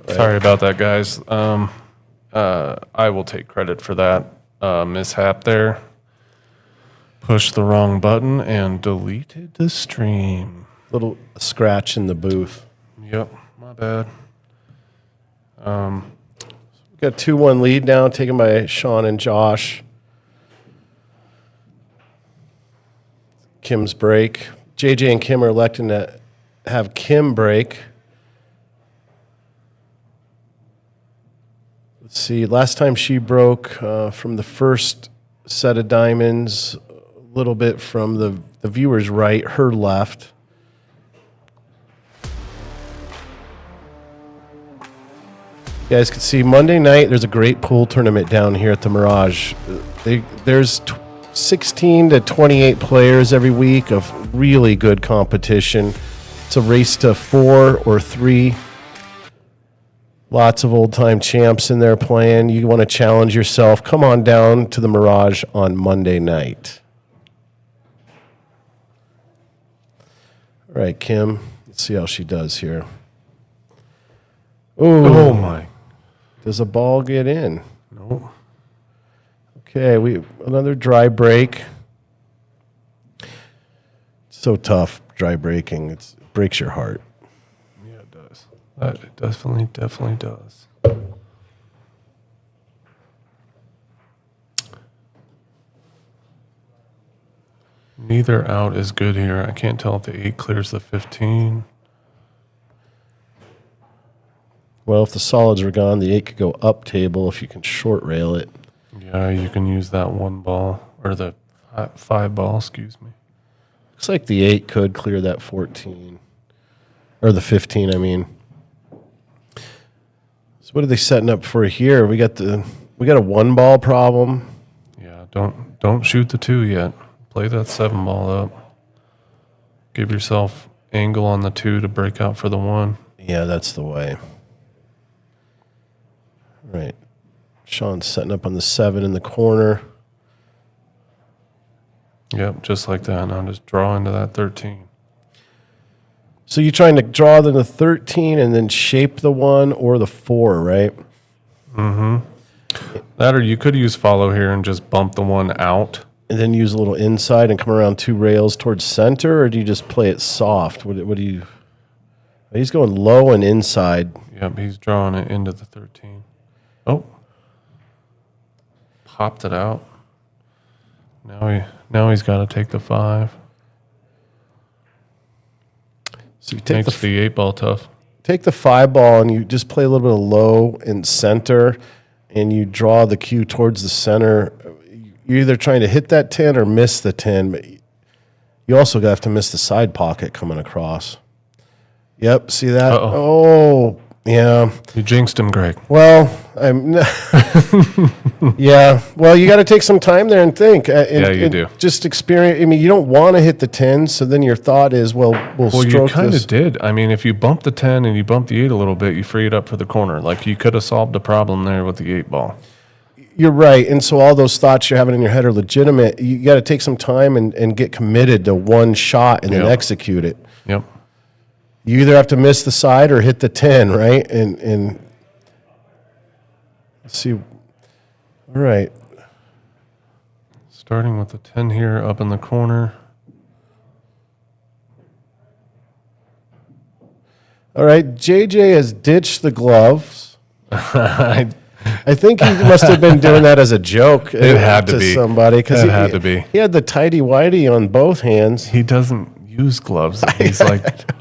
Sorry about that, guys. I will take credit for that mishap there. Pushed the wrong button and deleted the stream. Little scratch in the booth. Yep, my bad. We got 2-1 lead now, taken by Shawn and Josh. Kim's break. JJ and Kim are electing to have Kim break. Let's see. Last time she broke from the first set of diamonds, a little bit from the viewer's right, her left. You guys can see Monday night, there's a great pool tournament down here at the Mirage. There's 16 to 28 players every week of really good competition. It's a race to 4 or 3. Lots of old-time champs in there playing. You want to challenge yourself, come on down to the Mirage on Monday night. All right, Kim, let's see how she does here. Ooh. Oh, my. Does a ball get in? No. Okay, another dry break. So tough, dry breaking. It breaks your heart. Yeah, it does. It definitely does. Neither out is good here. I can't tell if the 8 clears the 15. Well, if the solids are gone, the 8 could go up table if you can short rail it. Yeah, you can use that 1 ball, or the 5 ball, excuse me. Looks like the 8 could clear that 14. Or the 15, I mean. So what are they setting up for here? We got a 1 ball problem. Yeah, don't shoot the 2 yet. Play that 7 ball up. Give yourself angle on the 2 to break out for the 1. Yeah, that's the way. All right. Shawn's setting up on the 7 in the corner. Yep, just like that. Now just draw into that 13. So you're trying to draw the 13 and then shape the 1 or the 4, right? Mm-hmm. That, or you could use follow here and just bump the 1 out. And then use a little inside and come around 2 rails towards center, or do you just play it soft? What do you... He's going low and inside. Yep, he's drawing it into the 13. Oh. Popped it out. Now he's got to take the 5. So you take Makes the 8 ball tough. Take the 5 ball and you just play a little bit of low and center, and you draw the cue towards the center. You're either trying to hit that 10 or miss the 10, but you also have to miss the side pocket coming across. Yep, see that? Uh-oh. Oh, yeah. You jinxed him, Greg. Well, yeah. Well, you got to take some time there and think. You do. Just experience. I mean, you don't want to hit the 10, so then your thought is, we'll stroke you kind this. of did. I mean, if you bump the 10 and you bump the 8 a little bit, you free it up for the corner. Like, you could have solved the problem there with the 8 ball. You're right. And so all those thoughts you're having in your head are legitimate. You got to take some time and get committed to one shot and then execute it. Yep. You either have to miss the side or hit the 10, right? And let's see. All right. Starting with the 10 here up in the corner. All right. JJ has ditched the gloves. I think he must have been doing that as a joke. It had to be somebody, because it had to be. He had the tighty whitey on both hands. He doesn't use gloves. He's like,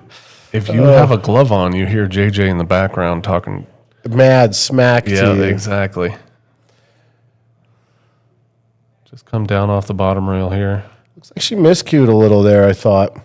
if you have a glove on, you hear JJ in the background talking mad smack to you. Yeah, exactly. Just come down off the bottom rail here. Looks like she miscued a little there, I thought.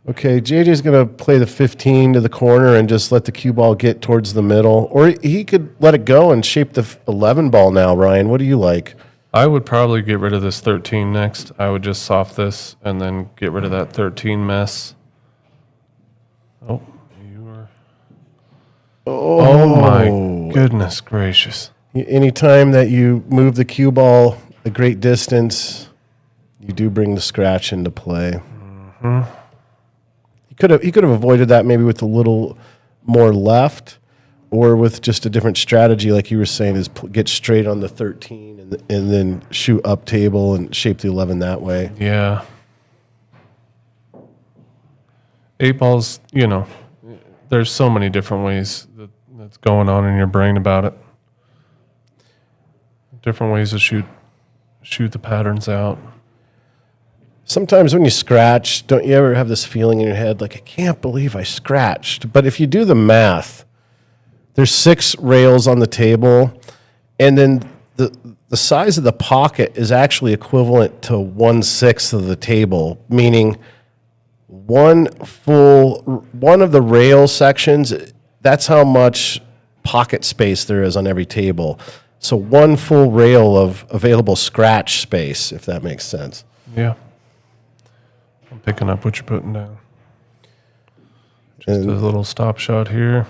Okay, JJ's going to play the 15 to the corner and just let the cue ball get towards the middle. Or he could let it go and shape the 11 ball now, Ryan. What do you like? I would probably get rid of this 13 next. I would just soft this and then get rid of that 13 mess. Oh, you are... Oh, my goodness gracious. Anytime that you move the cue ball a great distance, you do bring the scratch into play. Mm-hmm. He could have avoided that maybe with a little more left, or with just a different strategy, like you were saying, is get straight on the 13 and then shoot up table and shape the 11 that way? Yeah. 8 balls, there's so many different ways that's going on in your brain about it. Different ways to shoot the patterns out. Sometimes when you scratch, don't you ever have this feeling in your head like, I can't believe I scratched? But if you do the math, there's 6 rails on the table, and then the size of the pocket is actually equivalent to 1/6 of the table, meaning one of the rail sections, that's how much pocket space there is on every table. So one full rail of available scratch space, if that makes sense. Yeah. I'm picking up what you're putting down. Just a little stop shot here.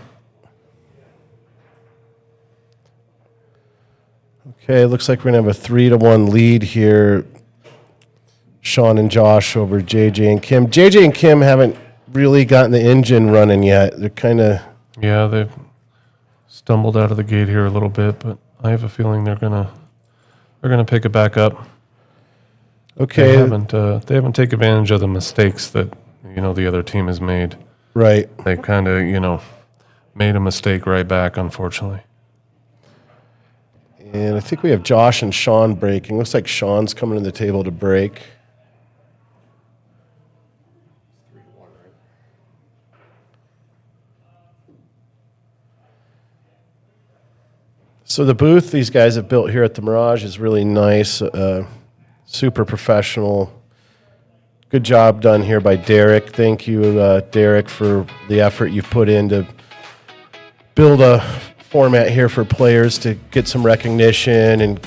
Okay, it looks like we're going to have a 3-1 lead here. Shawn and Josh over JJ and Kim. JJ and Kim haven't really gotten the engine running yet. They're kind of... Yeah, they've stumbled out of the gate here a little bit, but I have a feeling they're gonna pick it back up. Okay. They haven't taken advantage of the mistakes that the other team has made. Right. They kind of made a mistake right back, unfortunately. And I think we have Josh and Shawn breaking. Looks like Shawn's coming to the table to break. So the booth these guys have built here at the Mirage is really nice, super professional. Good job done here by Derek. Thank you, Derek, for the effort you've put in to build a format here for players to get some recognition and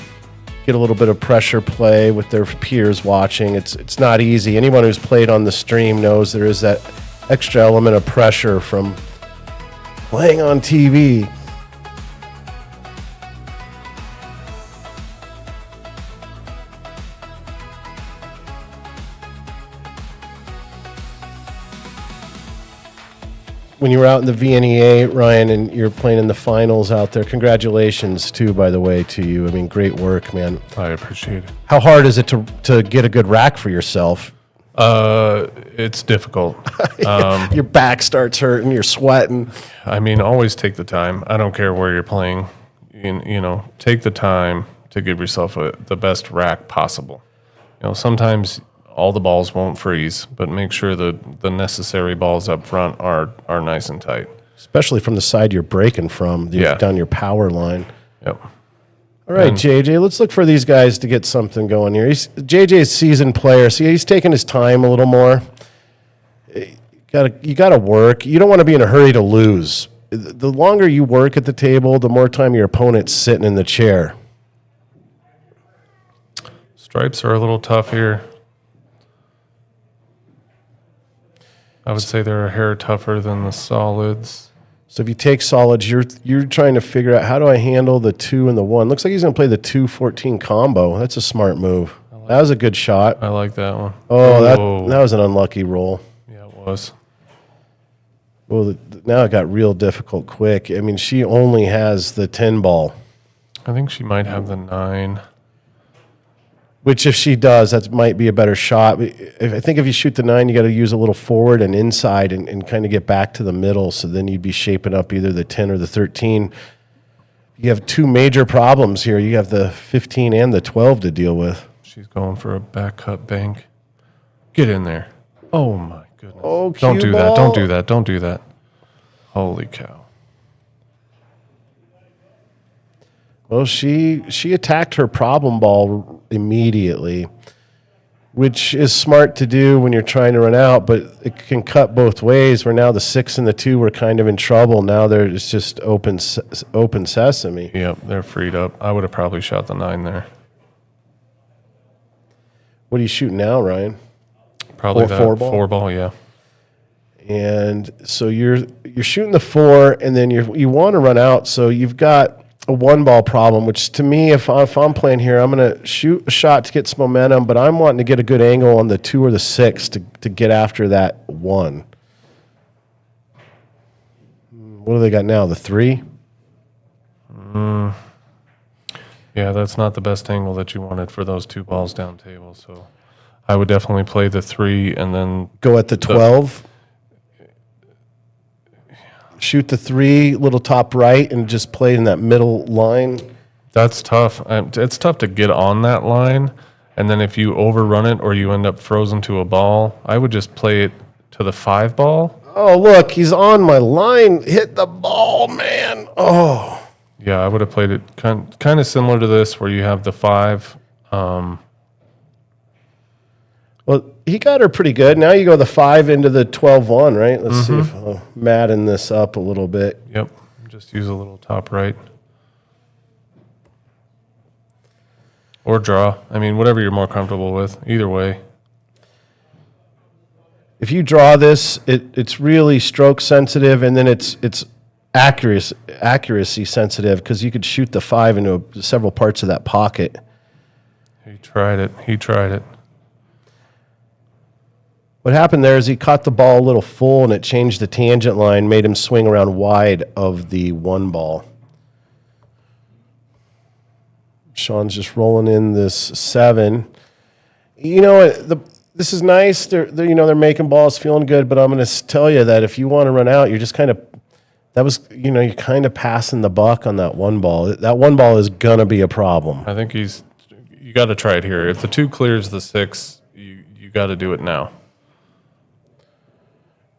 get a little bit of pressure play with their peers watching. It's not easy. Anyone who's played on the stream knows there is that extra element of pressure from playing on TV. When you were out in the VNEA, Ryan, and you're playing in the finals out there, congratulations, too, by the way, to you. I mean, great work, man. I appreciate it. How hard is it to get a good rack for yourself? It's difficult. Your back starts hurting, you're sweating. I mean, always take the time. I don't care where you're playing. Take the time to give yourself the best rack possible. Sometimes all the balls won't freeze, but make sure that the necessary balls up front are nice and tight. Especially from the side you're breaking from, down your power line. Yep. All right, JJ, let's look for these guys to get something going here. JJ's a seasoned player, so he's taking his time a little more. You got to work. You don't want to be in a hurry to lose. The longer you work at the table, the more time your opponent's sitting in the chair. Stripes are a little tough here. I would say they're a hair tougher than the solids. So if you take solids, you're trying to figure out, how do I handle the 2 and the 1? Looks like he's going to play the 2-14 combo. That's a smart move. That was a good shot. I like that one. Oh, that was an unlucky roll. Yeah, it was. Well, now it got real difficult quick. I mean, she only has the 10 ball. I think she might have the 9. Which, if she does, that might be a better shot. I think if you shoot the 9, you got to use a little forward and inside and kind of get back to the middle. So then you'd be shaping up either the 10 or the 13. You have 2 major problems here. You have the 15 and the 12 to deal with. She's going for a back cut bank. Get in there. Oh, my goodness. Oh, don't do that. Don't do that. Don't do that. Holy cow. Well, she attacked her problem ball immediately, which is smart to do when you're trying to run out, but it can cut both ways, where now the 6 and the 2 were kind of in trouble. Now it's just open sesame. Yep, they're freed up. I would have probably shot the 9 there. What are you shooting now, Ryan? Probably that 4 ball? 4 ball, yeah. And so you're shooting the 4, and then you want to run out, so you've got a 1 ball problem, which to me, if I'm playing here, I'm going to shoot a shot to get some momentum, but I'm wanting to get a good angle on the 2 or the 6 to get after that 1. What do they got now? The 3? Yeah, that's not the best angle that you wanted for those 2 balls down table. So I would definitely play the 3 and then Go at the 12. Shoot the 3, little top right, and just play in that middle line. That's tough. It's tough to get on that line. And then if you overrun it or you end up frozen to a ball, I would just play it to the 5 ball. Oh, look, he's on my line. Hit the ball, man. Oh. Yeah, I would have played it kind of similar to this where you have the 5. Well, he got her pretty good. Now you go the 5 into the 12-1, right? Let's see if I'll madden this up a little bit. Yep, just use a little top right. Or draw. I mean, whatever you're more comfortable with. Either way. If you draw this, it's really stroke sensitive, and then it's accuracy sensitive because you could shoot the 5 into several parts of that pocket. He tried it. What happened there is he caught the ball a little full, and it changed the tangent line, made him swing around wide of the 1 ball. Shawn's just rolling in this 7. You know, this is nice. They're making balls, feeling good. But I'm going to tell you that if you want to run out, you're just kind of you're kind of passing the buck on that 1 ball. That 1 ball is going to be a problem. I think you got to try it here. If the 2 clears the 6, you got to do it now.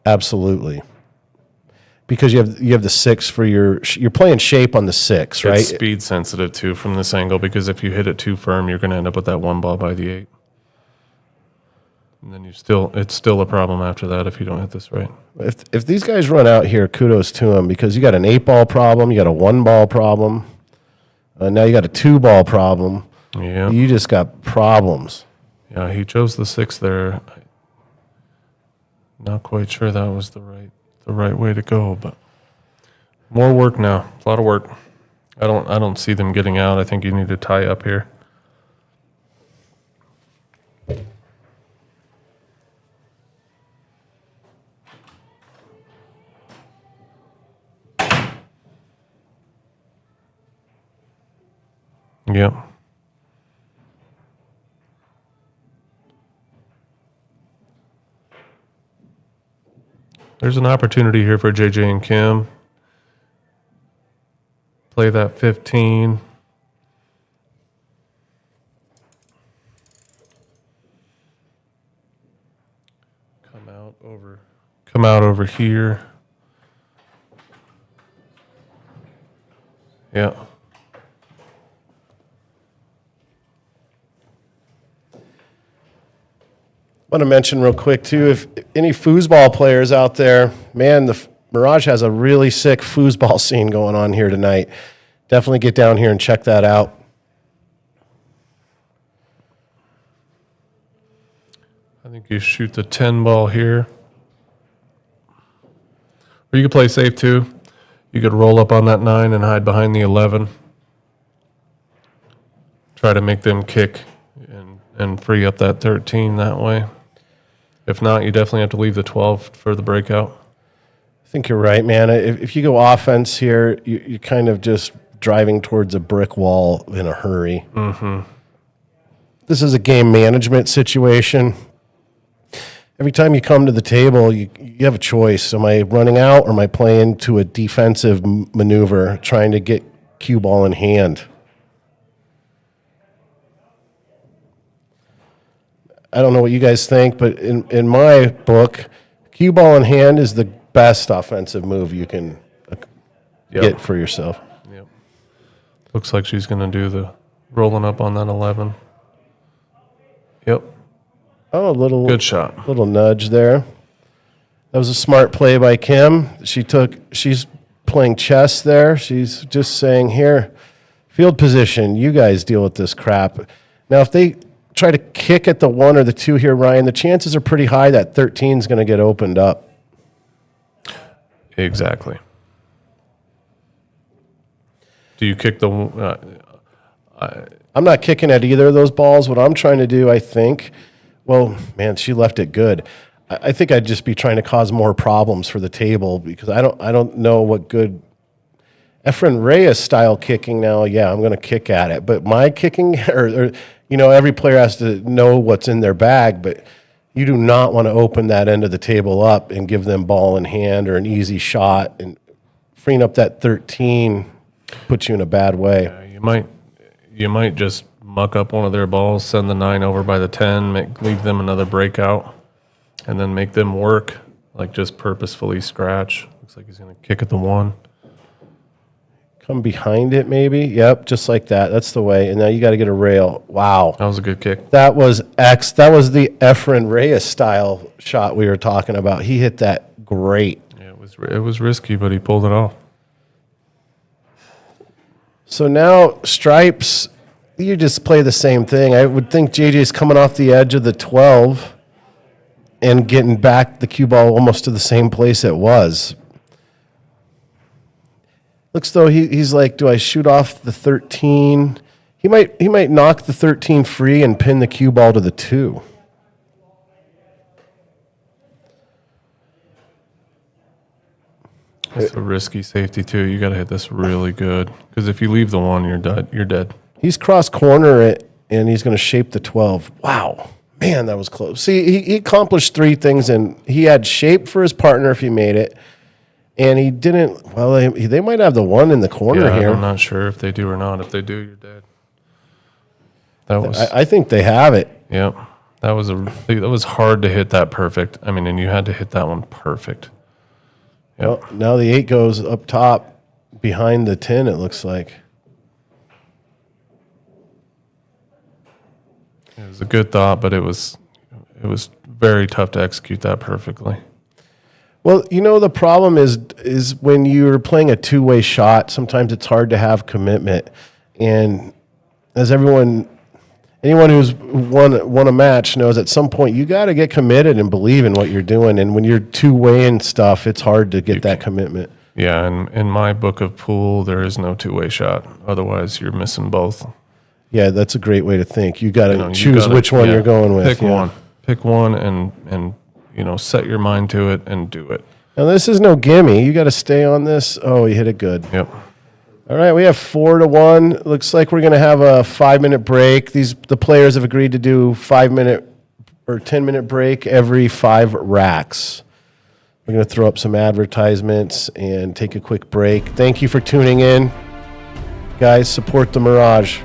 Absolutely. Because you have the 6 for you're playing shape on the 6, right? It's speed sensitive too from this angle because if you hit it too firm, you're going to end up with that 1 ball by the 8. And then it's still a problem after that if you don't hit this right. If these guys run out here, kudos to them because you got an 8 ball problem, you got a 1 ball problem, now you got a 2 ball problem. Yeah, you just got problems. Yeah, he chose the 6 there. Not quite sure that was the right way to go, but more work now. A lot of work. I don't see them getting out. I think you need to tie up here. Yep. There's an opportunity here for JJ and Kim. Play that 15. Come out over here. Yeah. I want to mention real quick, too, if any foosball players out there, man, the Mirage has a really sick foosball scene going on here tonight. Definitely get down here and check that out. I think you shoot the 10 ball here. Or you could play safe, too. You could roll up on that 9 and hide behind the 11. Try to make them kick and free up that 13 that way. If not, you definitely have to leave the 12 for the breakout. I think you're right, man. If you go offense here, you're kind of just driving towards a brick wall in a hurry. Mm-hmm. This is a game management situation. Every time you come to the table, you have a choice. Am I running out or am I playing to a defensive maneuver, trying to get cue ball in hand? I don't know what you guys think, but in my book, cue ball in hand is the best offensive move you can get for yourself. Yep. Looks like she's going to do the rolling up on that 11. Yep. Oh, good shot. Little nudge there. That was a smart play by Kim. She's playing chess there. She's just saying, here, field position, you guys deal with this crap. Now, if they try to kick at the 1 or the 2 here, Ryan, the chances are pretty high that 13 is going to get opened up. Exactly. Do you kick the... I'm not kicking at either of those balls. What I'm trying to do, I think... Well, man, she left it good. I think I'd just be trying to cause more problems for the table because I don't know what good Efren Reyes style kicking now. Yeah, I'm going to kick at it, but my kicking or every player has to know what's in their bag, but you do not want to open that end of the table up and give them ball in hand or an easy shot, and freeing up that 13 puts you in a bad way. Yeah, you might just muck up one of their balls, send the 9 over by the 10, leave them another breakout, and then make them work, like just purposefully scratch. Looks like he's going to kick at the 1. Come behind it, maybe. Yep, just like that. That's the way. And now you got to get a rail. Wow, That was a good kick. that was That was the Efren Reyes style shot we were talking about. He hit that great. Yeah, it was risky, but he pulled it off. So now stripes, you just play the same thing. I would think JJ's coming off the edge of the 12 and getting back the cue ball almost to the same place it was. Looks though he's like, do I shoot off the 13? He might knock the 13 free and pin the cue ball to the 2. It's a risky safety too. You got to hit this really good because if you leave the 1, you're dead. You're dead. He's cross corner it and he's going to shape the 12. Wow, man, that was close. See, he accomplished 3 things, and he had shape for his partner if he made it. And he didn't. Well, they might have the 1 in the corner Yeah, here. I'm not sure if they do or not. If they do, you're dead. That was. I think they have it. Yep. That was hard to hit that perfect. I mean, and you had to hit that one perfect. Yep. Well, now the 8 goes up top behind the 10. It looks like. It was a good thought, but it was very tough to execute that perfectly. Well, the problem is when you're playing a two-way shot, sometimes it's hard to have commitment. And as anyone who's won a match knows, at some point you got to get committed and believe in what you're doing. And when you're two-way stuff, it's hard to get that commitment. Yeah, and in my book of pool, there is no two-way shot. Otherwise, you're missing both. Yeah, that's a great way to think. You got to choose which one you're going with. Pick one. Pick one and set your mind to it and do it. Now, this is no gimme. You got to stay on this. Oh, you hit it good. Yep. All right, we have 4-1. Looks like we're going to have a 5-minute break. The players have agreed to do 5-minute or 10-minute break every 5 racks. We're going to throw up some advertisements and take a quick break. Thank you for tuning in. Guys, support the Mirage.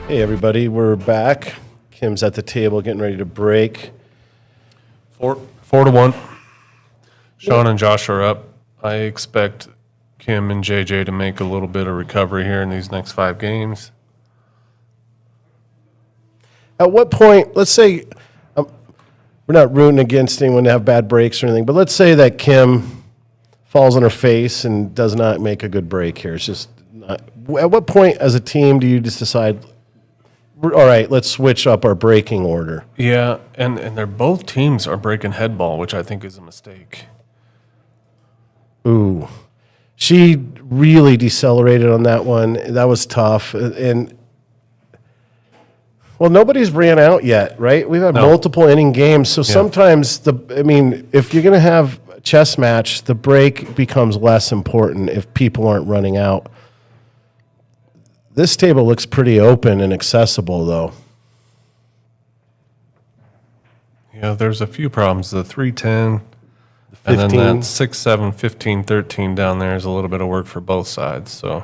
Hey, everybody, we're back. Kim's at the table getting ready to break. 4-1. Shawn and Josh are up. I expect Kim and JJ to make a little bit of recovery here in these next 5 games. At what point, let's say, we're not rooting against anyone to have bad breaks or anything, but let's say that Kim falls on her face and does not make a good break here. It's just not, at what point as a team do you just decide, all right, let's switch up our breaking order? Yeah, and they're both teams are breaking head ball, which I think is a mistake. Ooh. She really decelerated on that one. That was tough. And, well, nobody's ran out yet, right? We've had multiple inning games. So sometimes, if you're going to have a chess match, the break becomes less important if people aren't running out. This table looks pretty open and accessible, though. Yeah, there's a few problems. The 3-10, 15. and then that 6-7, 15, 13 down there is a little bit of work for both sides. So,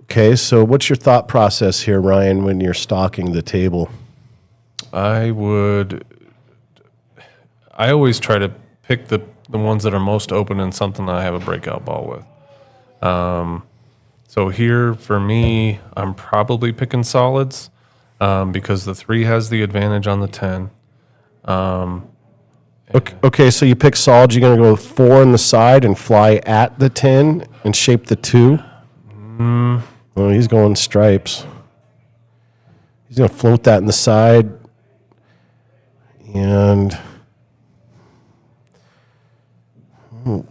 okay, so what's your thought process here, Ryan, when you're stocking the table? I always try to pick the ones that are most open and something that I have a breakout ball with. So here, for me, I'm probably picking solids because the 3 has the advantage on the 10. Okay, so you pick solids. You're going to go 4 on the side and fly at the 10 and shape the 2? Oh, he's going stripes. He's going to float that in the side. And,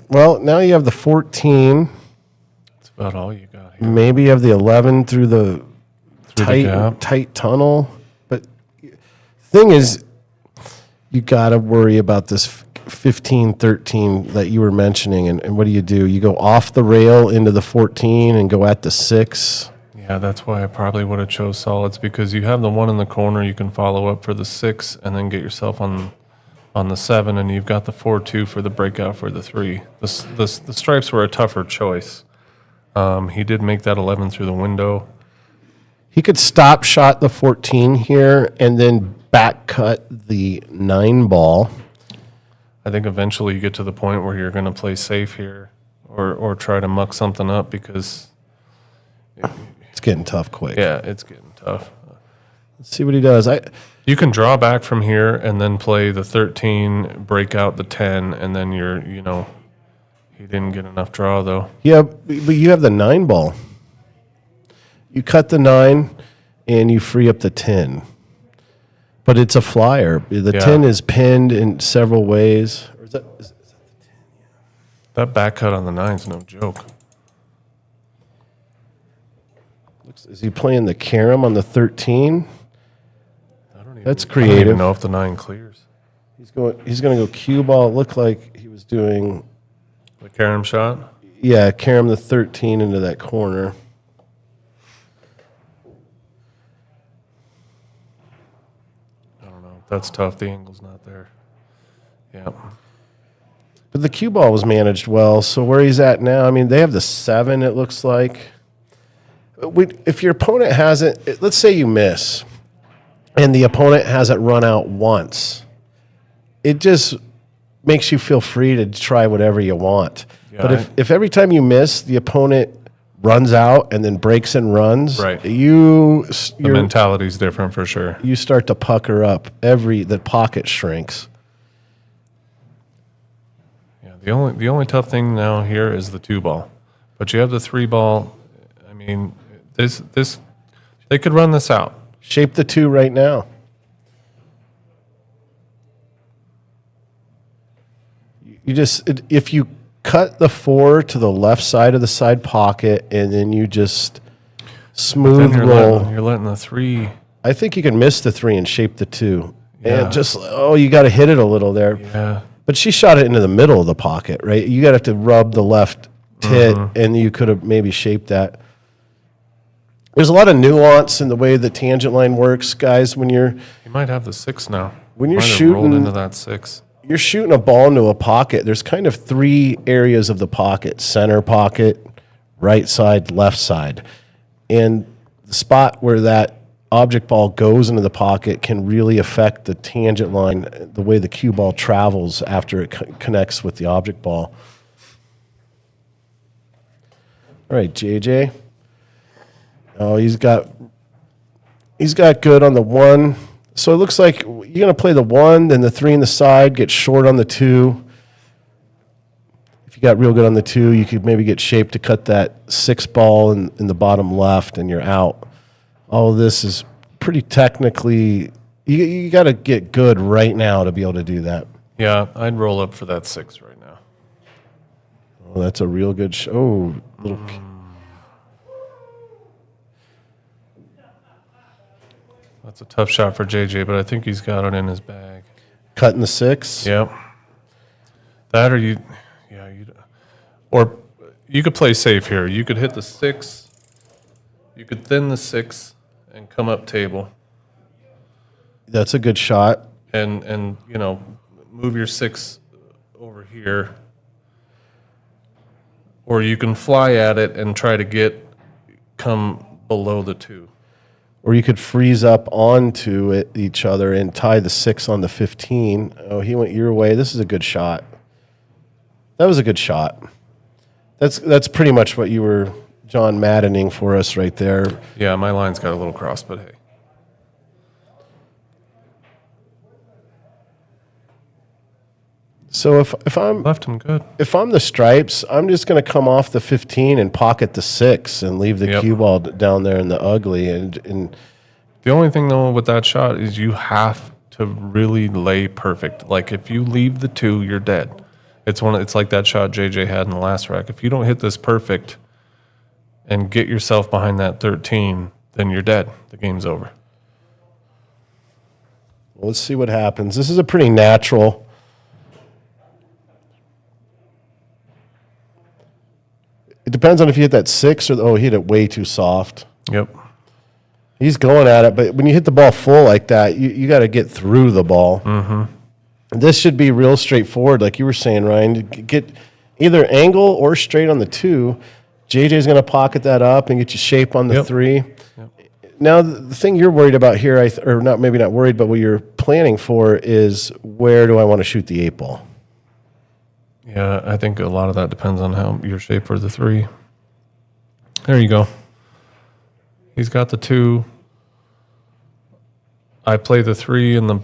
well, now you have the 14. That's about all you got here. Maybe you have the 11 through the gap. tight tunnel. But thing is, you got to worry about this 15, 13 that you were mentioning. And what do? You go off the rail into the 14 and go at the 6. Yeah, that's why I probably would have chose solids because you have the 1 in the corner. You can follow up for the 6 and then get yourself on the 7, and you've got the 4-2 for the breakout for the 3. The stripes were a tougher choice. He did make that 11 through the window. He could stop shot the 14 here and then back cut the 9 ball. I think eventually you get to the point where you're going to play safe here or try to muck something up because It's getting tough quick. yeah, it's getting tough. Let's see what he does. You can draw back from here and then play the 13, break out the 10, and then he didn't get enough draw though. Yeah, but you have the 9 ball. You cut the 9 and you free up the 10. But it's a flyer. The 10 is pinned in several ways. Or is that the 10? That back cut on the 9's no joke. Is he playing the carom on the 13? That's I don't creative. even know if the 9 clears. He's going to go cue ball. It looked like he was doing, The carom shot? yeah, carom the 13 into that corner. I don't know. That's tough. The angle's not there. Yeah. But the cue ball was managed well. So where he's at now, they have the 7, it looks like. If your opponent hasn't, let's say you miss, and the opponent hasn't run out once, it just makes you feel free to try whatever you want. Yeah, but if every time you miss, the opponent runs out and then breaks and runs, right. The The mentality's different for sure. You start to pucker up. The pocket shrinks. Yeah. The only tough thing now here is the 2 ball. But you have the 3 ball. This they could run this out. Shape the 2 right now. You just, if you cut the 4 to the left side of the side pocket and then you just smooth Then roll. you're letting the 3. I think you can miss the 3 and shape the 2. Yeah. And just, you got to hit it a little there. Yeah. But she shot it into the middle of the pocket, right? You got to rub the left tit and you could have maybe shaped that. There's a lot of nuance in the way the tangent line works, guys. When you're might have the 6 now. When you're Might have shooting- rolled into that 6. you're shooting a ball into a pocket, there's kind of 3 areas of the pocket: center pocket, right side, left side. And the spot where that object ball goes into the pocket can really affect the tangent line, the way the cue ball travels after it connects with the object ball. All right, JJ. Oh, he's got good on the 1. So it looks like you're going to play the 1, then the 3 in the side, get short on the 2. If you got real good on the 2, you could maybe get shaped to cut that 6 ball in the bottom left, and you're out. All of this is pretty technically, you got to get good right now to be able to do that. Yeah, I'd roll up for that 6 right now. Oh, that's a real good little. That's a tough shot for JJ, but I think he's got it in his bag. Cutting the 6. Yep. That or you could play safe here. You could hit the 6. You could thin the 6 and come up table. That's a good shot. And move your 6 over here. Or you can fly at it and try to come below the 2. Or you could freeze up onto each other and tie the 6 on the 15. Oh, he went your way. This is a good shot. That was a good shot. That's pretty much what you were John Maddening for us right there. Yeah, my line's got a little cross, but hey. So if I'm left him good. If I'm the Stripes, I'm just going to come off the 15 and pocket the 6 and leave the cue ball down there in the ugly. And the only thing though with that shot is you have to really lay perfect. Like if you leave the 2, you're dead. It's like that shot JJ had in the last rack. If you don't hit this perfect and get yourself behind that 13, then you're dead. The game's over. Well, let's see what happens. This is a pretty natural. It depends on if you hit that 6 or he hit it way too soft. Yep. He's going at it, but when you hit the ball full like that, you got to get through the ball. Mm-hmm. This should be real straightforward, like you were saying, Ryan. Get either angle or straight on the 2. JJ's going to pocket that up and get you shape on the 3. Yep. Now, the thing you're worried about here, or not, maybe not worried, but what you're planning for is where do I want to shoot the 8 ball? Yeah, I think a lot of that depends on how your shape for the 3. There you go. He's got the 2. I play the 3 in the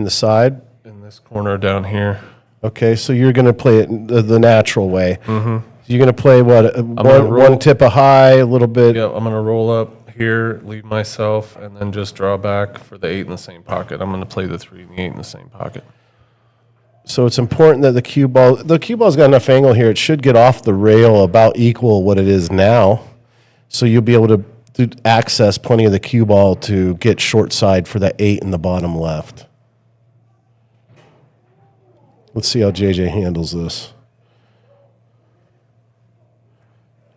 side? In this corner down here. Okay, so you're going to play it the natural way. Mm-hmm. You're going to play what? One tip of high, a little bit? Yeah, I'm going to roll up here, leave myself, and then just draw back for the 8 in the same pocket. I'm going to play the 3 and the 8 in the same pocket. So it's important that the cue ball's got enough angle here. It should get off the rail about equal what it is now. So you'll be able to access plenty of the cue ball to get short side for that 8 in the bottom left. Let's see how JJ handles this.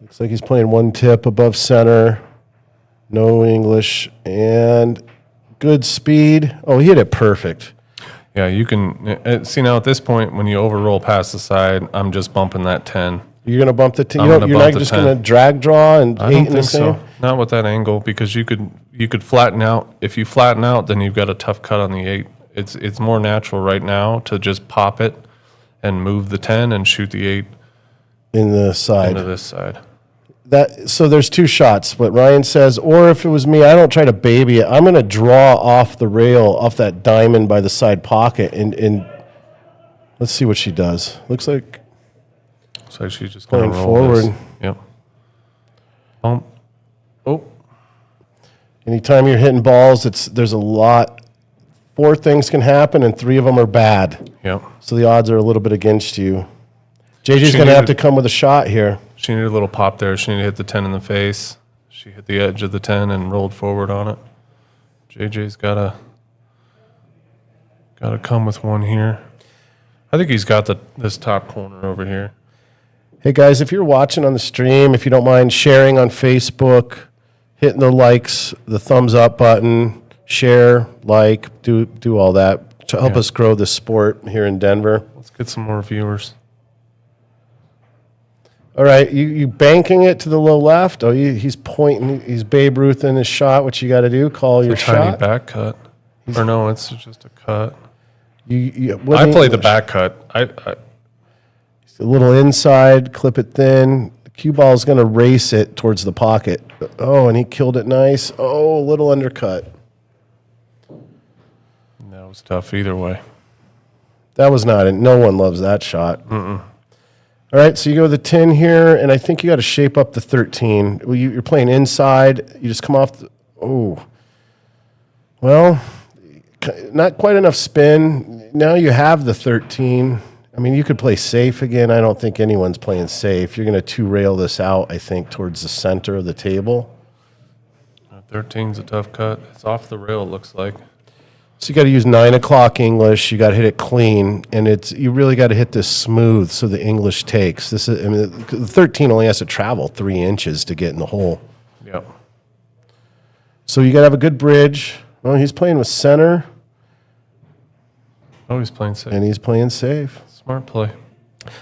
Looks like he's playing 1 tip above center. No English. And good speed. Oh, he hit it perfect. Yeah, you can see now at this point when you overroll past the side, I'm just bumping that 10. You're going to bump the 10. You're not just going to drag draw and 8 in the same? So. Not with that angle because you could flatten out. If you flatten out, then you've got a tough cut on the 8. It's more natural right now to just pop it and move the 10 and shoot the 8 in the side. Into this side. So there's 2 shots. What Ryan says, or if it was me, I don't try to baby it. I'm going to draw off the rail, off that diamond by the side pocket, and let's see what she does. Looks like she's just going forward. This. Yep. Bump. Oh. Anytime you're hitting balls, there's a lot. 4 things can happen, and 3 of them are bad. Yep. So the odds are a little bit against you. JJ's going to have to come with a shot here. She needed a little pop there. She needed to hit the 10 in the face. She hit the edge of the 10 and rolled forward on it. JJ's got to come with 1 here. I think he's got this top corner over here. Hey guys, if you're watching on the stream, if you don't mind sharing on Facebook, hitting the likes, the thumbs up button, share, like, do all that to help us grow this sport here in Denver. Let's get some more viewers. All right, you banking it to the low left. Oh, he's pointing. He's Babe Ruth in his shot. What you got to do? Call your tiny shot. back cut. Or no, it's just a cut. I play the back cut. I a little inside, clip it thin. The cue ball is going to race it towards the pocket. Oh, and he killed it nice. Oh, a little undercut. That was tough either way. That was not it. No one loves that shot. All right, so you go the 10 here, and I think you got to shape up the 13. Well, you're playing inside. You just come off the... Oh. Well, not quite enough spin. Now you have the 13. I mean, you could play safe again. I don't think anyone's playing safe. You're going to two-rail this out, I think, towards the center of the table. 13's a tough cut. It's off the rail, it looks like. So you got to use 9 o'clock English. You got to hit it clean, and you really got to hit this smooth so the English takes. The 13 only has to travel 3 inches to get in the hole. Yep. So you got to have a good bridge. Well, he's playing with center. Oh, he's playing safe. And he's playing safe. Smart play.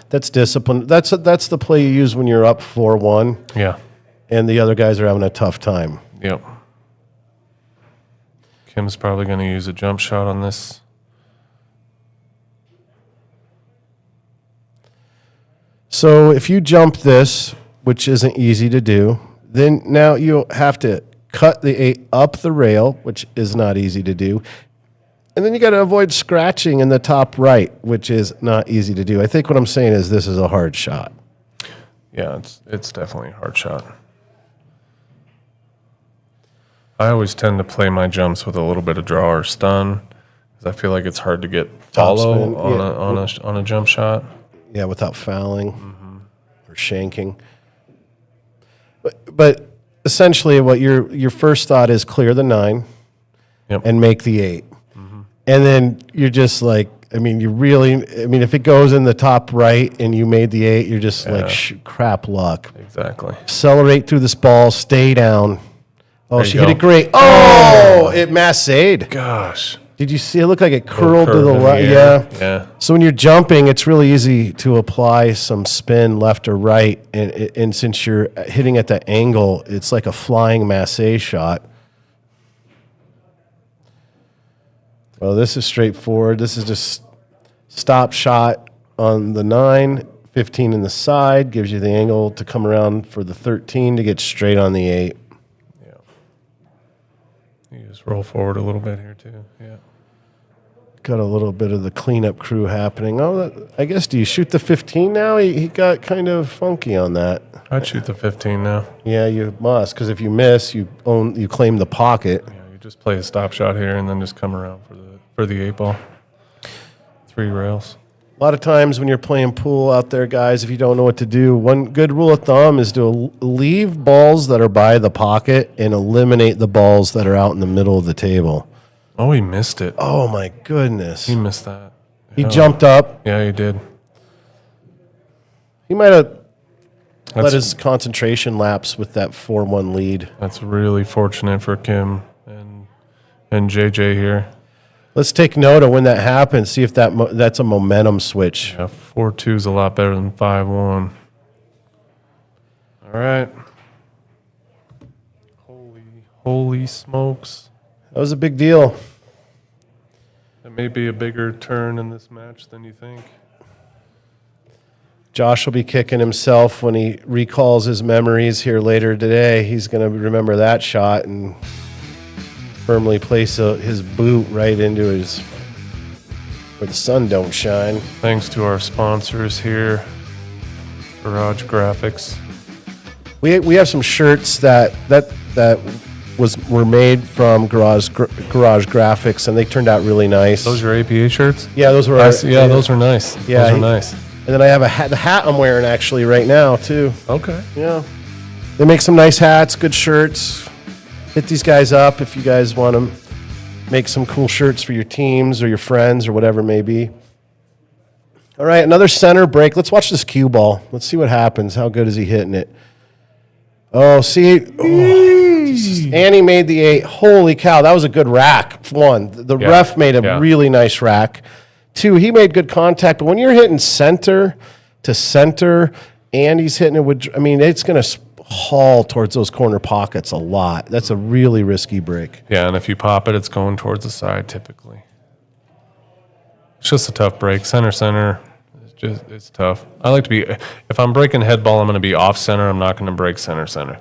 That's discipline. That's the play you use when you're up 4-1. Yeah. And the other guys are having a tough time. Yep. Kim's probably going to use a jump shot on this. So if you jump this, which isn't easy to do, then now you have to cut the 8 up the rail, which is not easy to do. And then you got to avoid scratching in the top right, which is not easy to do. I think what I'm saying is this is a hard shot. Yeah, it's definitely a hard shot. I always tend to play my jumps with a little bit of draw or stun because I feel like it's hard to get follow on a jump shot. Yeah, without fouling or shanking. But essentially, what your first thought is clear the 9 and make the 8. And then you're just like, if it goes in the top right and you made the 8, you're just like, crap luck. Exactly. Accelerate through this ball, stay down. Oh, she hit it great. It massaged. Gosh. Did you see? It looked like it curled to the left. Yeah. So when you're jumping, it's really easy to apply some spin left or right. And since you're hitting at that angle, it's like a flying massage shot. Well, this is straightforward. This is just stop shot on the 9, 15 in the side, gives you the angle to come around for the 13 to get straight on the 8. Yeah. You just roll forward a little bit here, too. Yeah. Got a little bit of the cleanup crew happening. I guess, do you shoot the 15 now? He got kind of funky on that. I'd shoot the 15 now. Yeah, you must, because if you miss, you claim the pocket. Yeah, you just play a stop shot here and then just come around for the 8 ball. 3 rails. A lot of times when you're playing pool out there, guys, if you don't know what to do, one good rule of thumb is to leave balls that are by the pocket and eliminate the balls that are out in the middle of the table. Oh, he missed it. Oh, my goodness. He missed that. He jumped up. Yeah, he did. He might have let his concentration lapse with that 4-1 lead. That's really fortunate for Kim and JJ here. Let's take note of when that happens. See if that's a momentum switch. Yeah, 4-2 is a lot better than 5-1. All right. Holy smokes. That was a big deal. It may be a bigger turn in this match than you think. Josh will be kicking himself when he recalls his memories here later today. He's going to remember that shot and firmly place his boot right into where the sun don't shine. Thanks to our sponsors here, Garage Graphics. We have some shirts that were made from Garage Graphics, and they turned out really nice. Those are APA shirts? Yeah, those were. Those are nice. Yeah, those are nice. And then I have the hat I'm wearing actually right now too. Okay. Yeah, they make some nice hats, good shirts. Hit these guys up if you guys want to make some cool shirts for your teams or your friends or whatever it may be. All right, another center break. Let's watch this cue ball. Let's see what happens. How good is he hitting it? Oh, see. And he made the 8. Holy cow, that was a good rack. 1, the ref made a really nice rack. 2, he made good contact. But when you're hitting center to center, and he's hitting it with, I mean, it's going to haul towards those corner pockets a lot. That's a really risky break. Yeah, and if you pop it, it's going towards the side typically. It's just a tough break. Center. It's tough. I like to be, if I'm breaking head ball, I'm going to be off center. I'm not going to break center.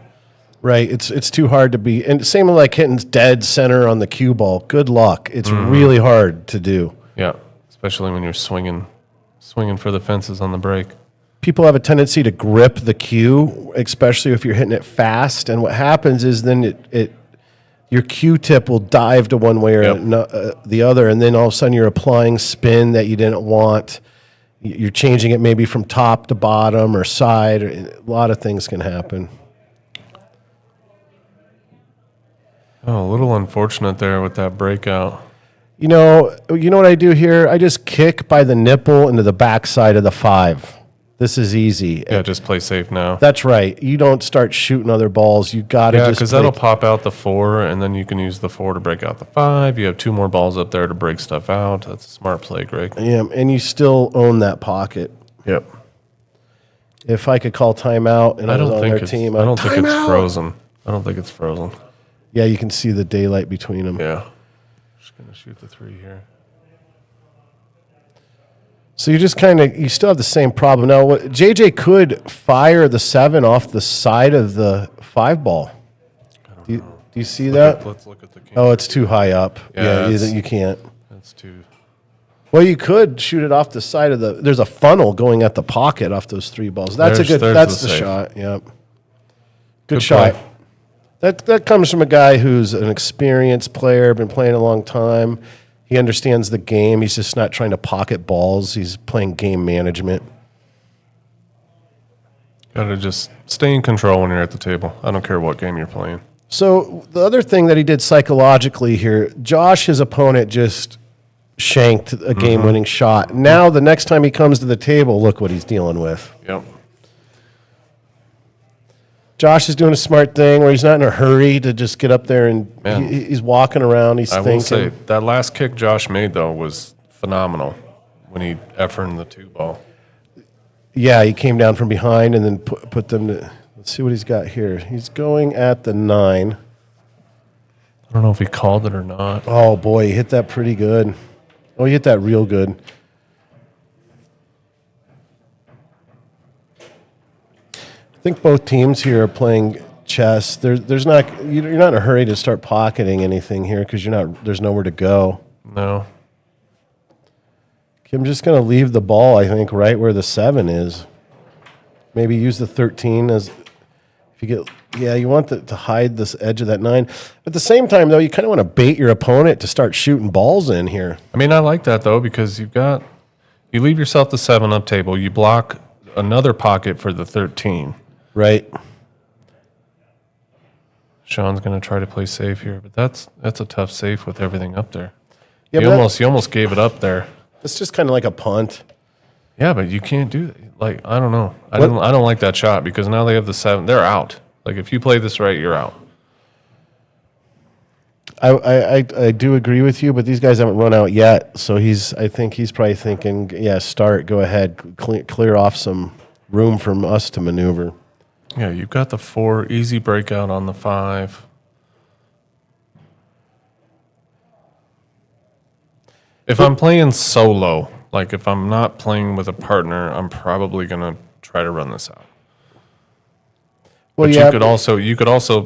Right. It's too hard to be, and same with like hitting dead center on the cue ball. Good luck. It's really hard to do. Yeah, especially when you're swinging for the fences on the break. People have a tendency to grip the cue, especially if you're hitting it fast. And what happens is then your cue tip will dive to one way or the other, and then all of a sudden you're applying spin that you didn't want. You're changing it maybe from top to bottom or side. A lot of things can happen. Oh, a little unfortunate there with that breakout. You know what I do here? I just kick by the nipple into the backside of the 5. This is easy. Yeah, just play safe now. That's right. You don't start shooting other balls. You got to just because that'll pop out the 4, and then you can use the 4 to break out the 5. You have 2 more balls up there to break stuff out. That's a smart play, Greg. Yeah, and you still own that pocket. Yep. If I could call timeout and I was on their team, I don't think it's frozen. I don't think it's frozen. Yeah, you can see the daylight between them. Yeah. Just going to shoot the 3 here. So you just you still have the same problem. Now, JJ could fire the 7 off the side of the 5 ball. Do you see that? Let's look at the camera. Oh, it's too high up. Yeah, you can't. That's too. Well, you could shoot it off the side of there's a funnel going at the pocket off those 3 balls. That's that's the shot. Yep. Good shot. Play. That comes from a guy who's an experienced player, been playing a long time. He understands the game. He's just not trying to pocket balls. He's playing game management. Got to just stay in control when you're at the table. I don't care what game you're playing. So the other thing that he did psychologically here, Josh, his opponent, just shanked a game-winning shot. Now the next time he comes to the table, look what he's dealing with. Yep. Josh is doing a smart thing where he's not in a hurry to just get up there and he's walking around. He's thinking. I will say, that last kick Josh made, though, was phenomenal when he effered the 2 ball. Yeah, he came down from behind and then put them to. Let's see what he's got here. He's going at the 9. I don't know if he called it or not. Oh, boy, he hit that pretty good. Oh, he hit that real good. I think both teams here are playing chess. There's not you're not in a hurry to start pocketing anything here because there's nowhere to go. No. I'm just going to leave the ball, I think, right where the 7 is. Maybe use the 13 as if you get. You want to hide this edge of that 9. At the same time, though, you kind of want to bait your opponent to start shooting balls in here. I mean, I like that though because you leave yourself the 7 up table. You block another pocket for the 13. Right. Shawn's going to try to play safe here, but that's a tough safe with everything up there. Yeah, you almost gave it up there. It's just kind of like a punt. Yeah, but you can't do that. Like, I don't know. I don't like that shot because now they have the 7. They're out. Like, if you play this right, you're out. I do agree with you, but these guys haven't run out yet. So I think he's probably thinking, go ahead, clear off some room for us to maneuver. Yeah, you've got the 4, easy breakout on the 5. If I'm playing solo, like if I'm not playing with a partner, I'm probably going to try to run this out. Well, but you could also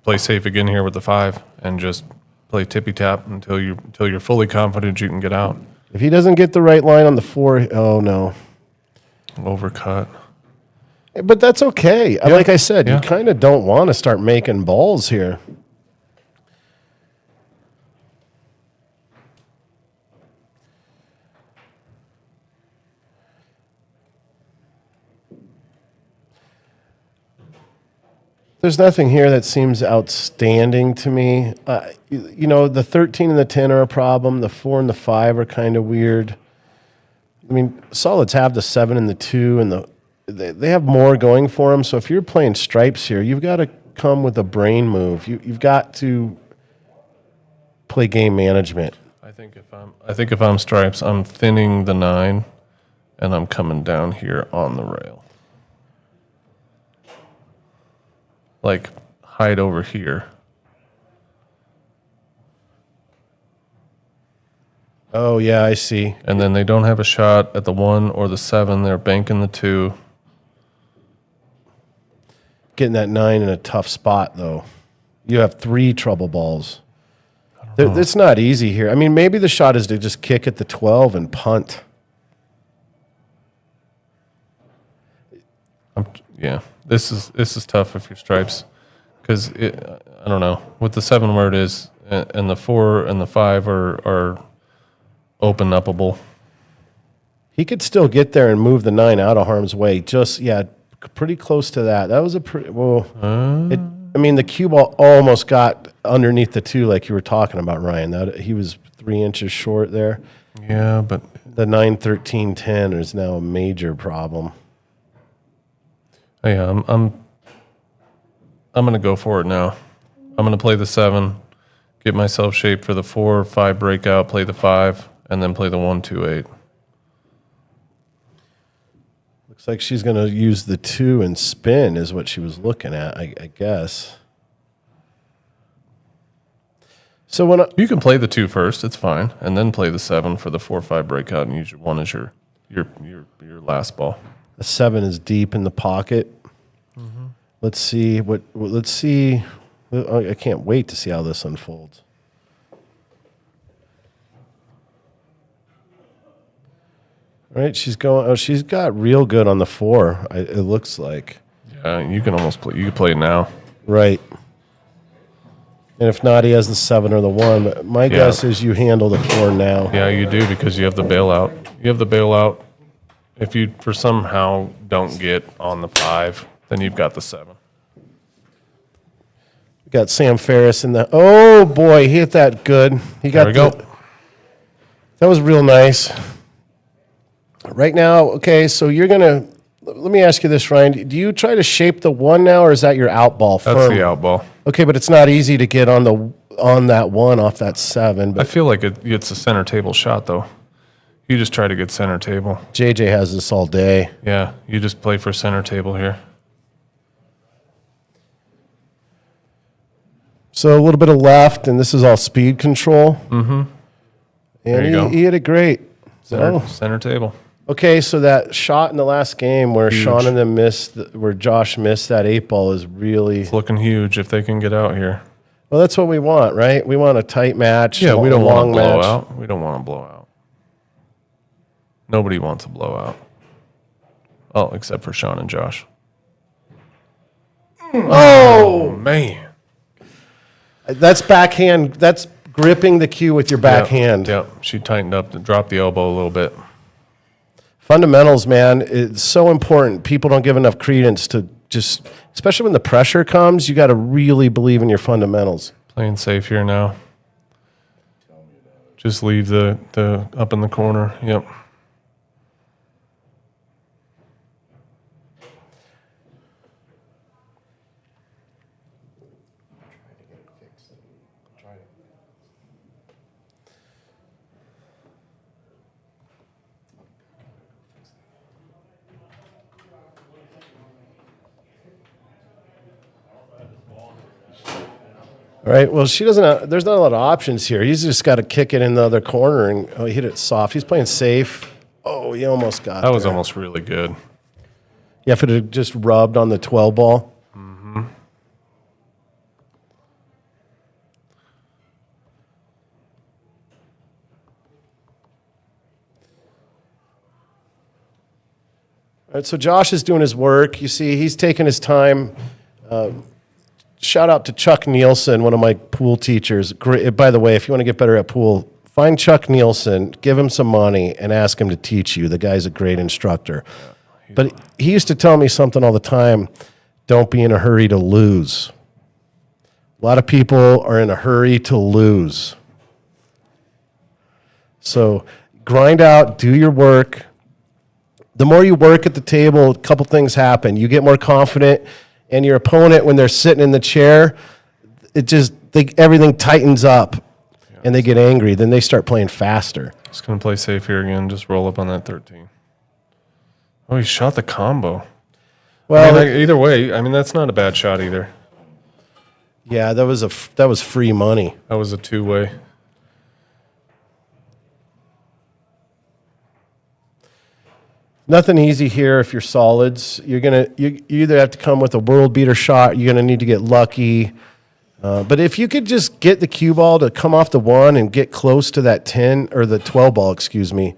play safe again here with the 5 and just play tippy tap until you're fully confident you can get out. If he doesn't get the right line on the 4, oh no. Overcut. But that's okay. Yeah. Like I said, you kind of don't want to start making balls here. There's nothing here that seems outstanding to me. The 13 and the 10 are a problem. The 4 and the 5 are kind of weird. I mean, solids have the 7 and the 2, and they have more going for them. So if you're playing stripes here, you've got to come with a brain move. You've got to play game management. I think if I'm stripes, I'm thinning the 9, and I'm coming down here on the rail. like hide over here. Oh, yeah, I see. And then they don't have a shot at the 1 or the 7. They're banking the 2. Getting that 9 in a tough spot, though. You have 3 trouble balls. It's not easy here. I mean, maybe the shot is to just kick at the 12 and punt. Yeah, this is tough if you're stripes, because I don't know, with the 7 where it is, and the 4 and the 5 are open upable. He could still get there and move the 9 out of harm's way. Pretty close to that. That was a pretty the cue ball almost got underneath the 2, like you were talking about, Ryan. That he was 3 inches short there. Yeah, but the 9-13-10 is now a major problem. Yeah, I'm gonna go for it now. I'm gonna play the 7, get myself shaped for the 4 or 5 breakout, play the 5, and then play the 1-2-8. Looks like she's gonna use the 2 and spin is what she was looking at, I guess. So you can play the 2 first, it's fine, and then play the 7 for the 4-5 breakout, and use your 1 as your last ball. The 7 is deep in the pocket. Mm-hmm. Let's see let's see. I can't wait to see how this unfolds. All right, she's going. Oh, she's got real good on the 4. It looks like. Yeah, you can almost play. You can play it now. Right. And if not, he has the 7 or the 1. But my guess is you handle the 4 now. Yeah, you do, because you have the bailout. You have the bailout. If you, for somehow, don't get on the 5, then you've got the 7. We got Sam Ferris in the. Oh boy, he hit that good. He got. There we go. That was real nice. Right now, okay. So you're gonna. Let me ask you this, Ryan. Do you try to shape the 1 now, or is that your out ball? That's the out ball. Okay, but it's not easy to get on that 1 off that 7. But I feel like it's a center table shot, though. You just try to get center table. JJ has this all day. Yeah, you just play for center table here. So a little bit of left, and this is all speed control. Mm-hmm. And he hit it great. Center table. Okay, so that shot in the last game where Huge. Shawn and them where Josh missed that 8 ball is really... It's looking huge if they can get out here. Well, that's what we want, right? We want a tight match. Yeah, we don't want a to blow out. We don't want to blow out. Nobody wants a blowout. Oh, except for Shawn and Josh. Oh, man. That's backhand. That's gripping the cue with your backhand. Yep. She tightened up and dropped the elbow a little bit. Fundamentals, man, it's so important. People don't give enough credence to just, especially when the pressure comes, you got to really believe in your fundamentals. Playing safe here now. Just leave the up in the corner. Yep. All right, well, she doesn't. There's not a lot of options here. He's just got to kick it in the other corner and he hit it soft. He's playing safe. Oh, he almost got That was there. almost really good. Yeah, if it had just rubbed on the 12 ball. Mm-hmm. All right, so Josh is doing his work. You see, he's taking his time. Shout out to Chuck Nielsen, one of my pool teachers. Great, by the way, if you want to get better at pool, find Chuck Nielsen, give him some money, and ask him to teach you. The guy's a great instructor. But he used to tell me something all the time, don't be in a hurry to lose. A lot of people are in a hurry to lose. So grind out, do your work. The more you work at the table, a couple things happen. You get more confident, and your opponent, when they're sitting in the chair, everything tightens up, and they get angry. Then they start playing faster. Just going to play safe here again. Just roll up on that 13. Oh, he shot the combo. Well, either way, that's not a bad shot either. Yeah, that was free money. That was a two-way. Nothing easy here if you're solids. You either have to come with a world beater shot, you're gonna need to get lucky. But if you could just get the cue ball to come off the 1 and get close to that 10 or the 12 ball, excuse me,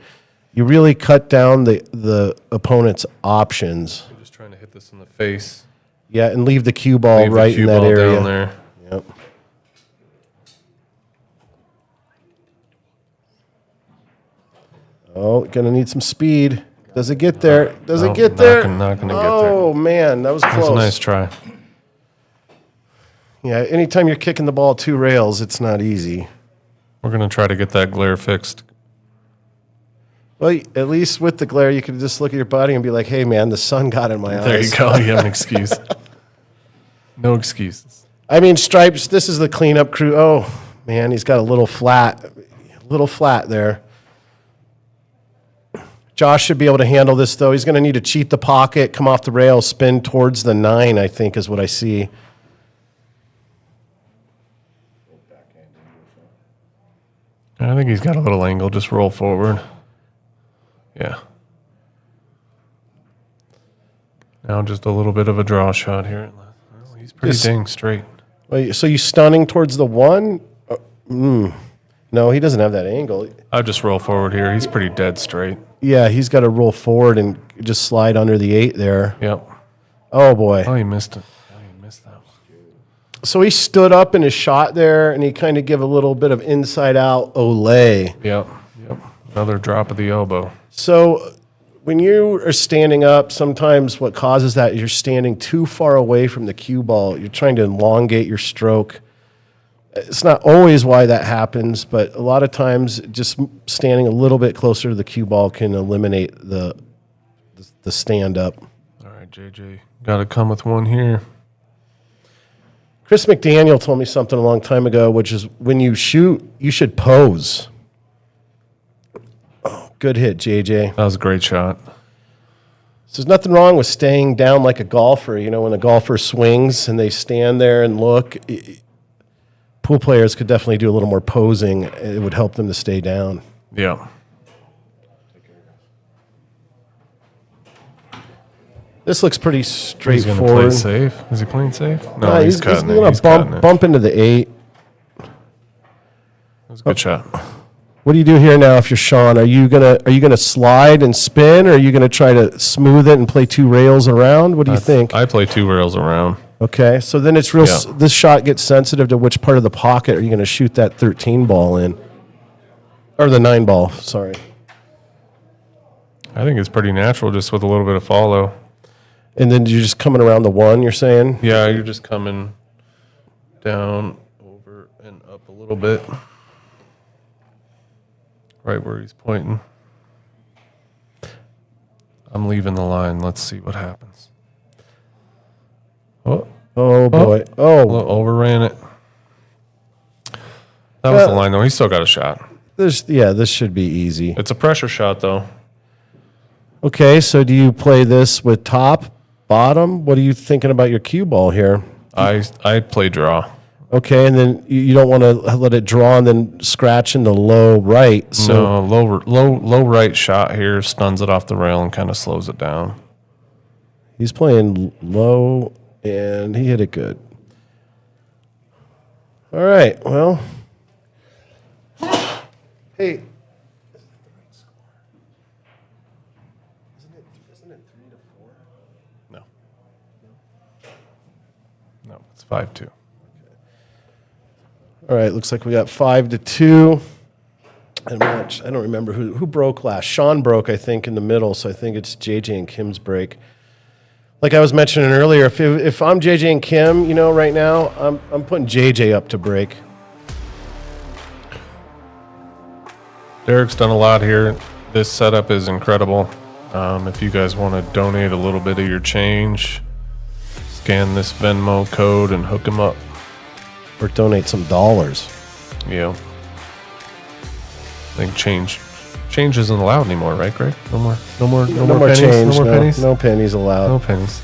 you really cut down the opponent's options. I'm just trying to hit this in the face. Yeah, and leave the cue ball Leave the right cue in that ball area. down there. Yep. Oh, gonna need some speed. Does it get there? Does it get there? Not gonna get there. Oh man, that was close. That's a nice try. Yeah, anytime you're kicking the ball 2 rails, it's not easy. We're gonna try to get that glare fixed. Well, at least with the glare, you can just look at your buddy and be like, "Hey, man, the sun got in my eyes." There you go. You have an excuse. No excuses. I mean, Stripes. This is the cleanup crew. Oh man, he's got a little flat there. Josh should be able to handle this, though. He's going to need to cheat the pocket, come off the rail, spin towards the 9, I think is what I see. I think he's got a little angle. Just roll forward. Yeah. Now just a little bit of a draw shot here. Well, he's pretty dang straight. Wait, so you stunning towards the 1? No, he doesn't have that angle. I'll just roll forward here. He's pretty dead straight. Yeah, he's got to roll forward and just slide under the 8 there. Yep. Oh, boy. Oh, he missed it. Oh, he missed that. So he stood up in his shot there, and he kind of give a little bit of inside-out Olay. Yep. Yep. Another drop of the elbow. So when you are standing up, sometimes what causes that is you're standing too far away from the cue ball. You're trying to elongate your stroke. It's not always why that happens, but a lot of times just standing a little bit closer to the cue ball can eliminate the stand-up. All right, JJ. Got to come with one here. Chris McDaniel told me something a long time ago, which is when you shoot, you should pose. Oh, good hit, JJ. That was a great shot. So there's nothing wrong with staying down like a golfer. You know, when a golfer swings and they stand there and look, pool players could definitely do a little more posing. It would help them to stay down. Yeah. This looks pretty He's going to play straightforward. safe. Is he playing safe? No, He's cutting going it. to bump into the 8. That was a good shot. What do you do here now if you're Shawn? Are you gonna slide and spin, or are you gonna try to smooth it and play 2 rails around? What do you think? I play 2 rails around. Okay, so then it's real. Yeah. This shot gets sensitive to which part of the pocket are you gonna shoot that 13 ball in, or the 9 ball? Sorry. I think it's pretty natural just with a little bit of follow. And then you're just coming around the 1. You're saying? Yeah, you're just coming down, over, and up a little bit. Right where he's pointing. I'm leaving the line. Let's see what happens. Oh, boy! overran it. That was the line, though. He's still got a shot. This should be easy. It's a pressure shot, though. Okay, so do you play this with top, bottom? What are you thinking about your cue ball here? I play draw. Okay, and then you don't want to let it draw and then scratch into low right. So No, low right shot here stuns it off the rail and kind of slows it down. he's playing low, and he hit it good. All right, well. Hey. Isn't it 3-4? No, it's 5-2. All right, looks like we got 5-2. And match. I don't remember who broke last. Shawn broke, I think, in the middle, so I think it's JJ and Kim's break. Like I was mentioning earlier, if I'm JJ and Kim, right now, I'm putting JJ up to break. Derek's done a lot here. This setup is incredible. If you guys want to donate a little bit of your change, scan this Venmo code and hook him up. Or donate some dollars. Yeah. I think change isn't allowed anymore, right, Greg? No more pennies. Change. No more pennies. No pennies allowed. No pennies.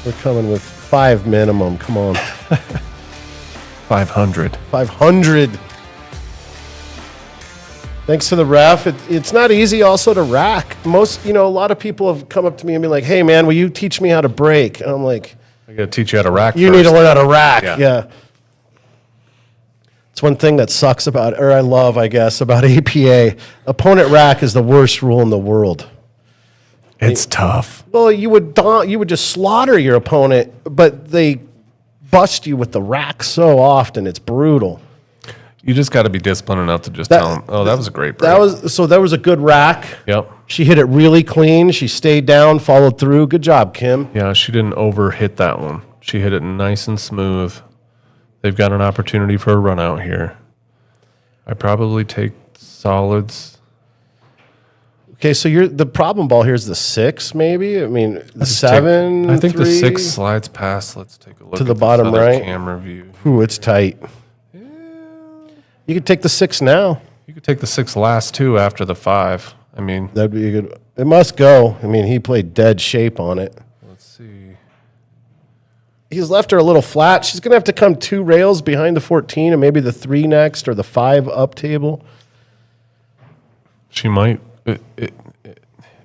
We're coming with 5 minimum. Come on. 500. 500. Thanks to the ref. It's not easy also to rack. A lot of people have come up to me and been like, hey, man, will you teach me how to break? And I'm like, I got to teach you how to rack you first. need to learn how to rack. Yeah. Yeah. It's one thing that sucks about, or I love, I guess, about APA. Opponent rack is the worst rule in the world. It's tough. Well, you would just slaughter your opponent, but they bust you with the rack so often. It's brutal. You just got to be disciplined enough to just tell them, oh, that was a great break. That was a good rack. Yep. She hit it really clean. She stayed down, followed through. Good job, Kim. Yeah, she didn't overhit that one. She hit it nice and smooth. They've got an opportunity for a run out here. I probably take solids. Okay, so the problem ball here is the 6, maybe? I mean, the 7, I think 3, the 6 slides past. Let's take a look to at the bottom this other right. camera view. Ooh, it's tight. You could take the 6 now. You could take the 6 last, too, after the 5. I mean, That'd be a good. It must go. I mean, he played dead shape on it. let's see. He's left her a little flat. She's going to have to come 2 rails behind the 14 and maybe the 3 next or the 5 up table. She might.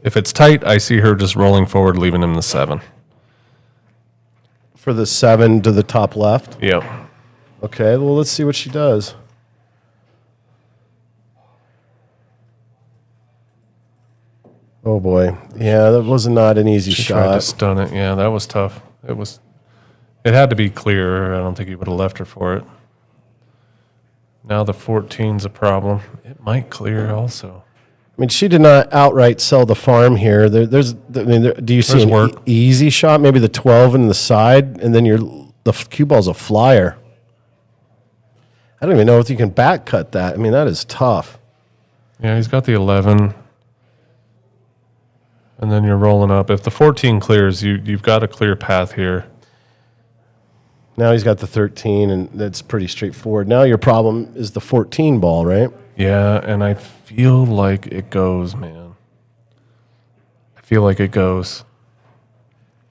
If it's tight, I see her just rolling forward, leaving him the 7. For the 7 to the top left. Yep. Okay, well, let's see what she does. Oh, boy. Yeah, that was not an easy She tried to shot. stun it. Yeah, that was tough. It had to be clear. I don't think he would have left her for it. Now the 14's a problem. It might clear also. I mean, she did not outright sell the farm here. Do you see There's an work. easy shot? Maybe the 12 in the side, and then the cue ball's a flyer. I don't even know if you can back cut that. I mean, that is tough. Yeah, he's got the 11. And then you're rolling up. If the 14 clears, you've got a clear path here. Now he's got the 13, and that's pretty straightforward. Now your problem is the 14 ball, right? Yeah, and I feel like it goes, man. I feel like it goes.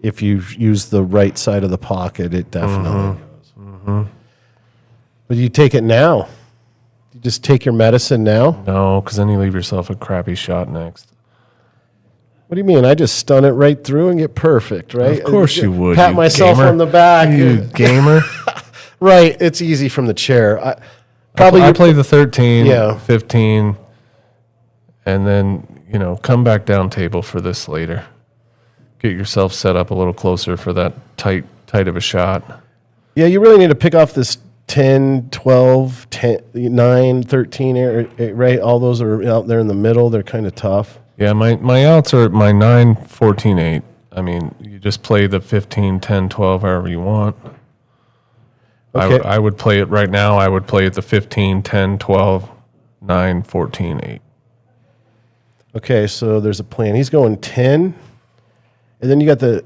If you use the right side of the pocket, it definitely goes. Mm-hmm. But you take it now. You just take your medicine now? No, because then you leave yourself a crappy shot next. What do you mean? I just stun it right through and get perfect, right? Of course you would. Pat you myself gamer. on the back. You gamer. Right. It's easy from the chair. I Probably play the 13, Yeah. 15, and then, come back down table for this later. Get yourself set up a little closer for that tight of a shot. Yeah, you really need to pick off this 10, 12, 10, 9, 13, right? All those are out there in the middle. They're kind of tough. Yeah, my outs are my 9, 14, 8. I mean, you just play the 15, 10, 12, however you want. Okay. I would play it right now. I would play it the 15, 10, 12, 9, 14, 8. Okay, so there's a plan. He's going 10, and then you got the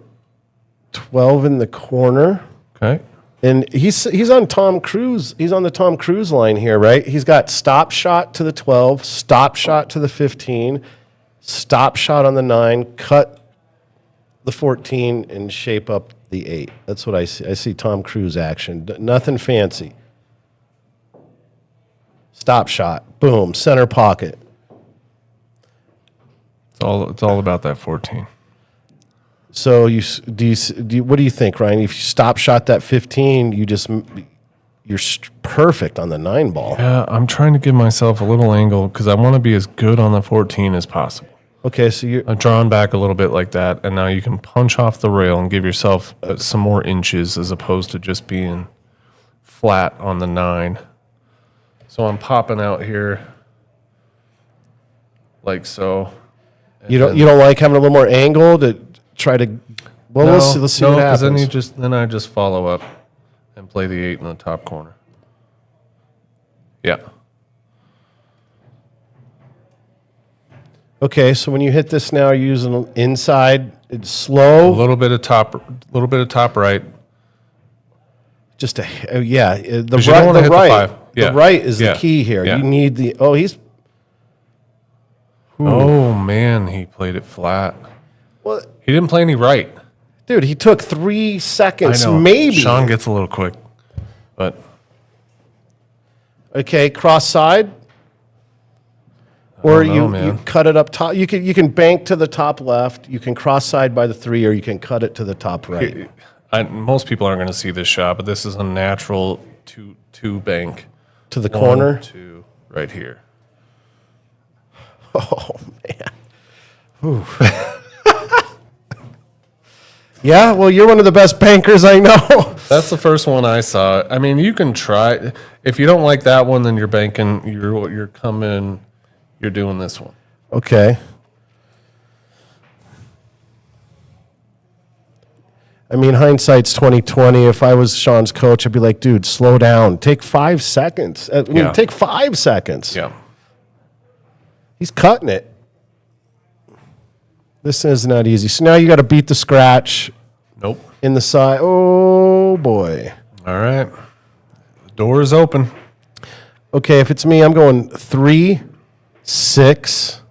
12 in the corner. Okay. And he's on Tom Cruise. He's on the Tom Cruise line here, right? He's got stop shot to the 12, stop shot to the 15, stop shot on the 9, cut the 14, and shape up the 8. That's what I see. I see Tom Cruise action. Nothing fancy. Stop shot. Boom. Center pocket. It's all about that 14. So what do you think, Ryan? If you stop shot that 15, you're perfect on the 9 ball. Yeah, I'm trying to give myself a little angle because I want to be as good on the 14 as possible. Okay, so you're I'm drawn back a little bit like that, and now you can punch off the rail and give yourself some more inches as opposed to just being flat on the 9. So I'm popping out here like so. you don't like having a little more angle to try to. Well, let's see what happens. Then I just follow up and play the 8 in the top corner. Yeah. Okay, so when you hit this now, you're using inside. It's slow. A little bit of top right. Just the 'Cause you don't right. wanna The hit the right. 5. Yeah. The right is Yeah. the key here. Yeah. You need the. Oh, he's. Oh man, he played it flat. Well, He didn't play any right. dude, he took 3 seconds, I know. maybe. Shawn gets a little quick, but Okay, cross side. Or you cut it up top. You can bank to the top left. You can cross side by the 3, or you can cut it to the top right. Most people aren't going to see this shot, but this is a natural two bank To the corner. 1, 2, right here. Oh man. Yeah, well, you're one of the best bankers I know. That's the first one I saw. I mean, you can try. If you don't like that one, then you're banking. You're coming. You're doing this one. Okay. I mean, hindsight's 20/20. If I was Shawn's coach, I'd be like, dude, slow down. Take 5 seconds. Take 5 seconds. Yeah. He's cutting it. This is not easy. So now you got to beat the scratch. Nope. In the side. Oh, boy. All right. The door is open. Okay, if it's me, I'm going 3, 6.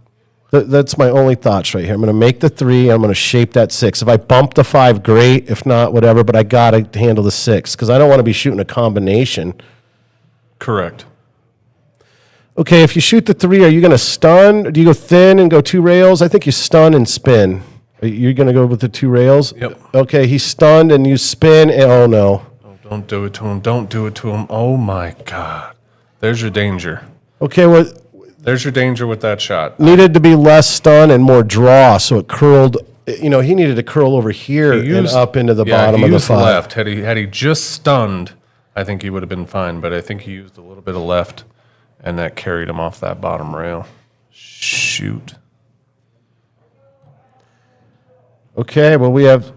That's my only thoughts right here. I'm going to make the 3. I'm going to shape that 6. If I bump the 5, great. If not, whatever. But I got to handle the 6 because I don't want to be shooting a combination. Correct. Okay, if you shoot the 3, are you going to stun? Do you go thin and go 2 rails? I think you stun and spin. You're going to go with the 2 rails? Yep. Okay, he's stunned and you spin. And, oh, no. Oh, don't do it to him. Don't do it to him. Oh, my God. There's your danger. Okay, well, There's your danger with that shot. needed to be less stun and more draw, so it curled. He needed to curl over here and up into the bottom of the 5. Left. Had he just stunned, I think he would have been fine. But I think he used a little bit of left, and that carried him off that bottom rail. Shoot. Okay, well, we have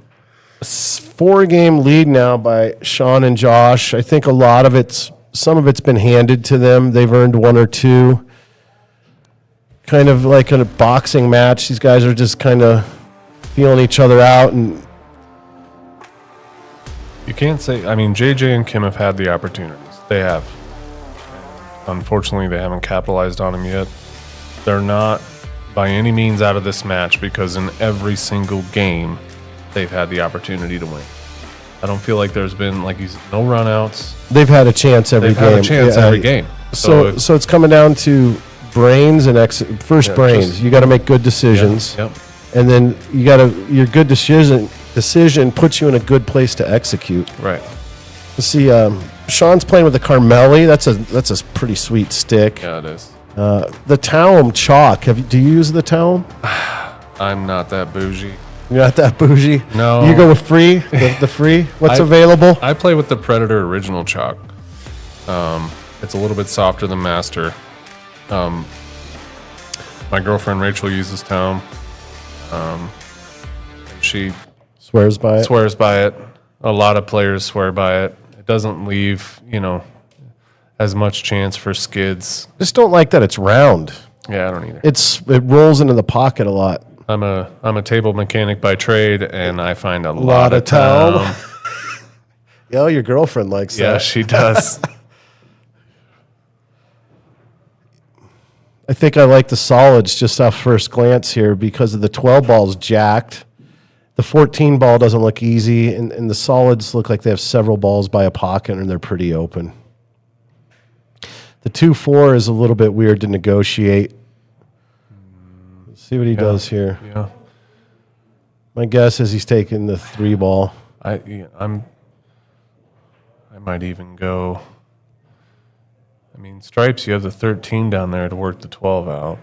a 4-game lead now by Shawn and Josh. I think some of it's been handed to them. They've earned 1 or 2. Kind of like a boxing match. These guys are just kind of feeling each other out. And You can't say. I mean, JJ and Kim have had the opportunities. They have. Unfortunately, they haven't capitalized on them yet. They're not by any means out of this match because in every single game, they've had the opportunity to win. I don't feel like there's been no runouts. they've had a chance every game. They've had a chance every game. So it's coming down to brains and brains. You got to make good decisions. Yep. And then your good decision puts you in a good place to execute. Right. Let's see, Shawn's playing with the Carmelli. That's a pretty sweet stick. Yeah, it is. The Taum chalk. Do you use the Taum? I'm not that bougie. You're not that bougie? No. You go with free? The free? What's available? I play with the Predator Original Chalk. It's a little bit softer than Master. My girlfriend Rachel uses Taum. She Swears by it? swears by it. A lot of players swear by it. It doesn't leave, as much chance for skids. Just don't like that it's round. Yeah, I don't either. It rolls into the pocket a lot. I'm a table mechanic by trade, and I find a Lot lot of of Taum. Yeah, your girlfriend likes Yeah, that. she does. I think I like the solids just off first glance here because of the 12 ball's jacked. The 14 ball doesn't look easy, and the solids look like they have several balls by a pocket, and they're pretty open. The 2-4 is a little bit weird to negotiate. Let's see what he does here. Yeah. My guess is he's taking the 3 ball. I might even go. I mean, stripes, you have the 13 down there to work the 12 out.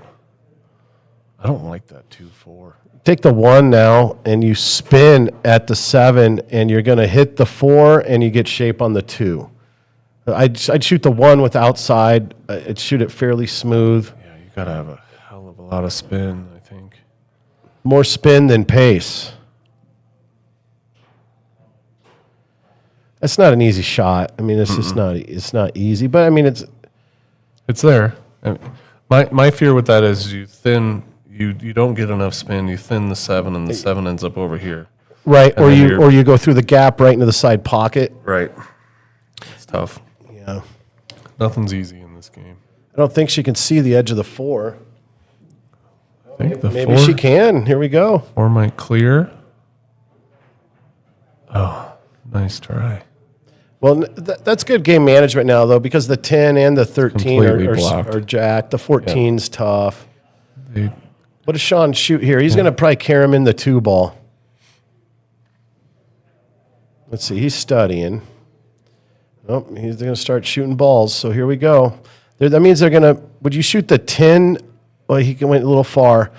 I don't like that 2-4. Take the 1 now, and you spin at the 7, and you're going to hit the 4, and you get shape on the 2. I'd shoot the 1 with outside. I'd shoot it fairly smooth. Yeah, you got to have a hell of a lot of spin, I think. More spin than pace. That's not an easy shot. I mean, it's just not. It's not easy, but I mean, it's there. I mean, my fear with that is you don't get enough spin. You thin the 7, and the 7 ends up over here. right. And Or then you go through the gap right into the side pocket. Right. It's tough. Yeah. Nothing's easy in this game. I don't think she can see the edge of the 4. I think the Maybe 4, she can. Here we go. 4 might clear. Oh, nice try. Well, that's good game management now, though, because the 10 and the 13 Completely blocked. are jacked. The 14's tough. They, What does Shawn shoot here? He's going to probably carry him in the 2 ball. Let's see. He's studying. Oh, he's going to start shooting balls. So here we go. That means they're going to. Would you shoot the 10? Well, he went a little far.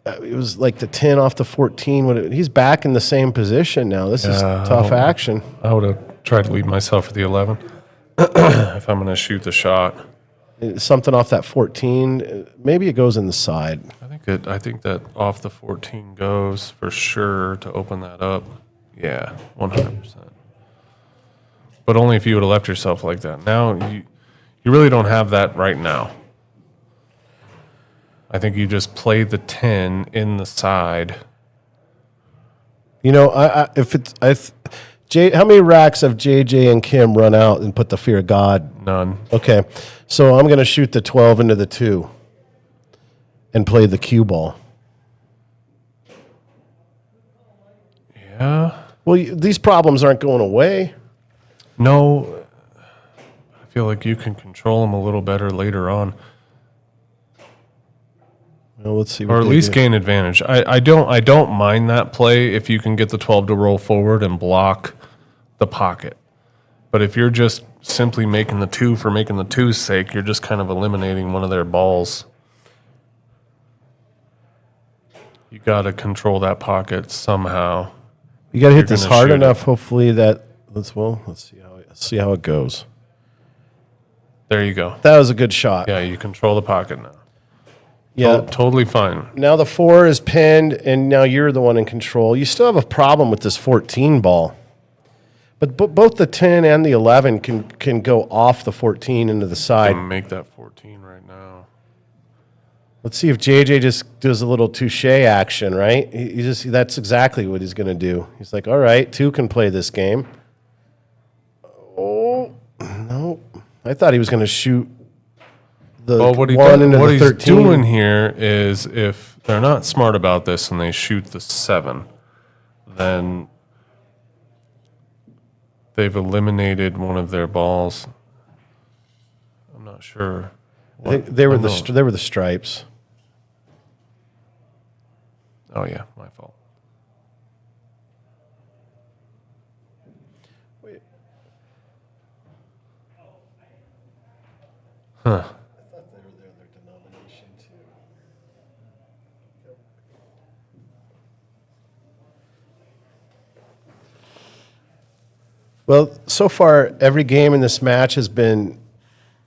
It was like the 10 off the 14. He's back in the same position now. This is tough action. I would have tried to lead myself for the 11 if I'm going to shoot the shot. Something off that 14. Maybe it goes in the side. I think that off the 14 goes for sure to open that up. Yeah, 100%. But only if you would have left yourself like that. Now you really don't have that right now. I think you just play the 10 in the side. You know, how many racks have JJ and Kim run out and put the fear of God? None. Okay, so I'm going to shoot the 12 into the 2 and play the cue ball. Yeah. Well, these problems aren't going away. No. I feel like you can control them a little better later on. Well, let's see. Or at least gain advantage. I don't mind that play if you can get the 12 to roll forward and block the pocket. But if you're just simply making the 2 for making the 2's sake, you're just kind of eliminating one of their balls. You got to control that pocket somehow. You got to hit this hard enough. Hopefully that. Let's see how it goes. There you go. That was a good shot. Yeah, you control the pocket now. Yeah, totally fine. Now the 4 is pinned, and now you're the one in control. You still have a problem with this 14 ball, but both the 10 and the 11 can go off the 14 into the side. Make that 14 right now. Let's see if JJ just does a little touche action, right? That's exactly what he's going to do. He's like, all right, 2 can play this game. Oh, no. I thought he was going to shoot the what 1 into the 13. He's doing here is if they're not smart about this and they shoot the 7, then they've eliminated one of their balls. I'm not sure. I think they were the stripes. Oh yeah, my fault. Wait. Huh. I thought they were their denomination too. Well, so far every game in this match has been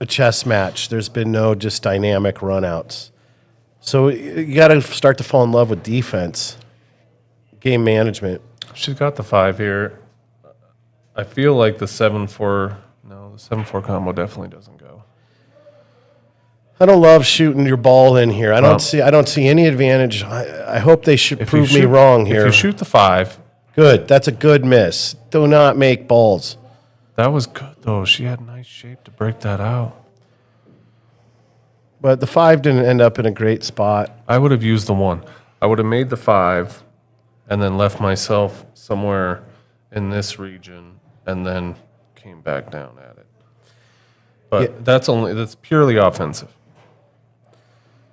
a chess match. There's been no just dynamic runouts. So you got to start to fall in love with defense, game management. She's got the 5 here. I feel like the 7-4. No, the 7-4 combo definitely doesn't go. I don't love shooting your ball in here. I don't see any advantage. I hope they should prove me wrong here. If you shoot the 5, good. That's a good miss. Do not make balls. that was good though. She had nice shape to break that out. But the 5 didn't end up in a great spot. I would have used the 1. I would have made the 5 and then left myself somewhere in this region and then came back down at it. But that's purely offensive.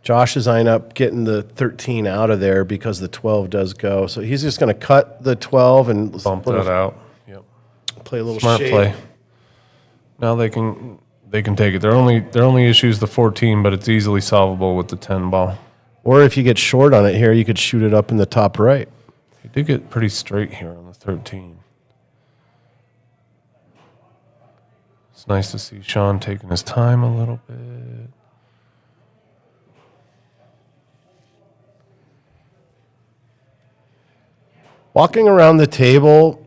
Josh is eyeing up getting the 13 out of there because the 12 does go. So he's just going to cut the 12 and Bump that out. Yep. Play a little Smart shade. play. Now they can take it. Their only issue is the 14, but it's easily solvable with the 10 ball. Or if you get short on it here, you could shoot it up in the top right. He did get pretty straight here on the 13. It's nice to see Shawn taking his time a little bit. Walking around the table,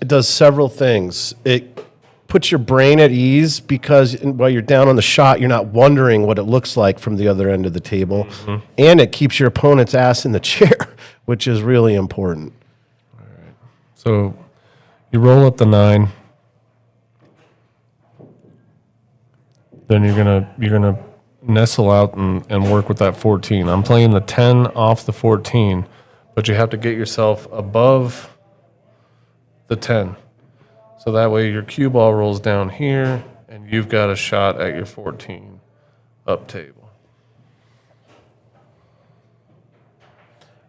it does several things. It puts your brain at ease because while you're down on the shot, you're not wondering what it looks like from the other end of the table. Mm-hmm. And it keeps your opponent's ass in the chair, which is really important. All right. So you roll up the 9. Then you're gonna nestle out and work with that 14. I'm playing the 10 off the 14, but you have to get yourself above the 10. So that way your cue ball rolls down here, and you've got a shot at your 14 up table.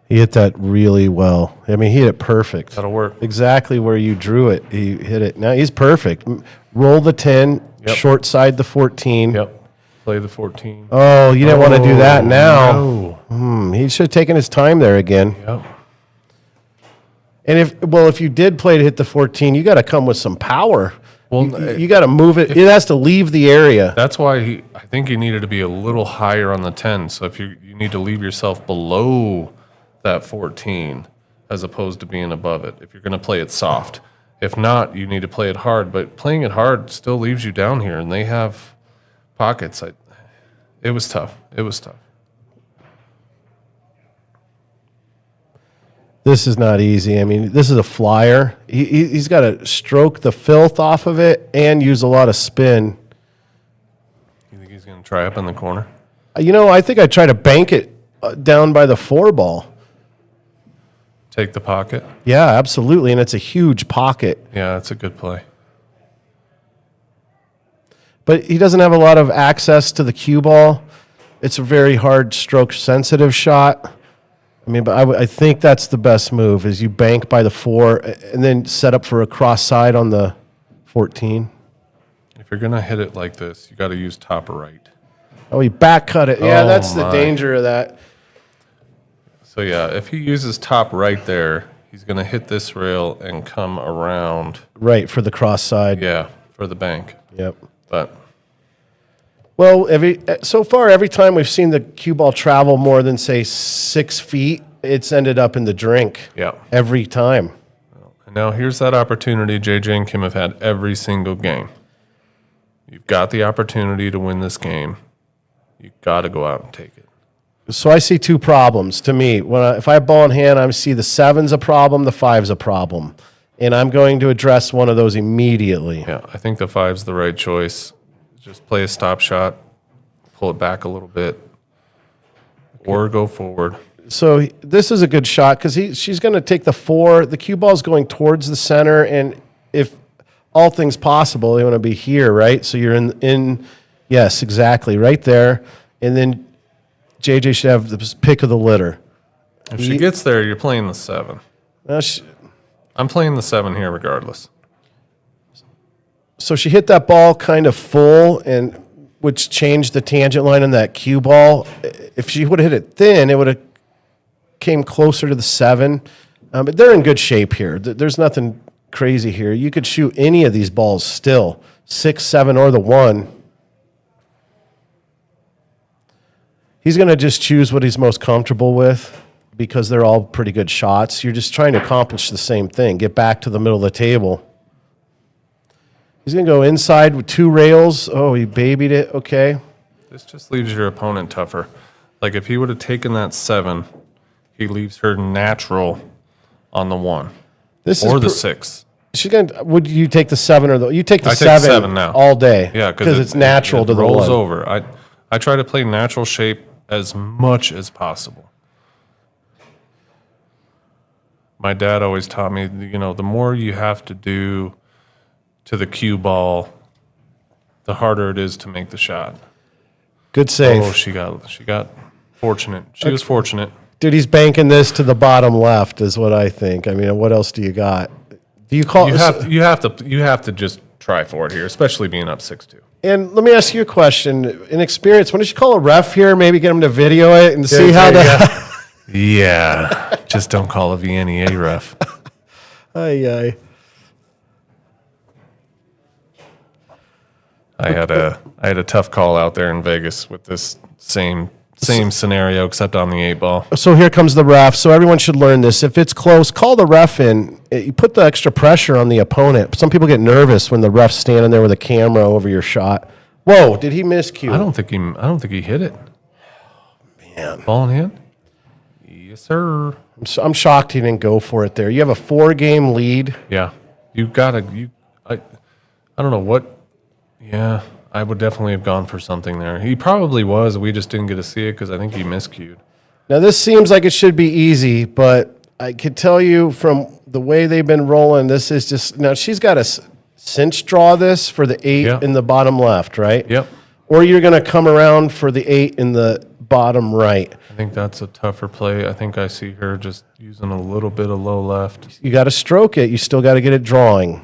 He hit that really well. I mean, he hit it perfect. That'll work. Exactly where you drew it. He hit it. Now he's perfect. Roll the 10, short side the 14. Yep. Play the 14. Oh, you didn't want to do that now. No. He should have taken his time there again. Yep. And if you did play to hit the 14, you got to come with some power. Well, you got to move it. It has to leave the area. That's why I think you needed to be a little higher on the 10. So if you need to leave yourself below that 14 as opposed to being above it if you're going to play it soft. If not, you need to play it hard. But playing it hard still leaves you down here, and they have pockets. It was tough. It was tough. This is not easy. I mean, this is a flyer. He's got to stroke the filth off of it and use a lot of spin. You think he's going to try up in the corner? I think I try to bank it down by the 4 ball. Take the pocket? Yeah, absolutely. And it's a huge pocket. Yeah, that's a good play. But he doesn't have a lot of access to the cue ball. It's a very hard stroke sensitive shot. I mean, but I think that's the best move is you bank by the 4 and then set up for a cross side on the 14. If you're going to hit it like this, you got to use top right. Oh, he back cut it. Yeah, Oh, that's the my. danger of that. So yeah, if he uses top right there, he's going to hit this rail and come around. Right, for the cross side. Yeah, for the bank. Yep. But Well, so far, every time we've seen the cue ball travel more than, say, 6 feet, it's ended up in the drink. yeah. Every time. And now here's that opportunity JJ and Kim have had every single game. You've got the opportunity to win this game. You've got to go out and take it. So I see 2 problems to me. If I have ball in hand, I see the 7's a problem, the 5's a problem. And I'm going to address one of those immediately. Yeah, I think the 5's the right choice. Just play a stop shot, pull it back a little bit, or go forward. So this is a good shot because she's going to take the 4. The cue ball is going towards the center, and if all things possible, they want to be here, right? So you're in yes, exactly, right there. And then JJ should have the pick of the litter. If she gets there, you're playing the 7. I'm playing the 7 here regardless. So she hit that ball kind of full, and which changed the tangent line on that cue ball. If she would have hit it thin, it would have came closer to the 7. But they're in good shape here. There's nothing crazy here. You could shoot any of these balls still, 6, 7, or the 1. He's going to just choose what he's most comfortable with because they're all pretty good shots. You're just trying to accomplish the same thing, get back to the middle of the table. He's going to go inside with 2 rails. Oh, he babied it. Okay. This just leaves your opponent tougher. Like if he would have taken that 7, he leaves her natural on the 1 or the 6. She's gonna. Would you take the 7 or the? You take the I 7, take 7 now all day. Yeah, because it's natural to the rolls 1. over. I try to play natural shape as much as possible. My dad always taught me, the more you have to do to the cue ball, the harder it is to make the shot. Good save. Oh, she got fortunate. She was fortunate. Dude, he's banking this to the bottom left, is what I think. I mean, what else do you got? Do you call? You have to just try for it here, especially being up 6-2. And let me ask you a question. In experience, when did you call a ref here? Maybe get him to video it and see how to. Yeah, just don't call a VNEA ref. Aye. I had a tough call out there in Vegas with this same scenario, except on the 8 ball. So here comes the ref. So everyone should learn this. If it's close, call the ref in. You put the extra pressure on the opponent. Some people get nervous when the ref's standing there with a camera over your shot. Whoa, did he miscue? I don't think he hit it. Man, ball in hand. Yes, sir. I'm shocked he didn't go for it there. You have a 4-game lead. Yeah, I don't know what. Yeah, I would definitely have gone for something there. He probably was. We just didn't get to see it because I think he miscued. Now, this seems like it should be easy, but I could tell you from the way they've been rolling, this is just... Now, she's got cinch draw this for the 8 Yep. in the bottom left, right? Yep. Or you're going to come around for the 8 in the bottom right. I think that's a tougher play. I think I see her just using a little bit of low left. You got to stroke it. You still got to get it drawing.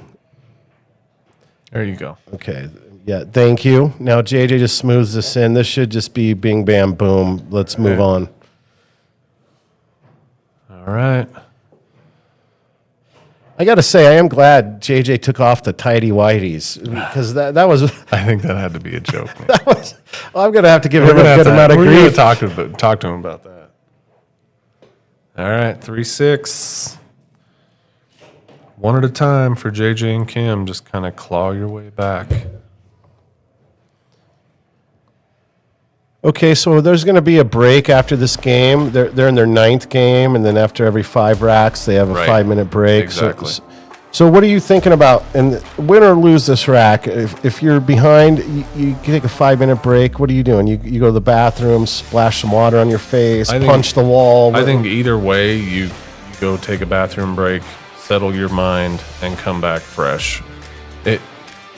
There you go. Okay. Yeah, thank you. Now JJ just smooths this in. This should just be bing, bam, boom. Let's move on. All right. I got to say, I am glad JJ took off the tighty whities because that was I think that had to be a joke, man. I'm going to have to give him a We're good amount of gonna grief. talk to him about that. All right, 3-6. One at a time for JJ and Kim. Just kind of claw your way back. Okay, so there's going to be a break after this game. They're in their 9th game, and then after every 5 racks, they have a Right. 5-minute break. Exactly. So what are you thinking about? And win or lose this rack, if you're behind, you take a 5-minute break. What are you doing? You go to the bathroom, splash some water on your face, punch the wall. I think either way, you go take a bathroom break, settle your mind, and come back fresh.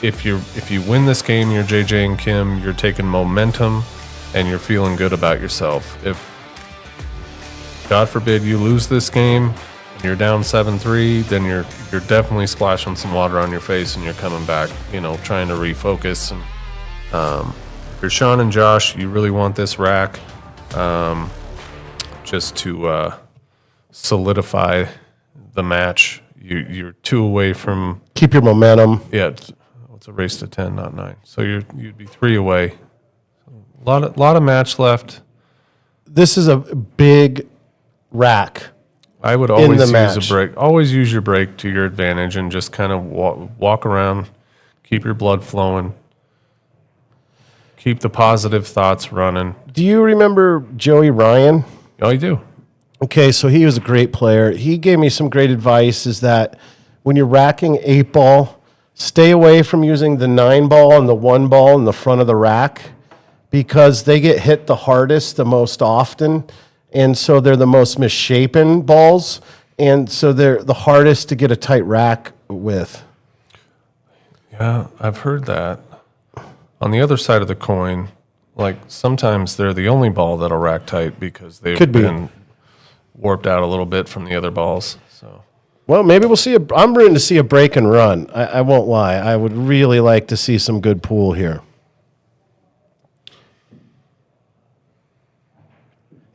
If you win this game, you're JJ and Kim, you're taking momentum, and you're feeling good about yourself. If, God forbid, you lose this game and you're down 7-3, then you're definitely splashing some water on your face and you're coming back, trying to refocus. And if you're Shawn and Josh, you really want this rack just to solidify the match. You're 2 away from... Keep your momentum. Yeah, it's a race to 10, not 9. So you'd be 3 away. A lot of match left. This is a big rack. I would always use match. a break. Always use your break to your advantage and just kind of walk around, keep your blood flowing, keep the positive thoughts running. Do you remember Joey Ryan? Oh, you do. Okay, so he was a great player. He gave me some great advice is that when you're racking 8 ball, stay away from using the 9 ball and the 1 ball in the front of the rack because they get hit the hardest the most often. And so they're the most misshapen balls. And so they're the hardest to get a tight rack with. Yeah, I've heard that. On the other side of the coin, like sometimes they're the only ball that'll rack tight because they've been warped out a little bit from the other balls. So, well, maybe we'll see. I'm rooting to see a break and run. I won't lie. I would really like to see some good pool here.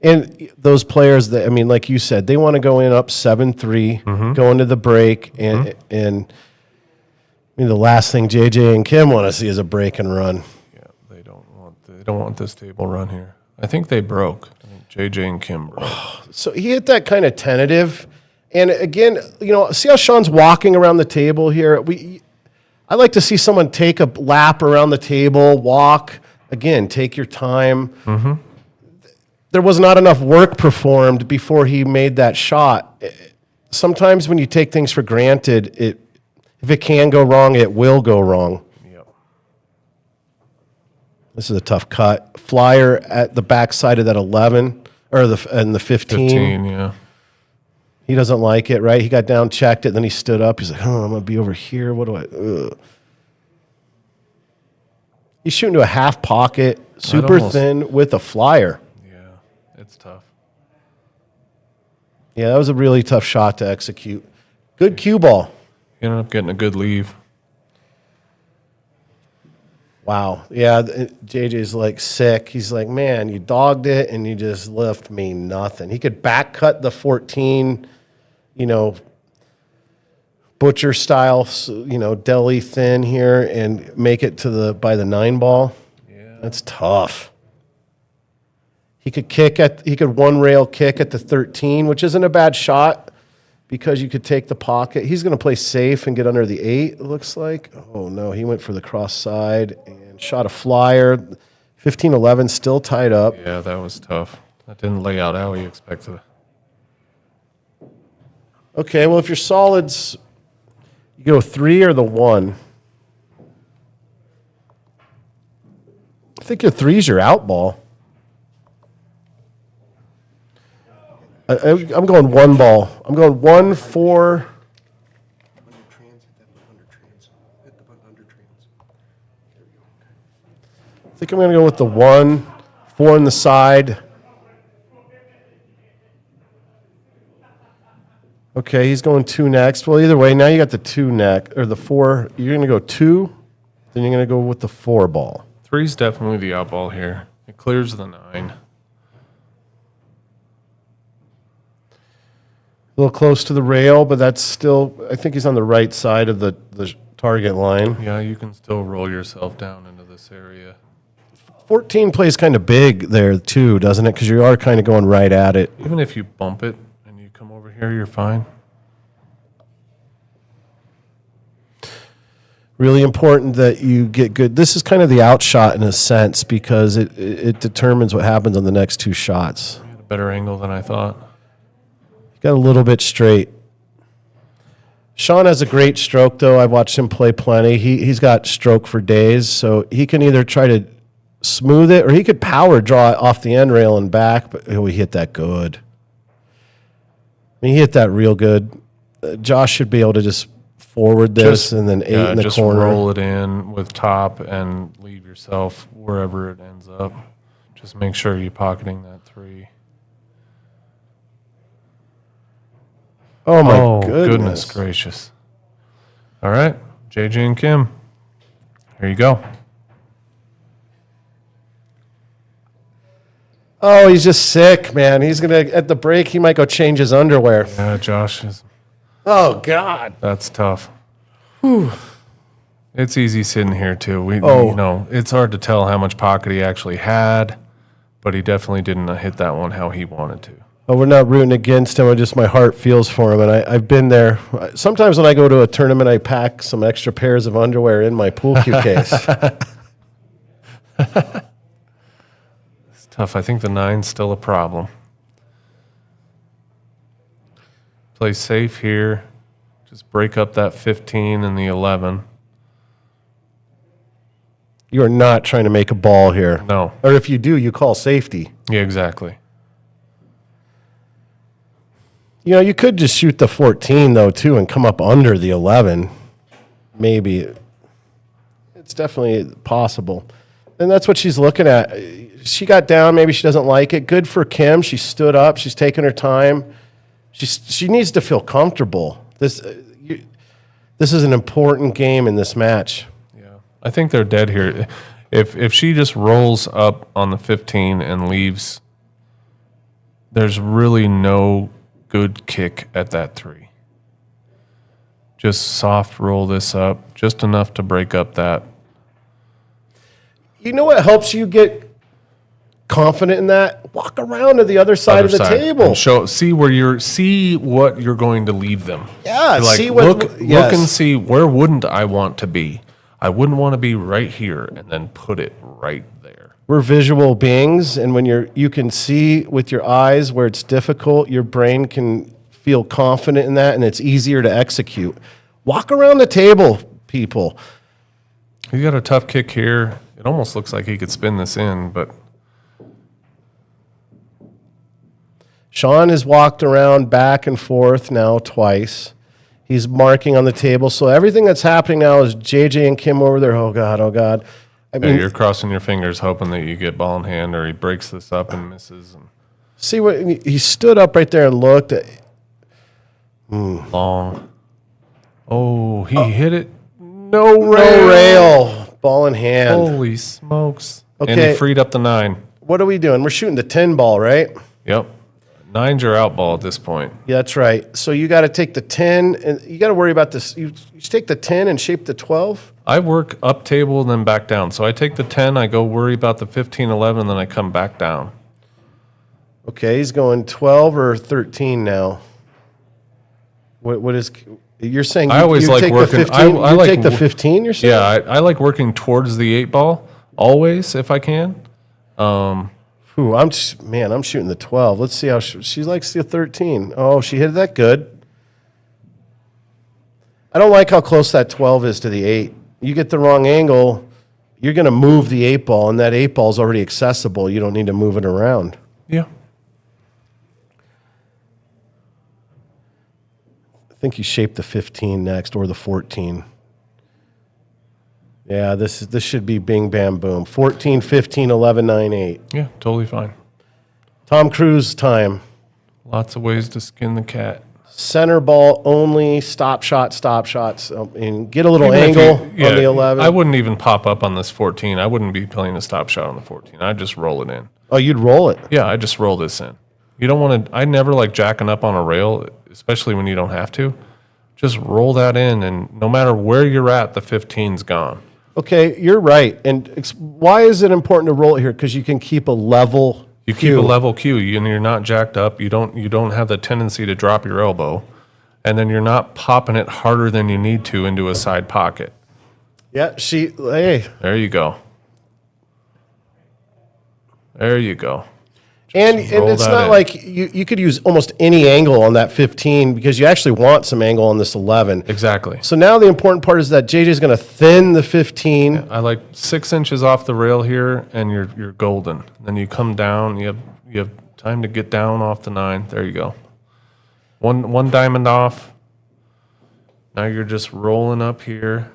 And those players that, I mean, like you said, they want to go in up 7-3, go into the break, and I mean, the last thing JJ and Kim want to see is a break and run. yeah, they don't want this table run here. I think they broke. I think JJ and Kim broke. So he hit that kind of tentative, and again, see how Shawn's walking around the table here. I like to see someone take a lap around the table, walk again, take your time. There was not enough work performed before he made that shot. Sometimes when you take things for granted, if it can go wrong, it will go wrong. Yep. This is a tough cut. Flyer at the backside of that 11 or the 15. 15, yeah. He doesn't like it, right? He got down, checked it, then he stood up. He's like, "Oh, I'm gonna be over here. What do I?" Ugh. He's shooting to a half pocket, super thin with a flyer. It's tough. Yeah, that was a really tough shot to execute. Good cue ball. You ended up getting a good leave. Wow. Yeah, JJ's like sick. He's like, man, you dogged it and you just left me nothing. He could back cut the 14, butcher style, deli thin here and make it by the 9 ball. Yeah. That's tough. He could one rail kick at the 13, which isn't a bad shot because you could take the pocket. He's going to play safe and get under the 8, it looks like. Oh, no, he went for the cross side and shot a flyer. 15-11, still tied up. Yeah, that was tough. That didn't lay out how he expected it. Okay, well, if you're solids, you go 3 or the 1. I think your 3's your out ball. I'm going 1 ball. I'm going 1, 4. think I'm going to go with the 1, 4 on the side. Okay, he's going 2 next. Well, either way, now you got the 2 next, or the 4. You're going to go 2, then you're going to go with the 4 ball. 3's definitely the out ball here. It clears the 9. A little close to the rail, but that's still, I think he's on the right side of the target line. Yeah, you can still roll yourself down into this area. 14 plays kind of big there, too, doesn't it? Because you are kind of going right at it. Even if you bump it and you come over here, you're fine. Really important that you get good. This is kind of the outshot in a sense because it determines what happens on the next 2 shots. You had a better angle than I thought. Got a little bit straight. Shawn has a great stroke, though. I've watched him play plenty. He's got stroke for days, so he can either try to smooth it or he could power draw it off the end rail and back, but he hit that good. I mean, he hit that real good. Josh should be able to just forward this and then 8 in the just corner. Roll it in with top and leave yourself wherever it ends up. Just make sure you're pocketing that 3. Oh, my goodness. Gracious. All right, JJ and Kim, here you go. Oh, he's just sick, man. He's going to, at the break, he might go change his underwear. Yeah, Josh is. Oh, God. That's tough. Whew. It's easy sitting here, too. It's hard to tell how much pocket he actually had, but he definitely didn't hit that one how he wanted to. Oh, we're not rooting against him. Just my heart feels for him, and I've been there. Sometimes when I go to a tournament, I pack some extra pairs of underwear in my pool cue case. It's tough. I think the 9's still a problem. Play safe here. Just break up that 15 and the 11. You are not trying to make a ball here. No. Or if you do, you call safety. Yeah, exactly. You know, you could just shoot the 14, though, too, and come up under the 11. Maybe. It's definitely possible. And that's what she's looking at. She got down. Maybe she doesn't like it. Good for Kim. She stood up. She's taking her time. She needs to feel comfortable. This is an important game in this match. Yeah, I think they're dead here. If she just rolls up on the 15 and leaves, there's really no good kick at that 3. Just soft roll this up, just enough to break up that. You know what helps you get confident in that? Walk around to the other side of the table. And see what you're going to leave them. Yeah, like, see what. Look and see where wouldn't I want to be. I wouldn't want to be right here, and then put it right there. We're visual beings, and when you can see with your eyes where it's difficult, your brain can feel confident in that, and it's easier to execute. Walk around the table, people. He got a tough kick here. It almost looks like he could spin this in, but Shawn has walked around back and forth now twice. He's marking on the table. So everything that's happening now is JJ and Kim over there. Oh, God, oh, God. I mean, you're crossing your fingers hoping that you get ball in hand or he breaks this up and misses. And see what he stood up right there and looked at. Long. Oh, he hit it. No rail. Ball in hand. Holy smokes. Okay. And he freed up the 9. What are we doing? We're shooting the 10 ball, right? Yep. 9's your out ball at this point. Yeah, that's right. So you got to take the 10, and you got to worry about this. You take the 10 and shape the 12? I work up table and then back down. So I take the 10, I go worry about the 15, 11, and then I come back down. Okay, he's going 12 or 13 now. What is... You're saying I always like take working. The 15, I like take the 15. You're saying? Yeah, I like working towards the 8 ball always if I can. I'm shooting the 12. Let's see how she likes the 13. Oh, she hit that good. I don't like how close that 12 is to the 8. You get the wrong angle, you're going to move the 8 ball, and that 8 ball is already accessible. You don't need to move it around. Yeah. I think you shape the 15 next or the 14. Yeah, this should be bing, bam, boom. 14, 15, 11, 9, 8. Yeah, totally fine. Tom Cruise time. Lots of ways to skin the cat. Center ball only, stop shots, and get a little Even if angle you- on the 11. I wouldn't even pop up on this 14. I wouldn't be playing a stop shot on the 14. I'd just roll it in. Oh, you'd roll it. Yeah, I just roll this in. You don't want to. I never like jacking up on a rail, especially when you don't have to. Just roll that in, and no matter where you're at, the 15's gone. Okay, you're right. And why is it important to roll it here? Because you can keep a level. You keep a level cue, and you're not jacked up. You don't have the tendency to drop your elbow, and then you're not popping it harder than you need to into a side pocket. Yeah, hey. There you go. There you go. And it's not like you could use almost any angle on that 15 because you actually want some angle on this 11. Exactly. So now the important part is that JJ's going to thin the 15. I like 6 inches off the rail here, and you're golden. Then you come down. You have time to get down off the 9. There you go. One diamond off. Now you're just rolling up here.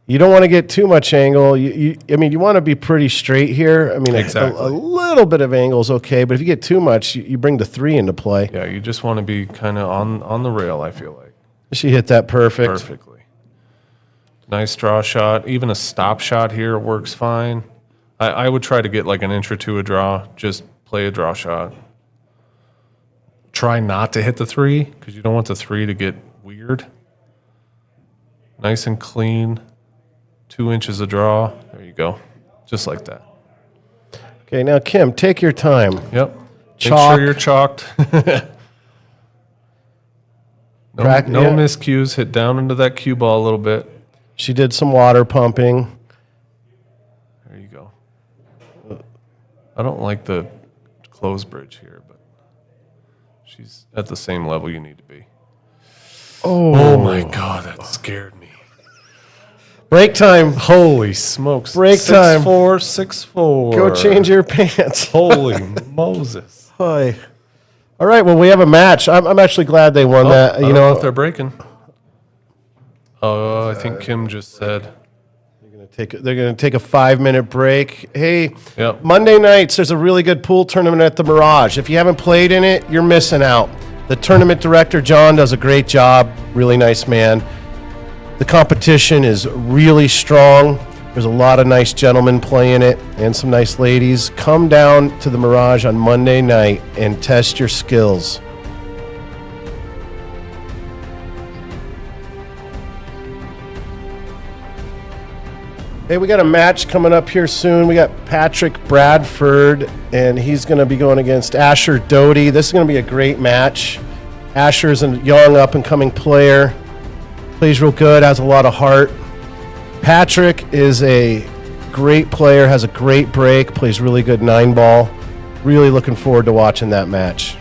You don't want to get too much angle. You want to be pretty straight here. I mean, Exactly. a little bit of angle is okay, but if you get too much, you bring the 3 into play. Yeah, you just want to be kind of on the rail, I feel like. She hit that perfect. Perfectly. Nice draw shot. Even a stop shot here works fine. I would try to get like an inch or two a draw. Just play a draw shot. Try not to hit the 3 because you don't want the 3 to get weird. Nice and clean. 2 inches a draw. There you go. Just like that. Okay, now Kim, take your time. Yep. Chalk. Make sure you're chalked. No miscues. Hit down into that cue ball a little bit. She did some water pumping. There you go. I don't like the close bridge here, but she's at the same level you need to be. Oh my God, that scared me. Break time. Holy smokes. Break time. 6'4", 6'4". Go change your pants. Holy Moses. Hi. All right, well, we have a match. I'm actually glad they won that. I don't know if they're breaking. I think Kim just said. They're going to take a 5-minute break. Hey, Yep. Monday nights, there's a really good pool tournament at the Mirage. If you haven't played in it, you're missing out. The tournament director, John, does a great job. Really nice man. The competition is really strong. There's a lot of nice gentlemen playing it and some nice ladies. Come down to the Mirage on Monday night and test your skills. Hey, we got a match coming up here soon. We got Patrick Bradford, and he's going to be going against Asher Doty. This is going to be a great match. Asher's a young, up-and-coming player. Plays real good, has a lot of heart. Patrick is a great player, has a great break, plays really good 9-ball. Really looking forward to watching that match.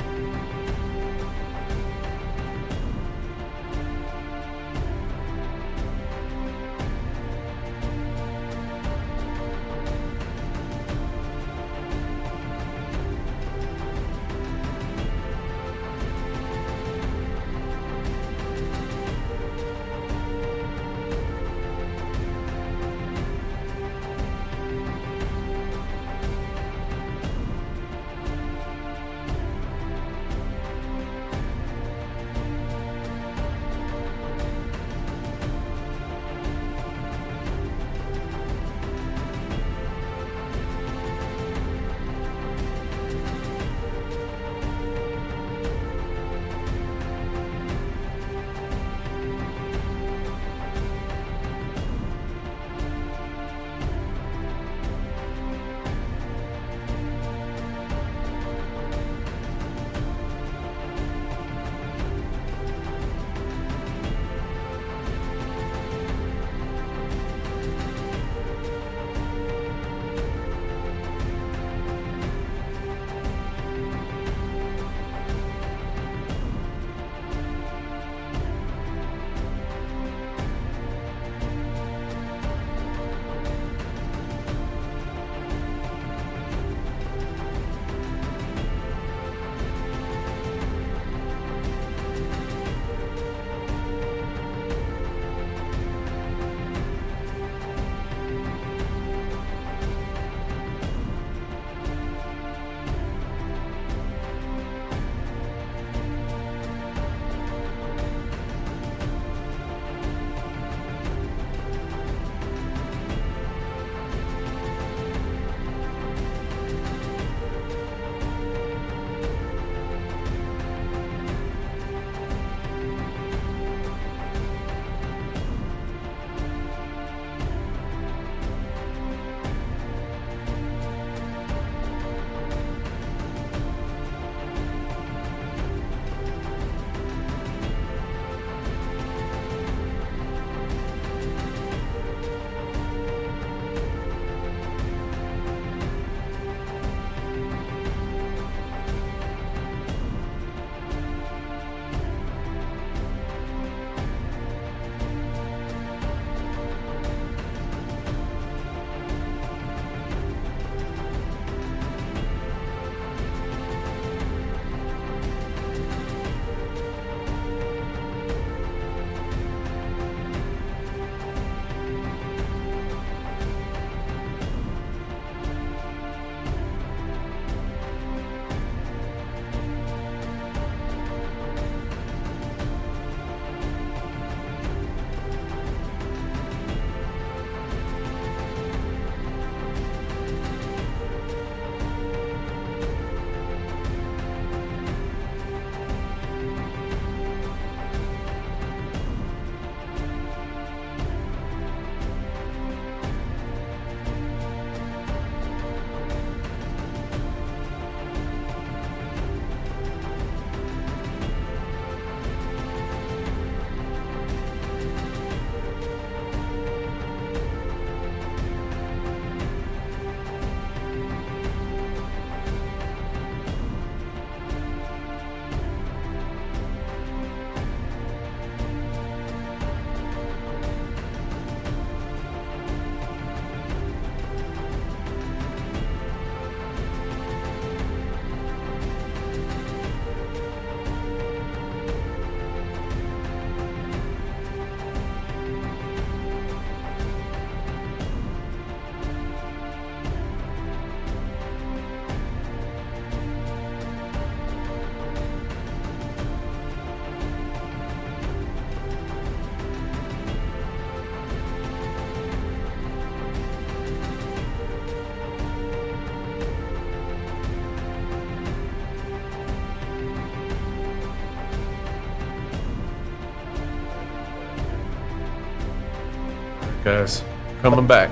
Guys, coming back.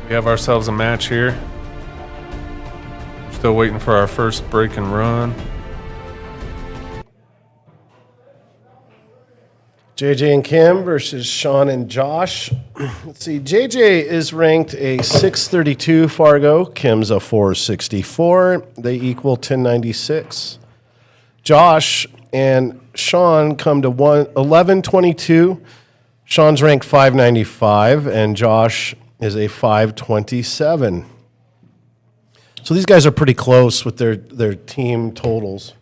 We have ourselves a match here. Still waiting for our first break and run. JJ and Kim versus Shawn and Josh. Let's see. JJ is ranked a 632 Fargo. Kim's a 464. They equal 1096. Josh and Shawn come to 1122. Shawn's ranked 595, and Josh is a 527. So these guys are pretty close with their team totals.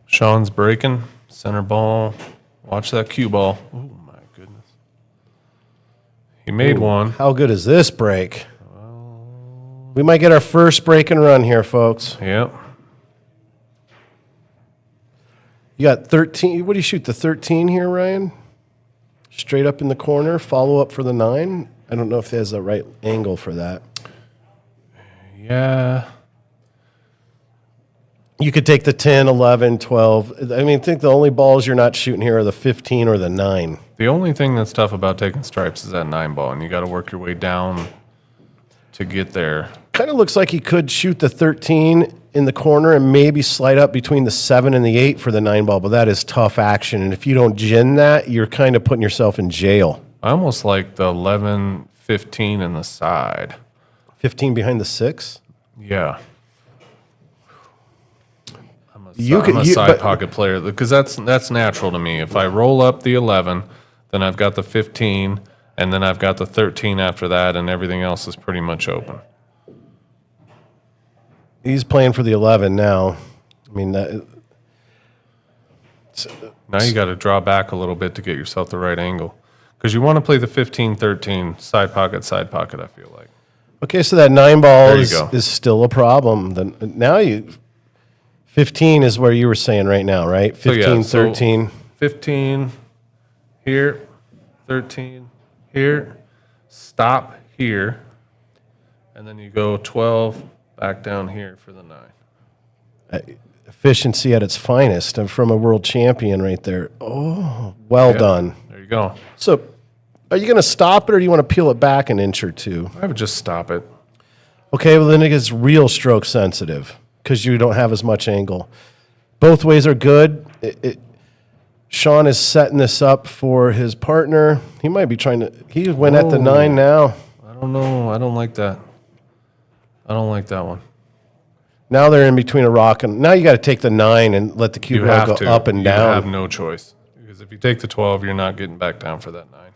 Shawn's breaking. Center ball. Watch that cue ball. Oh, my goodness. He made one. How good is this break? We might get our first break and run here, folks. Yep. You got 13. What do you shoot, the 13 here, Ryan? Straight up in the corner, follow up for the 9. I don't know if there's the right angle for that. Yeah. You could take the 10, 11, 12. I mean, I think the only balls you're not shooting here are the 15 or the 9. The only thing that's tough about taking stripes is that 9 ball, and you got to work your way down to get there. Kind of looks like he could shoot the 13 in the corner and maybe slide up between the 7 and the 8 for the 9 ball, but that is tough action. And if you don't gin that, you're kind of putting yourself in jail. I almost like the 11, 15 in the side. 15 behind the 6? Yeah. I'm a side pocket player because that's natural to me. If I roll up the 11, then I've got the 15, and then I've got the 13 after that, and everything else is pretty much open. He's playing for the 11 now. I mean, now you got to draw back a little bit to get yourself the right angle because you want to play the 15, 13, side pocket, I feel like. Okay, so that 9 ball is still a problem. Then now 15 is where you were saying right now, right? 15, 13. 15 here, 13 here, stop here, and then you go 12 back down here for the 9. Efficiency at its finest. I'm from a world champion right there. Oh, well done. There you go. So are you going to stop it or do you want to peel it back an inch or two? I would just stop it. Okay, well then it gets real stroke sensitive because you don't have as much angle. Both ways are good. Shawn is setting this up for his partner. He might be trying to. He went at the 9 now. I don't know. I don't like that. I don't like that one. Now they're in between a rock and now you got to take the 9 and let the cue ball go up and down. You have no choice because if you take the 12, you're not getting back down for that 9.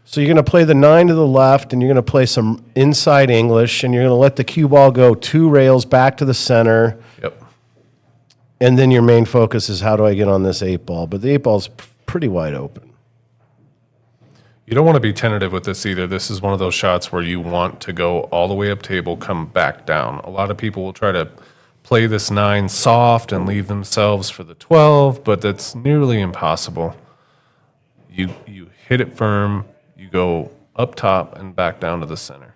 So you're going to play the 9 to the left, and you're going to play some inside English, and you're going to let the cue ball go 2 rails back to the center. Yep. And then your main focus is how do I get on this 8 ball? But the 8 ball's pretty wide open. You don't want to be tentative with this either. This is one of those shots where you want to go all the way up table, come back down. A lot of people will try to play this 9 soft and leave themselves for the 12, but that's nearly impossible. You hit it firm. You go up top and back down to the center.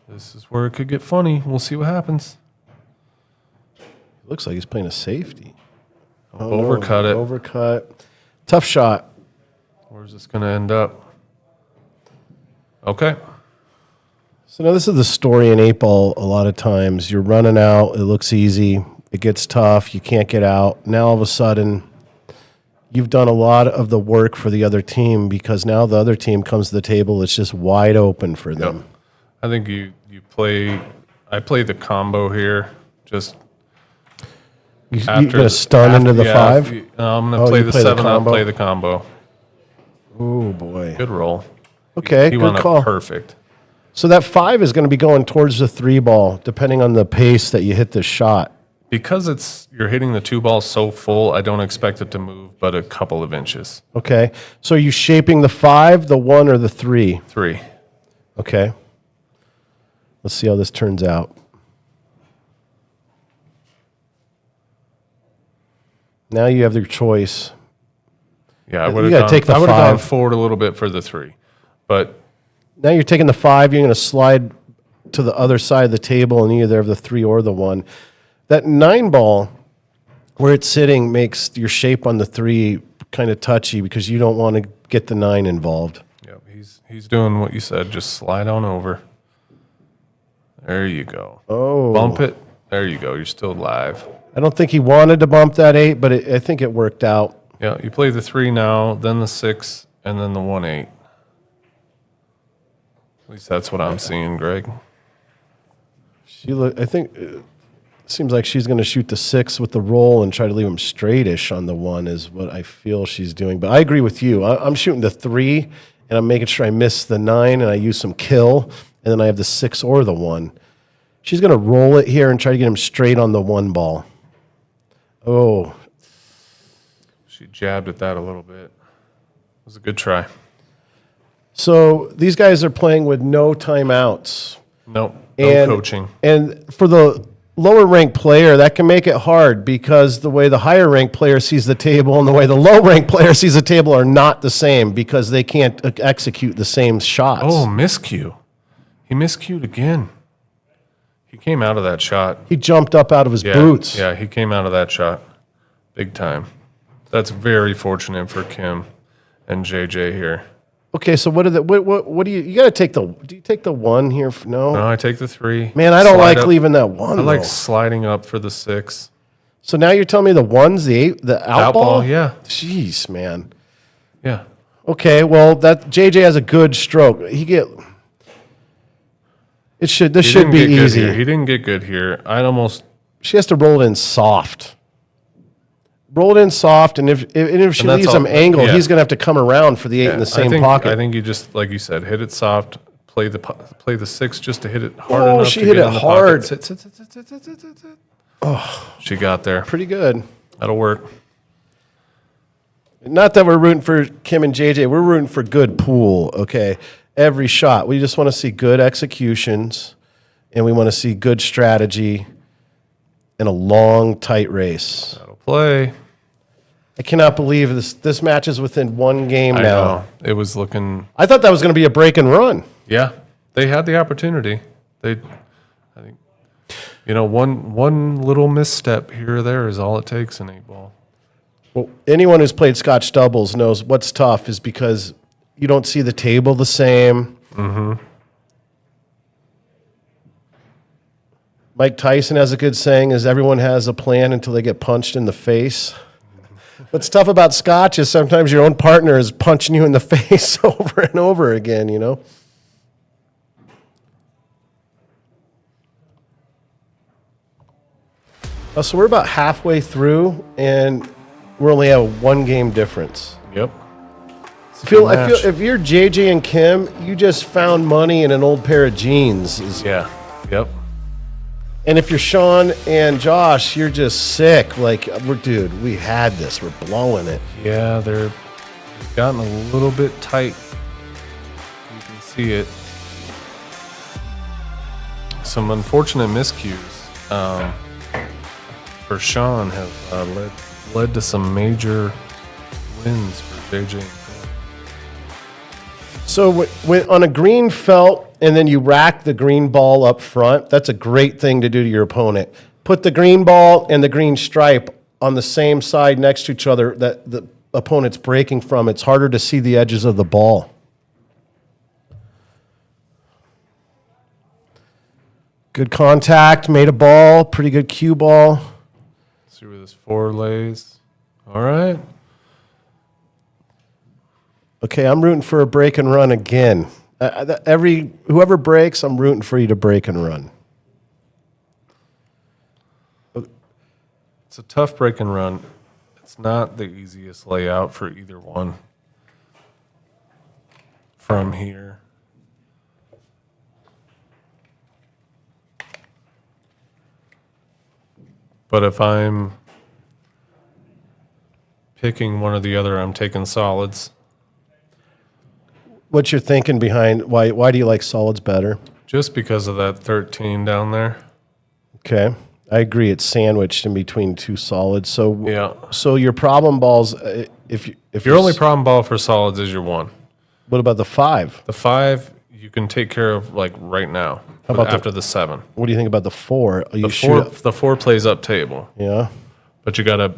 This is where it could get funny. We'll see what happens. Looks like he's playing a safety. Overcut it. Overcut. Tough shot. Where's this going to end up? Okay. So now this is the story in 8 ball a lot of times. You're running out. It looks easy. It gets tough. You can't get out. Now all of a sudden, you've done a lot of the work for the other team because now the other team comes to the table. It's just wide open for them. Yep. I think I play the combo here. Just you're going to stun into the 5? I'm going to play the 7 up, play the combo. Oh, boy. Good roll. Okay, he good went call. Up perfect. So that 5 is going to be going towards the 3 ball, depending on the pace that you hit the shot. Because you're hitting the 2 ball so full, I don't expect it to move but a couple of inches. Okay. So are you shaping the 5, the 1, or the 3? 3. Okay. Let's see how this turns out. Now you have your choice. Yeah, I would have gone forward a little bit for the 3. But now you're taking the 5, you're going to slide to the other side of the table and either have the 3 or the 1. That 9 ball where it's sitting makes your shape on the 3 kind of touchy because you don't want to get the 9 involved. Yep, he's doing what you said. Just slide on over. There you go. Oh. Bump it. There you go. You're still live. I don't think he wanted to bump that 8, but I think it worked out. Yeah, you play the 3 now, then the 6, and then the 1-8. At least that's what I'm seeing, Greg. I think it seems like she's going to shoot the 6 with the roll and try to leave him straightish on the 1 is what I feel she's doing. But I agree with you. I'm shooting the 3, and I'm making sure I miss the 9, and I use some kill, and then I have the 6 or the 1. She's going to roll it here and try to get him straight on the 1 ball. Oh. She jabbed at that a little bit. It was a good try. So these guys are playing with no timeouts. Nope. No coaching. And for the lower ranked player, that can make it hard because the way the higher ranked player sees the table and the way the low ranked player sees the table are not the same because they can't execute the same shots. Oh, miscue. He miscued again. He came out of that shot. He jumped up out of his boots. Yeah, he came out of that shot big time. That's very fortunate for Kim and JJ here. Okay, so what do you got to take do you take the 1 here? No, I take the 3. Man, I don't Slide like up. leaving that 1. I like though. sliding up for the 6. So now you're telling me the 1's the 8, the out ball? Yeah. Jeez, man. Yeah. Okay, well that JJ has a good stroke. This should be easy. He didn't get good here. She has to roll it in soft. Roll it in soft, and if she leaves him angled, he's going to have to come around for the 8 in the same pocket. I think you just, like you said, hit it soft, play the 6 just to hit it hard enough. Oh, she hit it hard. Sit. Oh, she got there. Pretty good. That'll work. Not that we're rooting for Kim and JJ. We're rooting for good pool, okay? Every shot. We just want to see good executions, and we want to see good strategy in a long, tight race. That'll play. I cannot believe this match is within 1 game now. I know. It was looking... I thought that was going to be a break and run. Yeah. They had the opportunity. I think, one little misstep here or there is all it takes in 8-ball. Well, anyone who's played Scotch doubles knows what's tough is because you don't see the table the same. Mm-hmm. Mike Tyson has a good saying is everyone has a plan until they get punched in the face. What's tough about Scotch is sometimes your own partner is punching you in the face over and over again, So we're about halfway through, and we only have a 1 game difference. Yep. I feel if you're JJ and Kim, you just found money in an old pair of jeans. Yeah. Yep. And if you're Shawn and Josh, you're just sick. Like, we had this. We're blowing it. Yeah, they've gotten a little bit tight. You can see it. Some unfortunate miscues for Shawn have led to some major wins for JJ and Kim. So when on a green felt, and then you rack the green ball up front, that's a great thing to do to your opponent. Put the green ball and the green stripe on the same side next to each other that the opponent's breaking from. It's harder to see the edges of the ball. Good contact, made a ball, pretty good cue ball. See where this 4 lays. All right. Okay, I'm rooting for a break and run again. Whoever breaks, I'm rooting for you to break and run. It's a tough break and run. It's not the easiest layout for either one from here. But if I'm picking one or the other, I'm taking solids. What's your thinking behind why do you like solids better? Just because of that 13 down there. Okay. I agree. It's sandwiched in between 2 solids. So Yeah. So your problem balls, if Your only problem ball for solids is your 1. What about the 5? The 5 you can take care of like right now. How about after the 7? What do you think about the 4? The 4 plays up table. Yeah. but you gotta,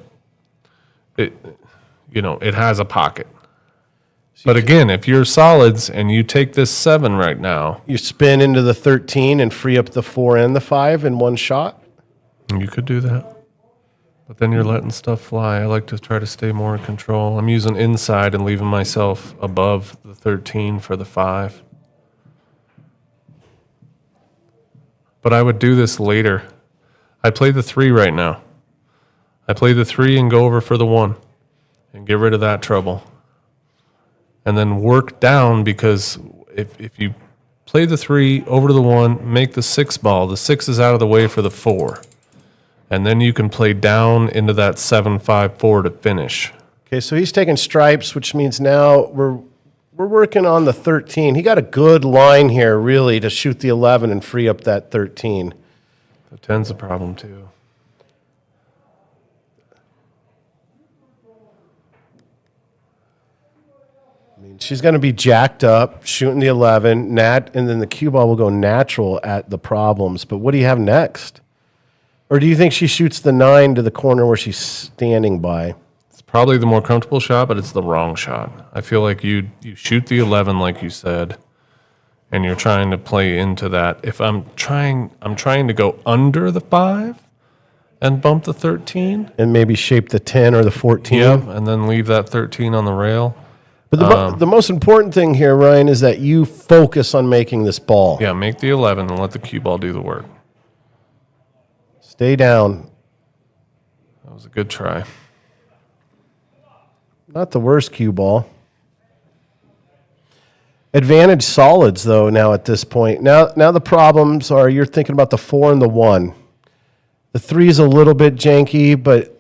it has a pocket. But again, if you're solids and you take this 7 right now, you spin into the 13 and free up the 4 and the 5 in one shot. You could do that. But then you're letting stuff fly. I like to try to stay more in control. I'm using inside and leaving myself above the 13 for the 5. But I would do this later. I play the 3 right now. I play the 3 and go over for the 1 and get rid of that trouble. And then work down, because if you play the 3 over to the 1, make the 6 ball. The 6 is out of the way for the 4. And then you can play down into that 7-5-4 to finish. Okay, so he's taking stripes, which means now we're working on the 13. He got a good line here, really, to shoot the 11 and free up that 13. The 10's a problem, too. I mean, she's going to be jacked up, shooting the 11, and then the cue ball will go natural at the problems. But what do you have next? Or do you think she shoots the 9 to the corner where she's standing by? It's probably the more comfortable shot, but it's the wrong shot. I feel like you shoot the 11, like you said, and you're trying to play into that. If I'm trying to go under the 5 and bump the 13. And maybe shape the 10 or the 14. Yep, and then leave that 13 on the rail. But the most important thing here, Ryan, is that you focus on making this ball. Yeah, make the 11 and let the cue ball do the work. Stay down. That was a good try. Not the worst cue ball. Advantage solids, though, now at this point. Now the problems are you're thinking about the 4 and the 1. The 3 is a little bit janky, but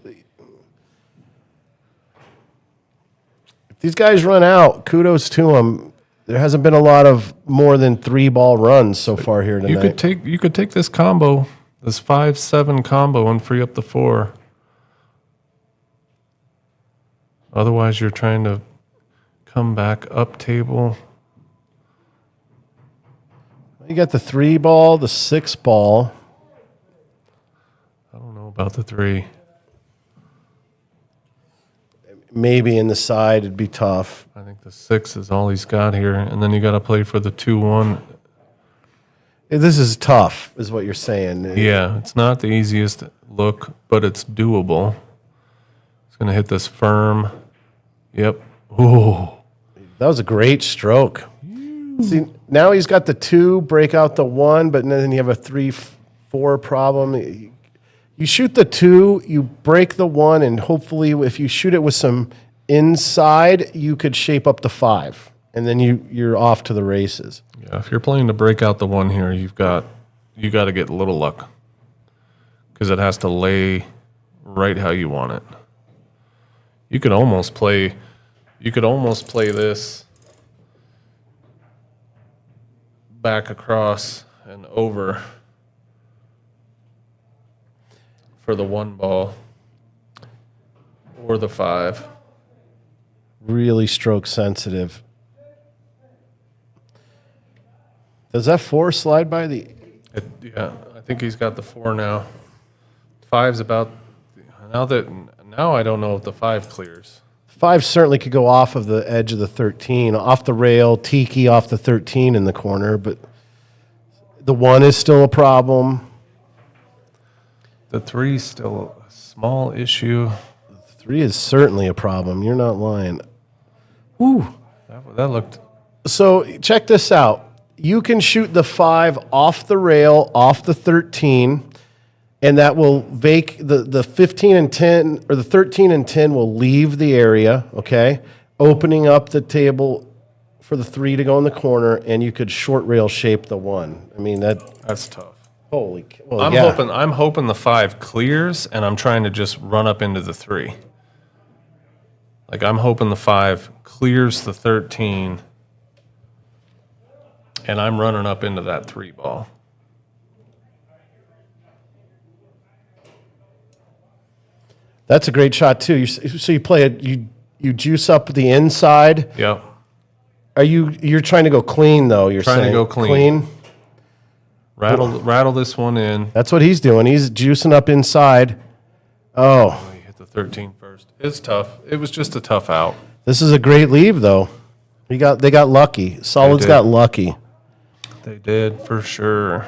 if these guys run out, kudos to them. There hasn't been a lot of more than 3 ball runs so far here tonight. You could take this combo, this 5-7 combo, and free up the 4. Otherwise, you're trying to come back up table. You got the 3 ball, the 6 ball. I don't know about the 3. Maybe in the side, it'd be tough. I think the 6 is all he's got here, and then you got to play for the 2-1. This is tough, is what you're saying. Yeah, it's not the easiest look, but it's doable. It's going to hit this firm. Yep. Ooh. That was a great stroke. See, now he's got the 2, break out the 1, but then you have a 3-4 problem. You shoot the 2, you break the 1, and hopefully if you shoot it with some inside, you could shape up the 5, and then you're off to the races. Yeah, if you're playing to break out the 1 here, you got to get a little luck, because it has to lay right how you want it. You could almost play this back across and over for the 1 ball or the 5. Really stroke sensitive. Does that 4 slide by the... Yeah, I think he's got the 4 now. 5's about... Now I don't know if the 5 clears. 5 certainly could go off of the edge of the 13, off the rail, tiki off the 13 in the corner, but the 1 is still a problem. The 3's still a small issue. 3 is certainly a problem. You're not lying. Ooh. That looked... So check this out. You can shoot the 5 off the rail, off the 13, and that will the 15 and 10, or the 13 and 10 will leave the area, okay? Opening up the table for the 3 to go in the corner, and you could short rail shape the 1. I mean, That's tough. Holy... Well, I'm hoping the 5 clears, and I'm trying to just run up into the 3. Like, I'm hoping the 5 clears the 13, and I'm running up into that 3 ball. That's a great shot, too. So you play it, you juice up the inside. Yep. You're trying to go clean, though, you're Trying to saying? go clean. Rattle this one in. That's what he's doing. He's juicing up inside. Oh. 13 first. It's tough. It was just a tough out. This is a great leave, though. They got lucky. Solids got lucky. They did, for sure.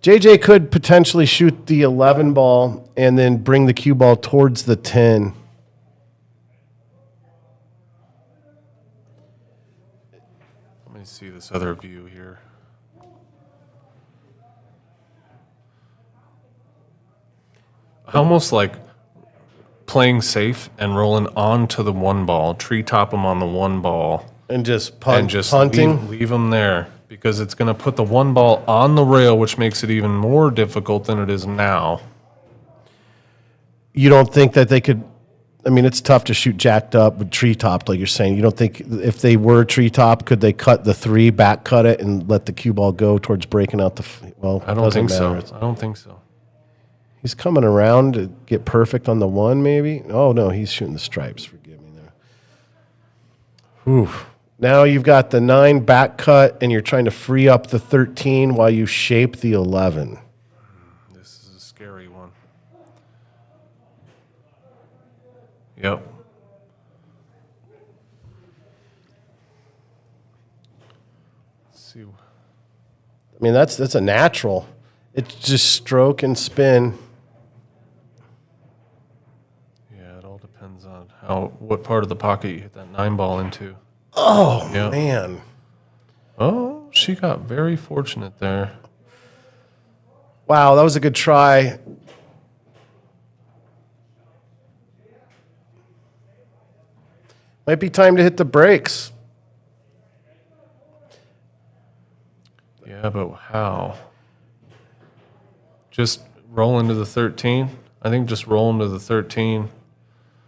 JJ could potentially shoot the 11 ball and then bring the cue ball towards the 10. Let me see this other view here. Almost like playing safe and rolling onto the one ball, treetop them on the one ball. And just punting. Leave them there because it's going to put the one ball on the rail, which makes it even more difficult than it is now. You don't think that they could? I mean, it's tough to shoot jacked up with treetop, like you're saying. You don't think if they were treetop, could they cut the 3, back cut it, and let the cue ball go towards breaking out the? Well, I don't think so. I don't think so. He's coming around to get perfect on the 1, maybe. Oh no, he's shooting the stripes. Forgive me there. Whew. Now you've got the 9 back cut, and you're trying to free up the 13 while you shape the 11. This is a scary one. Yep. Let's see. I mean, that's a natural. It's just stroke and spin. Yeah, it all depends on what part of the pocket you hit that 9 ball into. Oh, man. Oh, she got very fortunate there. Wow, that was a good try. Might be time to hit the brakes. Yeah, but how? Just roll into the 13? I think just roll into the 13.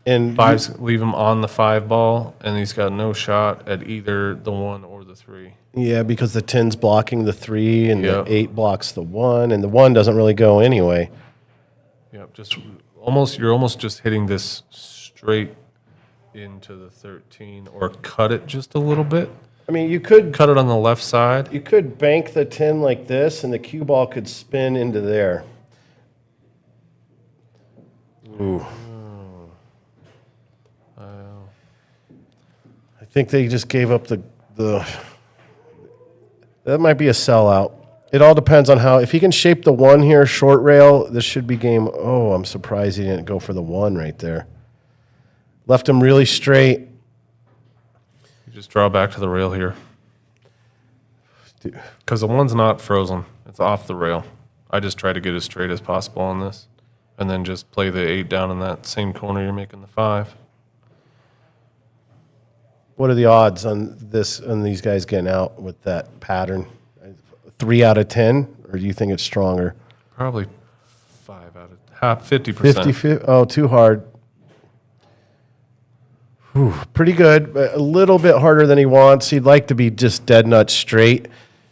And Leave him on the 5 ball, and he's got no shot at either the 1 or the 3. Yeah, because the 10's blocking the 3, and the 8 blocks the 1, and the 1 doesn't really go anyway. Yep, you're almost just hitting this straight into the 13, or cut it just a little bit. I mean, you could Cut it on the left side. You could bank the 10 like this, and the cue ball could spin into there. Ooh. I think they just gave up the. That might be a sellout. It all depends on how. If he can shape the 1 here, short rail, this should be game. Oh, I'm surprised he didn't go for the 1 right there. Left him really straight. You just draw back to the rail here. Because the 1's not frozen. It's off the rail. I just try to get as straight as possible on this. And then just play the 8 down in that same corner you're making the 5. What are the odds on these guys getting out with that pattern? 3 out of 10, or do you think it's stronger? Probably 5 out of half, 50%. 50. Oh, too hard. Whew, pretty good, but a little bit harder than he wants. He'd like to be just dead nuts straight.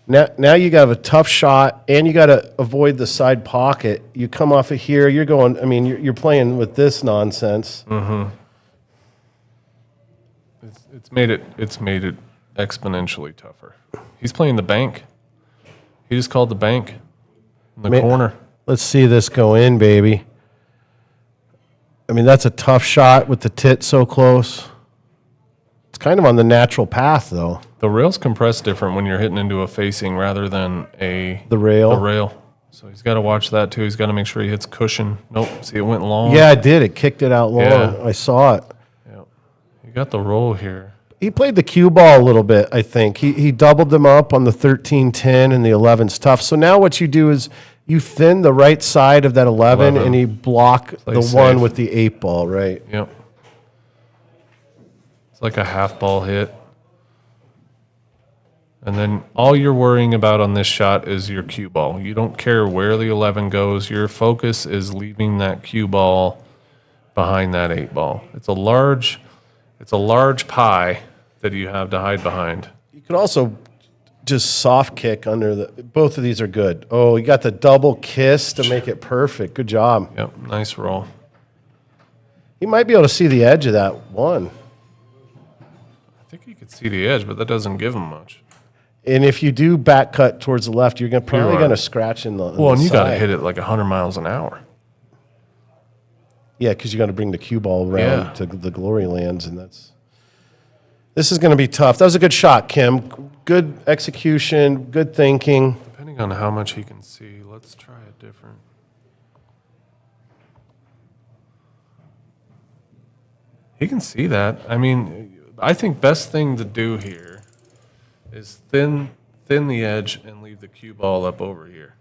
Now you got a tough shot, and you got to avoid the side pocket. You come off of here, you're going. I mean, you're playing with this nonsense. Mm-hmm. It's made it exponentially tougher. He's playing the bank. He just called the bank in the corner. Let's see this go in, baby. I mean, that's a tough shot with the tit so close. It's kind of on the natural path, though. The rail's compressed different when you're hitting into a facing rather than the rail. The rail. So he's got to watch that, too. He's got to make sure he hits cushion. Nope. See, it went long. Yeah, it did. It kicked it out long. Yeah. I saw it. Yep. You got the roll here. He played the cue ball a little bit, I think. He doubled them up on the 13-10 and the 11's tough. So now what you do is you thin the right side of that 11. And you block Play the safe. 1 with the 8 ball, right? Yep. It's like a half ball hit. And then all you're worrying about on this shot is your cue ball. You don't care where the 11 goes. Your focus is leaving that cue ball behind that 8 ball. It's a large pie that you have to hide behind. You could also just soft kick under the. Both of these are good. Oh, you got the double kiss to make it perfect. Good job. Yep, nice roll. He might be able to see the edge of that 1. I think you could see the edge, but that doesn't give him much. And if you do back cut towards the left, you're probably are. going to scratch in the Well, and you got to side. hit it like 100 miles an hour. Yeah, because you got to bring the cue ball around Yeah. to the glory lands, and this is going to be tough. That was a good shot, Kim. Good execution, good thinking. Depending on how much he can see, let's try it different. He can see that. I mean, I think best thing to do here is thin the edge and leave the cue ball up over here.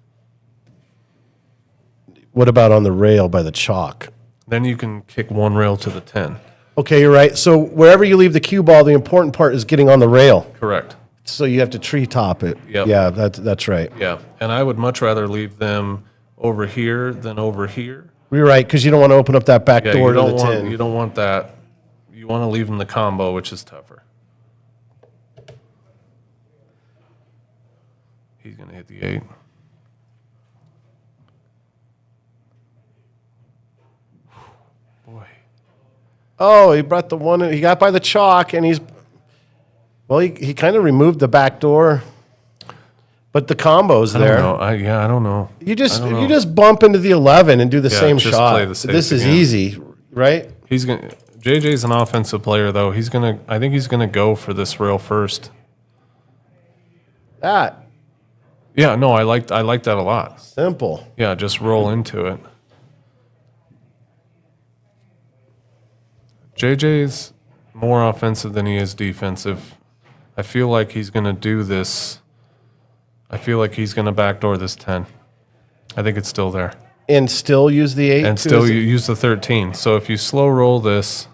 What about on the rail by the chalk? Then you can kick one rail to the 10. Okay, you're right. So wherever you leave the cue ball, the important part is getting on the rail. Correct. So you have to treetop it. Yep. Yeah, that's right. Yeah, and I would much rather leave them over here than over here. You're right, because you don't want to open up that back Yeah, door you to the don't want 10. you don't want that. You want to leave them the combo, which is tougher. He's gonna hit the 8. Boy, Oh, he brought the one. He got by the chalk, and he kind of removed the back door, but the combo's I there. don't know. I don't know. You just I don't know. you just bump into the 11 and do the Yeah, same just shot. play the safe This is again. easy, right? He's gonna. JJ's an offensive player, though. I think he's gonna go for this rail first. That Yeah, no, I like that a lot. simple. Yeah, just roll into it. JJ's more offensive than he is defensive. I feel like he's going to do this. I feel like he's going to backdoor this 10. I think it's still there. And still use the 8. And too, still is it- use the 13. So if you slow roll this,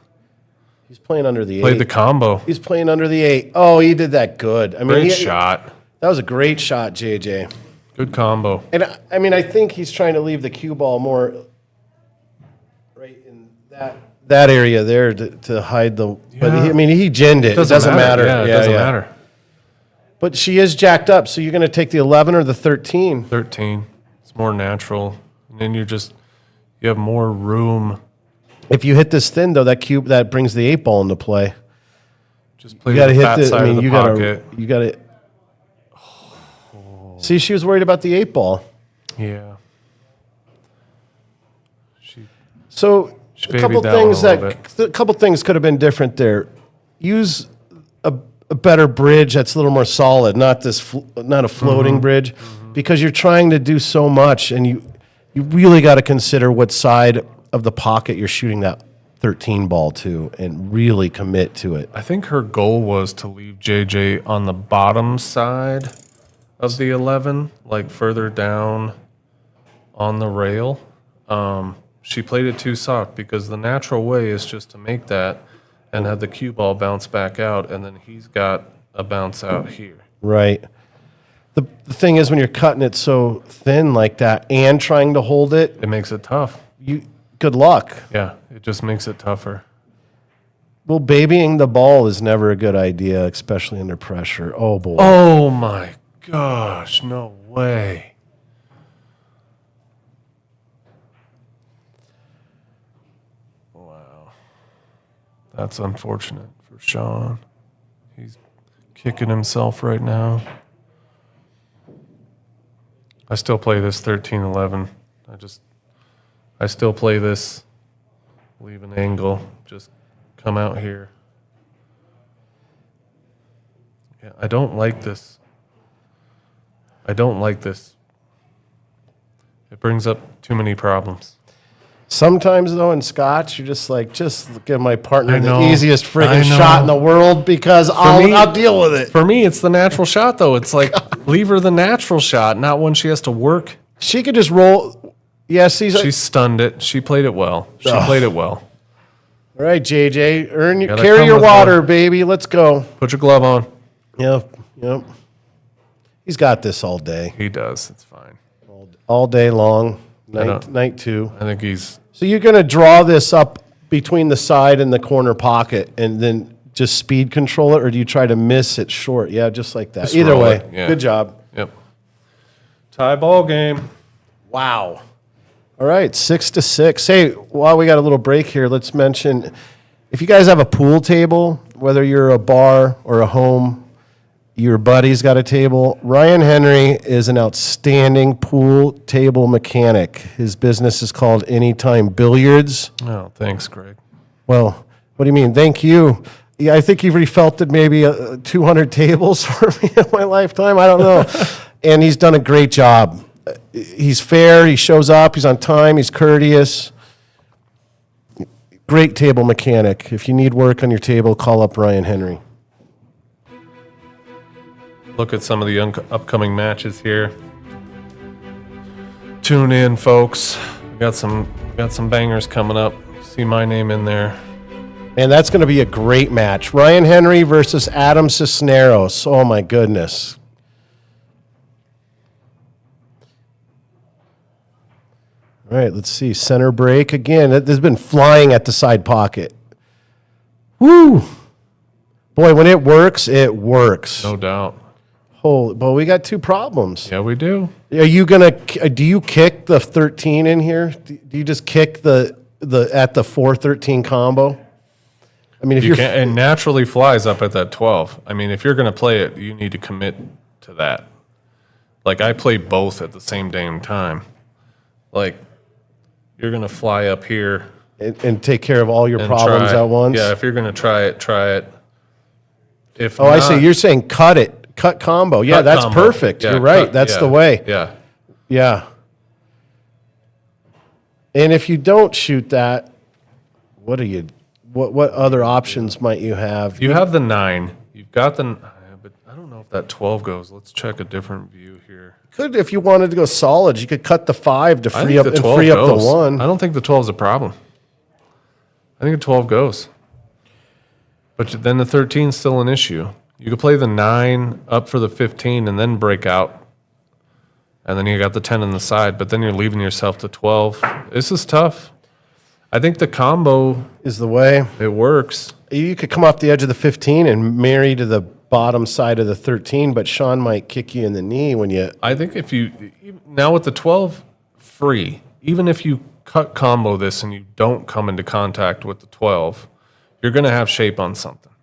he's playing under the 8. play the combo. He's playing under the 8. Oh, he did that good. I mean, Great shot. That was a great shot, JJ. Good combo. And I mean, I think he's trying to leave the cue ball more right in that area there to hide the. But Yeah. he ginned it. It doesn't matter. Yeah, it doesn't matter. But she is jacked up, so you're going to take the 11 or the 13. 13. It's more natural. And then you have more room. If you hit this thin though, that brings the 8 ball into play. Just play You got to the hit fat the. side I mean, of the you pocket. got to. See, she was worried about the 8 ball. Yeah. So She a couple babied that one things a little a couple things could have been different there. Use a better bridge that's a little more solid, not not a floating Mm-hmm. bridge, because you're trying to do so much, and you really got to consider what side of the pocket you're shooting that 13 ball to, and really commit to it. I think her goal was to leave JJ on the bottom side of the 11, like further down on the rail. She played it too soft because the natural way is just to make that and have the cue ball bounce back out, and then he's got a bounce out here. Right. The thing is, when you're cutting it so thin like that and trying to hold it, It makes it tough. good luck. Yeah, it just makes it tougher. Well, babying the ball is never a good idea, especially under pressure. Oh, boy. Oh my gosh, no way. Wow. That's unfortunate for Shawn. He's kicking himself right now. I still play this 13-11. I still play this, leave an angle, just come out here. Yeah, I don't like this. It brings up too many problems. Sometimes, though, in Scotch, you're just give my partner I the know. easiest I friggin' know. shot in the world because me- I'll deal with it. For me, it's the natural shot, though. It's like, leave her the natural shot, not one she has to work. She could just roll. Yeah, see, She stunned it. She played it well. all right, JJ, Gotta carry come your with water, baby. Let's go. Put your glove on. Yep. He's got this all day, He does. It's fine. all day long, don't- night too. I think he's... So you're going to draw this up between the side and the corner pocket and then just speed control it, or do you try to miss it short? Yeah, just like that. Just Either roll way, it, yeah. good job. Yep. Tie ball game. Wow. All right, 6-6. Hey, while we got a little break here, let's mention if you guys have a pool table, whether you're a bar or a home, Your buddy's got a table. Ryan Henry is an outstanding pool table mechanic. His business is called Anytime Billiards. Oh, thanks, Greg. Well, what do you mean? Thank you. Yeah, I think you've refilted maybe 200 tables for me in my lifetime. I don't know. And he's done a great job. He's fair. He shows up. He's on time. He's courteous. Great table mechanic. If you need work on your table, call up Ryan Henry. Look at some of the upcoming matches here. Tune in, folks. We got some bangers coming up. See my name in there. And that's going to be a great match. Ryan Henry versus Adam Cisneros. Oh, my goodness. All right, let's see. Center break again. This has been flying at the side pocket. Woo! Boy, when it works, it works. No doubt. Oh, but we got two problems. Yeah, we do. Are you do you kick the 13 in here? Do you just kick the at the 4-13 combo? I mean, if you can, it naturally flies up at that 12. I mean, if you're going to play it, you need to commit to that. Like, I play both at the same damn time. Like, you're going to fly up here and take care of all your problems at once. Yeah, if you're going to try it. If I see. You're saying cut combo. Yeah, that's combo. perfect. Yeah, you're right. That's the way. Yeah. Yeah. And if you don't shoot that, what other options might you have? You have the 9. You've got the, but I don't know if that 12 goes. Let's check a different view here. Could, if you wanted to go solids, you could cut the 5 to free up the 1. I don't think the 12 is a problem. I think the 12 goes. But then the 13 is still an issue. You could play the 9 up for the 15 and then break out. And then you got the 10 on the side, but then you're leaving yourself to 12. This is tough. I think the combo is the way. It works. You could come off the edge of the 15 and marry to the bottom side of the 13, but Shawn might kick you in the knee when you... I think if you... Now with the 12 free, even if you cut combo this and you don't come into contact with the 12, you're going to have shape on something.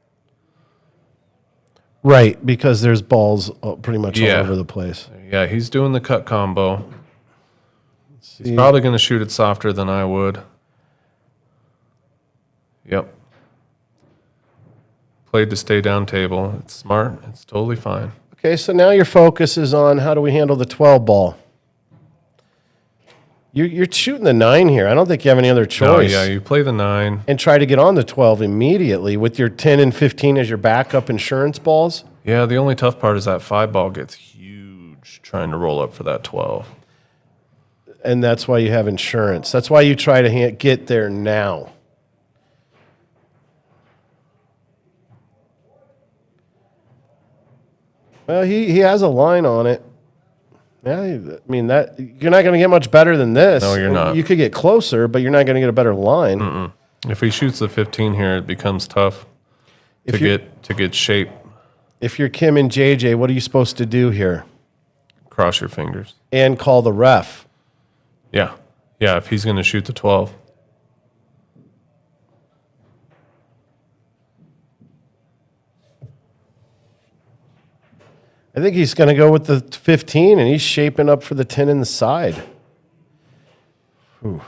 Right, because there's balls pretty much all over the place. Yeah, he's doing the cut combo. He's probably going to shoot it softer than I would. Yep. Played to stay down table. It's smart. It's totally fine. Okay, so now your focus is on how do we handle the 12 ball. You're shooting the 9 here. I don't think you have any other choice. No, yeah, you play the 9. And try to get on the 12 immediately with your 10 and 15 as your backup insurance balls. Yeah, the only tough part is that 5 ball gets huge trying to roll up for that 12. And that's why you have insurance. That's why you try to get there now. Well, he has a line on it. Yeah, I mean that you're not going to get much better than this. No, you're not. You could get closer, but you're not going to get a better line. Mm-mm. If he shoots the 15 here, it becomes tough to get shape. If you're Kim and JJ, what are you supposed to do here? Cross your fingers and call the ref. Yeah, if he's going to shoot the 12. I think he's going to go with the 15, and he's shaping up for the 10 in the side. Ooh.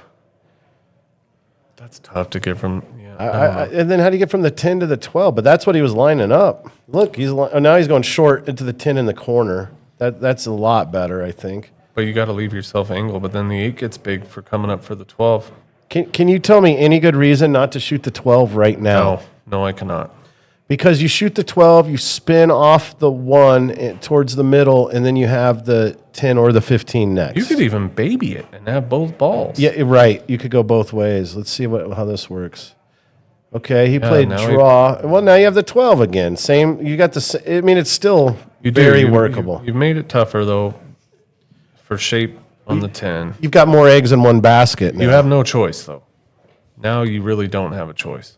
That's tough to get from. Yeah, and then how do you get from the 10 to the 12? But that's what he was lining up. Look, now he's going short into the 10 in the corner. That's a lot better, I think. But you got to leave yourself angle. But then the 8 gets big for coming up for the 12. Can you tell me any good reason not to shoot the 12 right now? No, I cannot. Because you shoot the 12, you spin off the 1 towards the middle, and then you have the 10 or the 15 next. You could even baby it and have both balls. Yeah, right. You could go both ways. Let's see how this works. Okay, he played draw. Well, now you have the 12 again. Same. You got the. I mean, it's still very workable. You've made it tougher though for shape on the 10. You've got more eggs in one basket now. You have no choice though. Now you really don't have a choice.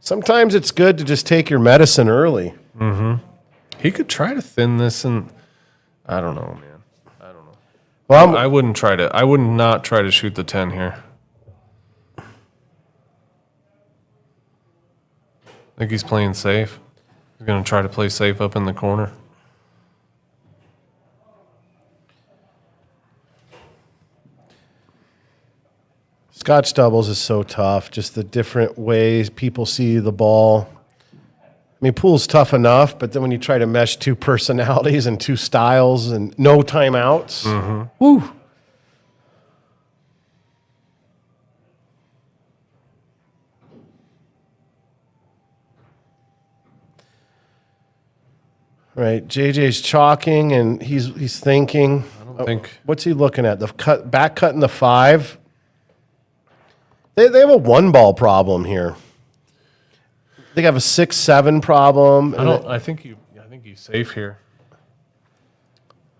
Sometimes it's good to just take your medicine early. Mm-hmm. He could try to thin this, and I don't know, man. I don't know. Well, I wouldn't try to. I would not try to shoot the 10 here. I think he's playing safe. He's going to try to play safe up in the corner. Scotch doubles is so tough. Just the different ways people see the ball. I mean, pool's tough enough, but then when you try to mesh two personalities and two styles and no timeouts, woo. Right, JJ's chalking and he's thinking. I don't think. What's he looking at? The back cut in the 5. They have a 1-ball problem here. They have a 6-7 problem. I think you safe here.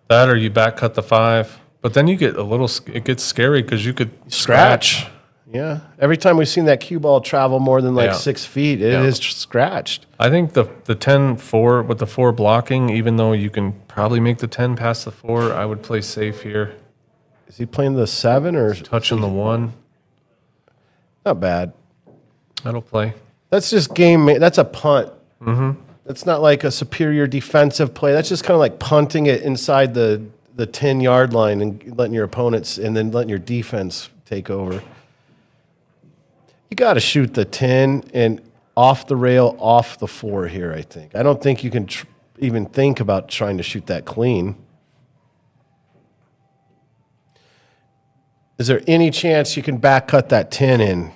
That or you back cut the 5, but then you get it gets scary because you could scratch. Yeah. Every time we've seen that cue ball travel more than 6 feet, it is scratched. I think the 10-4 with the 4 blocking, even though you can probably make the 10 past the 4, I would play safe here. Is he playing the 7 or Touching the 1. Not bad. That'll play. That's just game. That's a punt. That's not like a superior defensive play. That's just kind of like punting it inside the 10-yard line and letting your opponents and then letting your defense take over. You got to shoot the 10 and off the rail, off the 4 here, I think. I don't think you can even think about trying to shoot that clean. Is there any chance you can back cut that 10 in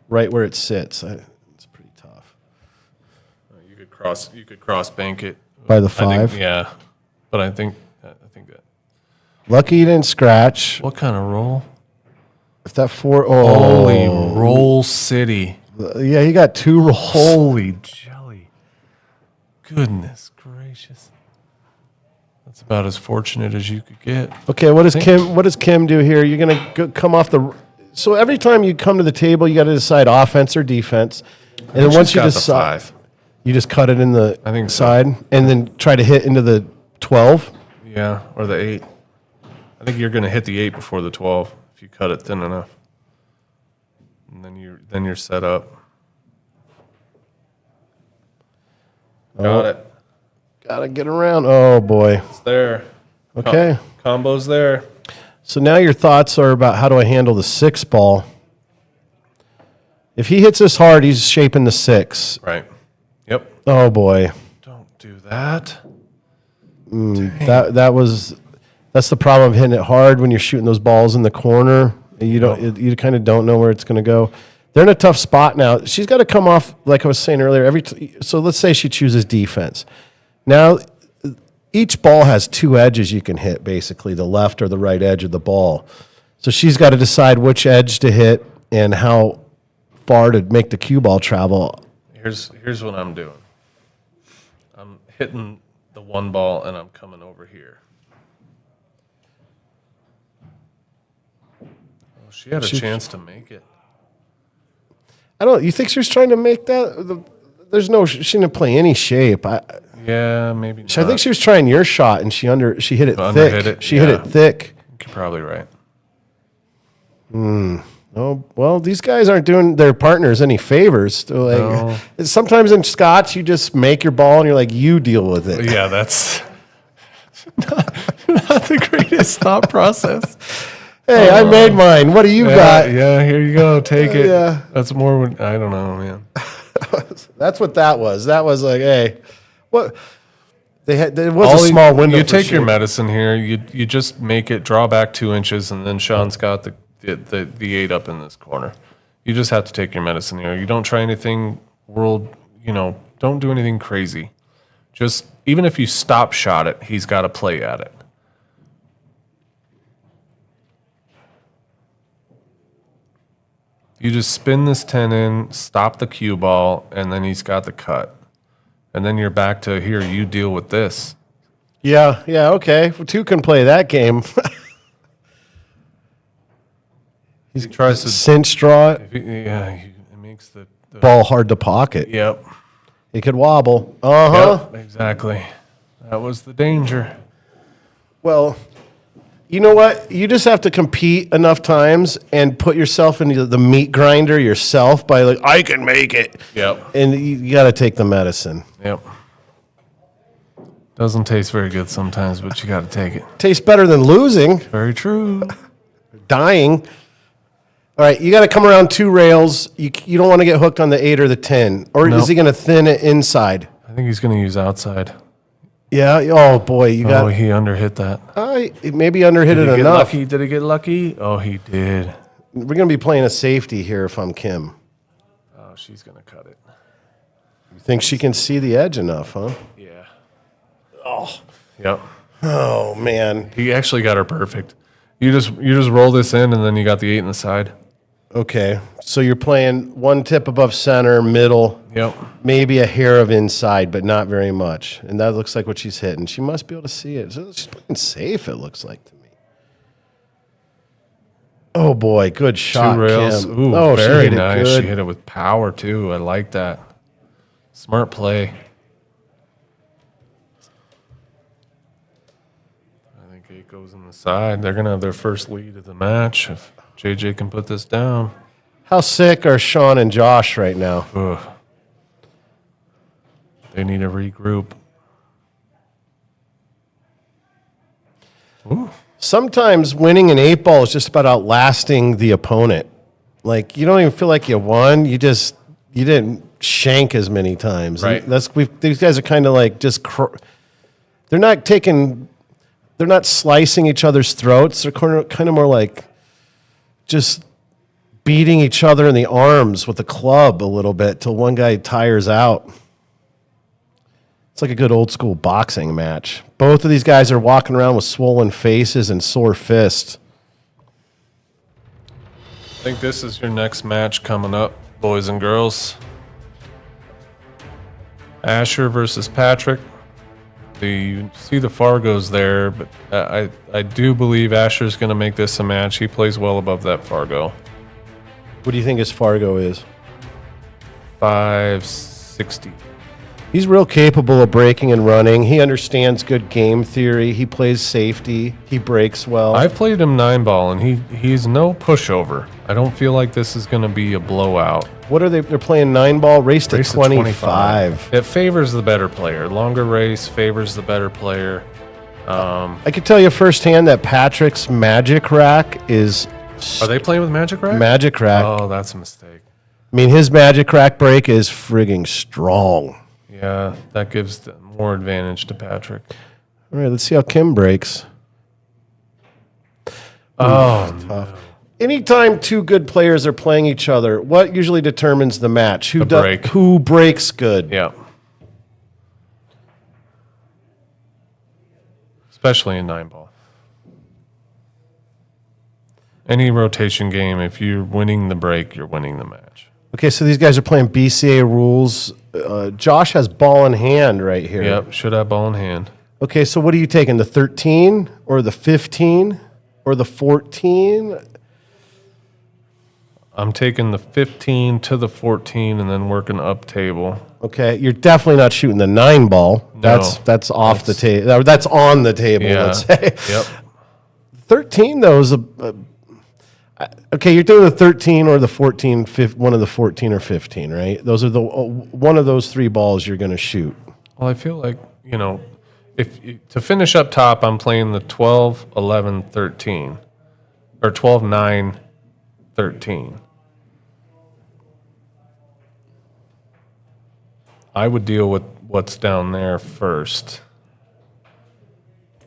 right where it sits? It's pretty tough. You could cross bank it By the 5? Yeah, but I think that. Lucky you didn't scratch. What kind of roll? If that 4, Holy roll city! Yeah, you got 2 rolls. Holy jelly! Goodness gracious! That's about as fortunate as you could get. Okay, what does Kim do here? You're gonna come off the. So every time you come to the table, you got to decide offense or defense, and then once you decide, you just cut it in the side, and then try to hit into the 12. Yeah, or the 8. I think you're going to hit the 8 before the 12 if you cut it thin enough, and then you're set up. Got it. Gotta get around. Oh boy, It's there. okay. Combo's there. So now your thoughts are about how do I handle the 6 ball? If he hits this hard, he's shaping the 6. Right. Yep. Oh boy, Don't do that. that's the problem of hitting it hard when you're shooting those balls in the corner. You kind of don't know where it's going to go. They're in a tough spot now. She's got to come off, like I was saying earlier. So let's say she chooses defense. Now, each ball has 2 edges you can hit, basically, the left or the right edge of the ball. So she's got to decide which edge to hit and how far to make the cue ball travel. Here's what I'm doing. I'm hitting the 1 ball and I'm coming over here. Oh, she had a chance to make it. You think she was trying to make that? She didn't play any shape. Yeah, maybe not. I think she was trying your shot, and she hit it thick. She hit it thick. You're probably right. Oh, well, these guys aren't doing their partners any favors. No. Sometimes in Scotch, you just make your ball, and you're like, you deal with it. Yeah, that's not the greatest thought process. Hey, I made mine. What do you got? Yeah, here you go. Take it. Yeah. That's more. I don't know, man. That's what that was. That was like, hey, what? There was a small window. You take your medicine here. You just make it draw back 2 inches, and then Shawn's got the 8 up in this corner. You just have to take your medicine here. You don't try anything don't do anything crazy. Just even if you stop shot it, he's got to play at it. You just spin this 10 in, stop the cue ball, and then he's got the cut. And then you're back to here, you deal with this. Yeah, okay. Well, 2 can play that game. He tries to cinch draw it. It makes the ball hard to pocket. Yep. It could wobble. Yep, exactly. That was the danger. Well, you know what? You just have to compete enough times and put yourself into the meat grinder yourself by like, I can make it. Yep. And you got to take the medicine. Yep. Doesn't taste very good sometimes, but you got to take it. Tastes better than losing. Very true. Dying. All right, you got to come around 2 rails. You don't want to get hooked on the 8 or the 10. Or Nope. is he going to thin it inside? I think he's going to use outside. Yeah. Oh, boy. You got. Oh, he underhit that. Maybe underhit Did it he get enough. lucky? Did he get lucky? Oh, he did. We're going to be playing a safety here if I'm Kim. Oh, she's going to cut it. You think she can see the edge enough, huh? Yeah. Oh. Yep. Oh, man. He actually got her perfect. You just roll this in, and then you got the 8 in the side. Okay. So you're playing 1 tip above center, middle. Yep. Maybe a hair of inside, but not very much. And that looks like what she's hitting. She must be able to see it. So she's playing safe, it looks like to me. Oh, boy. Good shot, 2 rails. Kim. Ooh, Oh, very she hit it nice. good. She hit it with power, too. I like that. Smart play. I think 8 goes in the side. They're going to have their first lead of the match if JJ can put this down. How sick are Shawn and Josh right now? Ugh. They need to regroup. Ooh. Sometimes winning an 8-ball is just about outlasting the opponent. Like, you don't even feel like you won. You didn't shank as many times. Right. These guys are kind of like they're not slicing each other's throats. They're kind of more like just beating each other in the arms with a club a little bit till one guy tires out. It's like a good old school boxing match. Both of these guys are walking around with swollen faces and sore fists. I think this is your next match coming up, boys and girls. Asher versus Patrick. You see the Fargos there, but I do believe Asher's going to make this a match. He plays well above that Fargo. What do you think his Fargo is? 560. He's real capable of breaking and running. He understands good game theory. He plays safety. He breaks well. I've played him 9-ball, and he's no pushover. I don't feel like this is going to be a blowout. What are they? They're playing 9-ball, race to 25. It favors the better player. Longer race favors the better player. I can tell you firsthand that Patrick's magic rack is Are they playing with Magic Rack? magic rack. Oh, that's a mistake. I mean, his magic rack break is frigging strong. Yeah, that gives more advantage to Patrick. All right, let's see how Kim breaks. Oh, Tough. Anytime 2 good players are playing each other, what usually determines the match? break. Who breaks good? yeah. Especially in 9-ball. Any rotation game, if you're winning the break, you're winning the match. Okay, so these guys are playing BCA rules. Josh has ball in hand right here. Yep, should have ball in hand. Okay, so what are you taking, the 13 or the 15 or the 14? I'm taking the 15 to the 14 and then working up table. Okay, you're definitely not shooting the 9-ball. No, That's off the table. That's on the table, Yeah. let's say. Yep. 13, though, is okay, you're doing the 13 or the 14, one of the 14 or 15, right? Those are one of those 3 balls you're going to shoot. Well, I feel like, if to finish up top, I'm playing the 12, 11, 13. Or 12, 9, 13. I would deal with what's down there first.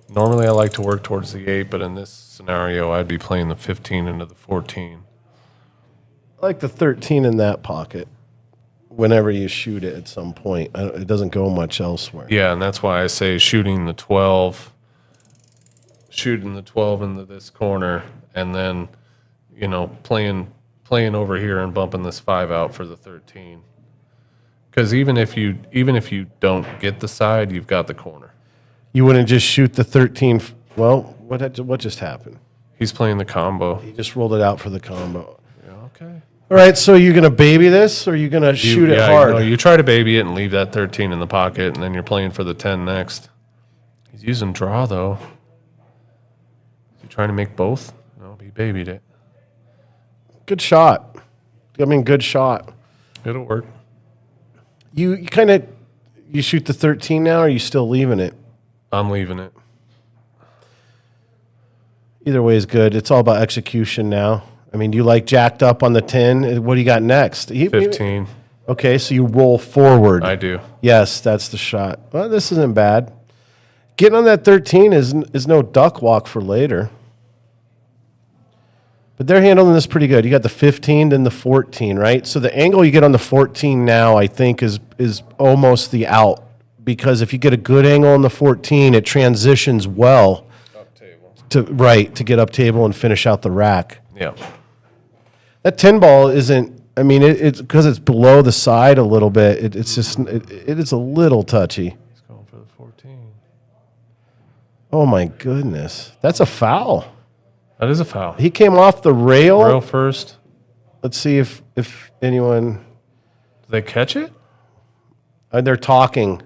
Normally, I like to work towards the 8, but in this scenario, I'd be playing the 15 into the 14. I like the 13 in that pocket whenever you shoot it at some point. It doesn't go much elsewhere. Yeah, and that's why I say shooting the 12 into this corner, and then, playing over here and bumping this 5 out for the 13. Because even if you don't get the side, you've got the corner. You wouldn't just shoot the 13. Well, what just happened? He's playing the combo. He just rolled it out for the combo. Yeah, okay. All right, so you're going to baby this or you're going to shoot it hard? You try to baby it and leave that 13 in the pocket, and then you're playing for the 10 next. He's using draw, though. Is he trying to make both? No, he babied it. Good shot. Good shot. It'll work. You shoot the 13 now, or are you still leaving it? I'm leaving it. Either way is good. It's all about execution now. I mean, you like jacked up on the 10. What do you got next? 15. Okay, so you roll forward. I do. Yes, that's the shot. Well, this isn't bad. Getting on that 13 is no duck walk for later. But they're handling this pretty good. You got the 15, then the 14, right? So the angle you get on the 14 now, I think, is almost the out. Because if you get a good angle on the 14, it transitions well Up table. to get up table and finish out the rack. Yeah. That 10 ball isn't, I mean, it's because it's below the side a little bit. It's just, it is a little touchy. He's going for the 14. Oh my goodness. That's a foul. That is a foul. He came off the rail. Rail first. Let's see if anyone. Did they catch it? They're talking.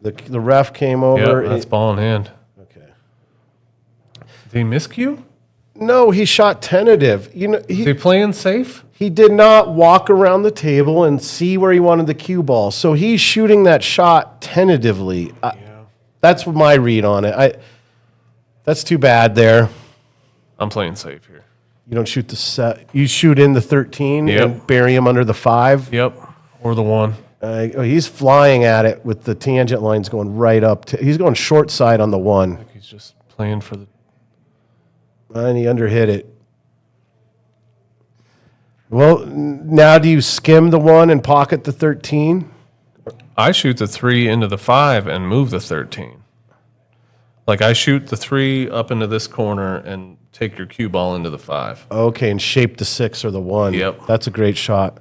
The ref came over. Yeah, that's ball in hand. Okay. Did he miscue? No, he shot tentative. You know, Is he playing safe? he did not walk around the table and see where he wanted the cue ball. So he's shooting that shot tentatively. That's my read on it. That's too bad there. I'm playing safe here. You don't shoot the set. You shoot in the 13 and bury him under the 5. Yep. Or the 1. He's flying at it with the tangent lines going right up. He's going short side on the 1. He's just playing for the. And he underhit it. Well, now do you skim the 1 and pocket the 13? I shoot the 3 into the 5 and move the 13. Like I shoot the 3 up into this corner and take your cue ball into the 5. Okay, and shape the 6 or the 1. Yep. That's a great shot.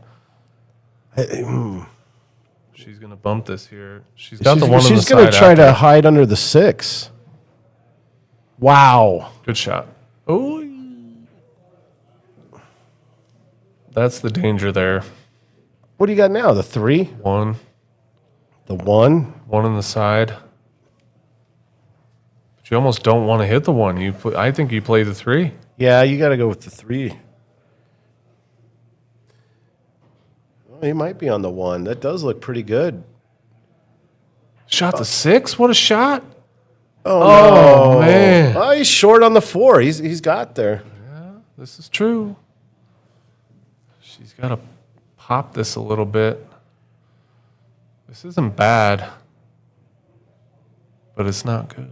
She's going to bump this here. She's got the 1 on the side. She's going to try to hide under the 6. Wow. Good shot. Oh. That's the danger there. What do you got now? The 3? 1. The 1? 1 on the side. But you almost don't want to hit the 1. I think you play the 3. Yeah, you got to go with the 3. Well, he might be on the 1. That does look pretty good. Shot the 6? What a shot. Oh, no. Man. Oh, he's short on the 4. He's got there. Yeah, this is true. She's got to pop this a little bit. This isn't bad, but it's not good.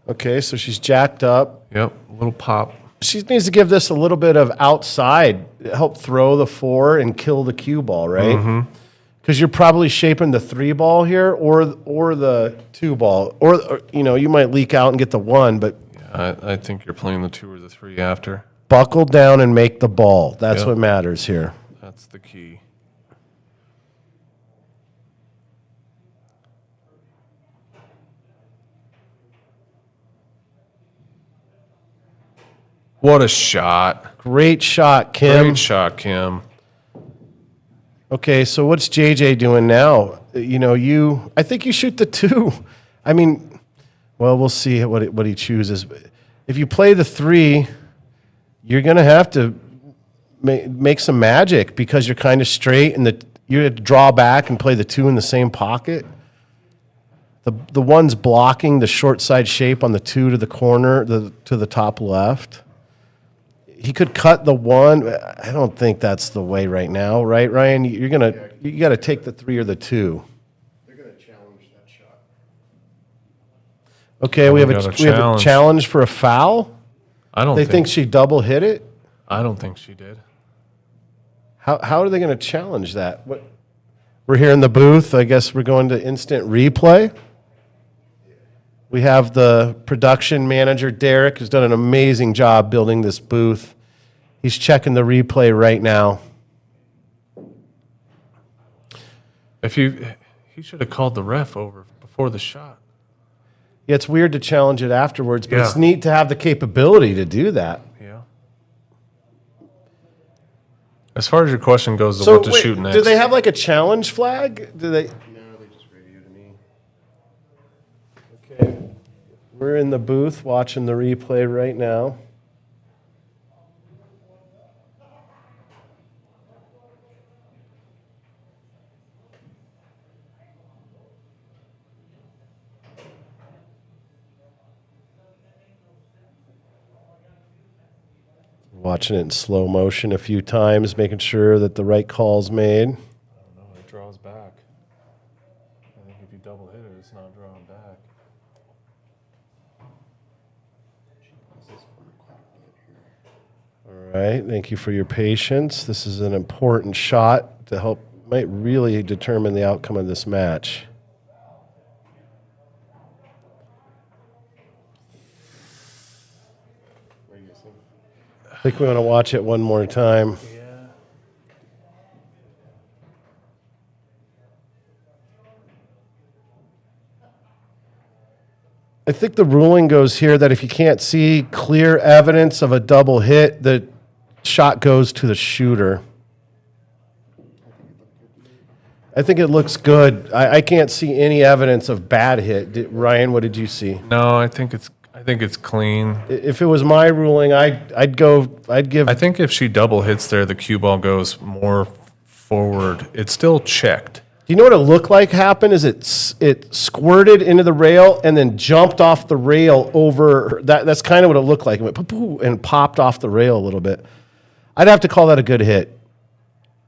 Okay, so she's jacked up. Yep, a little pop. She needs to give this a little bit of outside, help throw the 4 and kill the cue ball, right? Mm-hmm. Because you're probably shaping the 3 ball here or the 2 ball. Or you might leak out and get the 1, but I think you're playing the 2 or the 3 after. buckle down and make the ball. That's Yep. what matters here. That's the key. What a shot. Great shot, Kim. Great shot, Kim. Okay, so what's JJ doing now? I think you shoot the 2. I mean, well, we'll see what he chooses. If you play the 3, you're going to have to make some magic because you're kind of straight and you have to draw back and play the 2 in the same pocket. The 1's blocking the short side shape on the 2 to the corner, to the top left. He could cut the 1. I don't think that's the way right now, right, Ryan? You got to take the 3 or the 2. They're going to challenge that shot. Okay, we have a challenge for a foul. I don't They think she double hit it. I don't think she did. How are they going to challenge that? We're here in the booth. I guess we're going to instant replay. We have the production manager, Derek, who's done an amazing job building this booth. He's checking the replay right now. He should have called the ref over before the shot. Yeah, it's weird to challenge it afterwards, but Yeah. it's neat to have the capability to do that. Yeah. As far as your question goes, what to shoot next? Do they have like a challenge flag? Do they? No, they just radioed me. Okay. We're in the booth watching the replay right now. Watching it in slow motion a few times, making sure that the right call's made. I don't know. It draws back. I think if you double hit it, it's not drawing back. All right, thank you for your patience. This is an important shot to help, might really determine the outcome of this match. I think we want to watch it one more time. Yeah. I think the ruling goes here that if you can't see clear evidence of a double hit, the shot goes to the shooter. I think it looks good. I can't see any evidence of bad hit. Ryan, what did you see? No, I think it's clean. If it was my ruling, I'd give. I think if she double hits there, the cue ball goes more forward. It's still checked. Do you know what it looked like happened? Is it squirted into the rail and then jumped off the rail over that? That's kind of what it looked like. It went poo-poo and popped off the rail a little bit. I'd have to call that a good hit.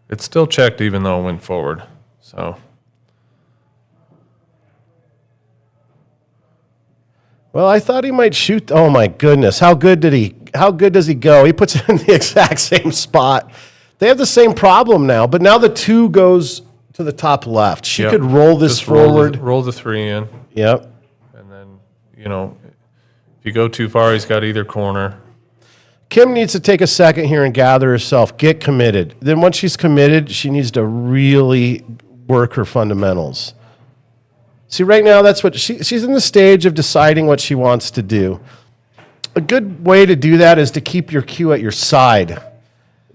It's still checked even though it went forward. So, well, I thought he might shoot. Oh my goodness, how good does he go? He puts it in the exact same spot. They have the same problem now, but now the 2 goes to the top left. She yep. could roll this Just forward. Roll the 3 in. Yep. And then, if you go too far, he's got either corner. Kim needs to take a second here and gather herself, get committed. Then once she's committed, she needs to really work her fundamentals. See, right now, that's what she's in the stage of deciding what she wants to do. A good way to do that is to keep your cue at your side,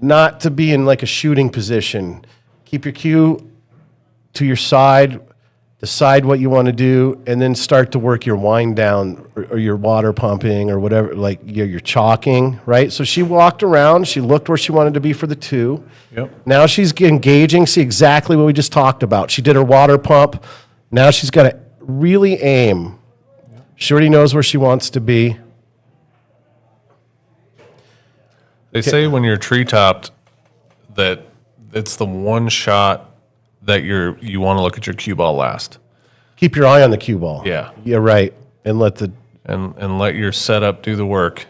not to be in like a shooting position. Keep your cue to your side, decide what you want to do, and then start to work your wind down or your water pumping or whatever, like your chalking, right? So she walked around, she looked where she wanted to be for the 2. Yep. Now she's engaging, see exactly what we just talked about. She did her water pump. Now she's got to really aim. Yep. She already knows where she wants to be. They say when you're tree-topped that it's the one shot that you want to look at your cue ball last. Keep your eye on the cue ball. Yeah. Yeah, right. And let and let your setup do the work.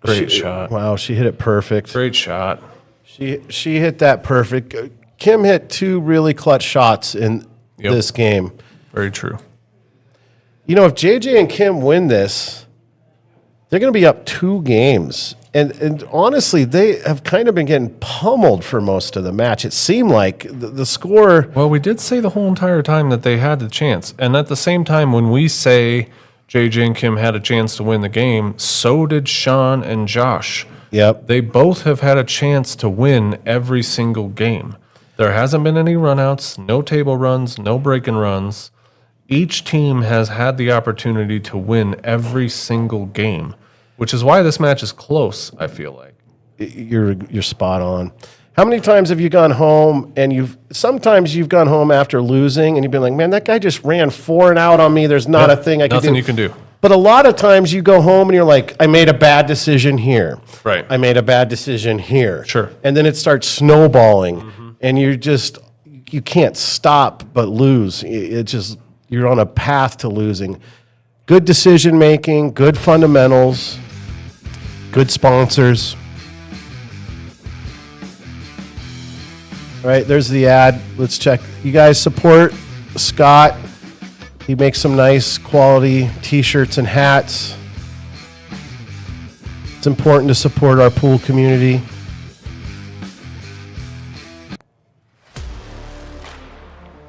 Great shot. Wow, she hit it perfect. Great shot. She hit that perfect. Kim hit 2 really clutch shots in this game. Very true. You know, if JJ and Kim win this, they're going to be up 2 games. And honestly, they have kind of been getting pummeled for most of the match. It seemed like the score. Well, we did say the whole entire time that they had the chance. And at the same time, when we say JJ and Kim had a chance to win the game, so did Shawn and Josh. Yep. They both have had a chance to win every single game. There hasn't been any runouts, no table runs, no break-and runs. Each team has had the opportunity to win every single game, which is why this match is close, I feel like. You're spot on. How many times have you gone home and sometimes you've gone home after losing and you've been like, man, that guy just ran 4 and out on me. There's not a thing I can do. Nothing you can do. But a lot of times you go home and you're like, I made a bad decision here. Right. I made a bad decision here. Sure. And then it starts snowballing and you can't stop but lose. You're on a path to losing. Good decision making, good fundamentals, good sponsors. All right, there's the ad. Let's check. You guys support Scott. He makes some nice quality t-shirts and hats. It's important to support our pool community.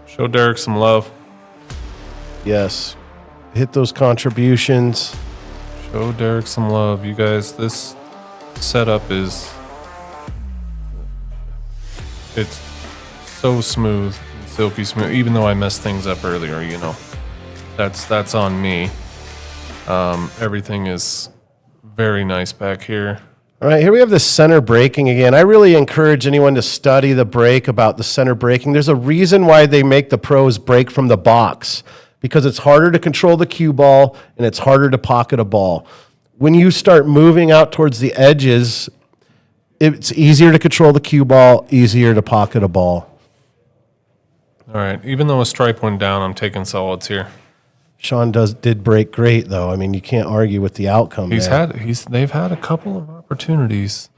Show Derek some love. Yes. Hit those contributions. Show Derek some love. You guys, this setup it's so smooth, silky smooth, even though I messed things up earlier, That's on me. Everything is very nice back here. All right, here we have the center braking again. I really encourage anyone to study the brake about the center braking. There's a reason why they make the pros brake from the box, because it's harder to control the cue ball and it's harder to pocket a ball. when you start moving out towards the edges, it's easier to control the cue ball, easier to pocket a ball. All right. Even though a stripe went down, I'm taking solids here. Shawn did break great, though. I mean, you can't argue with the outcome there. They've had a couple of opportunities.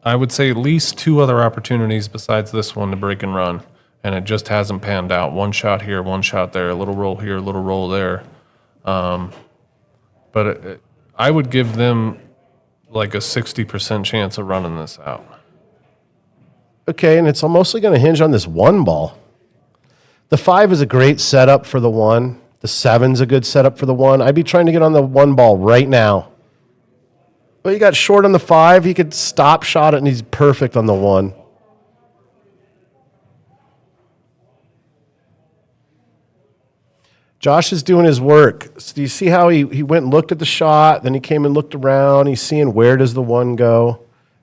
I would say at least 2 other opportunities besides this one to break and run, and it just hasn't panned out. One shot here, one shot there, a little roll here, a little roll there. But I would give them like a 60% chance of running this out. Okay, and it's mostly going to hinge on this 1 ball. The 5 is a great setup for the 1. The 7's a good setup for the 1. I'd be trying to get on the 1 ball right now. But he got short on the 5. He could stop shot it, and he's perfect on the 1. Josh is doing his work. So do you see how he went and looked at the shot, then he came and looked around. He's seeing where does the 1 go?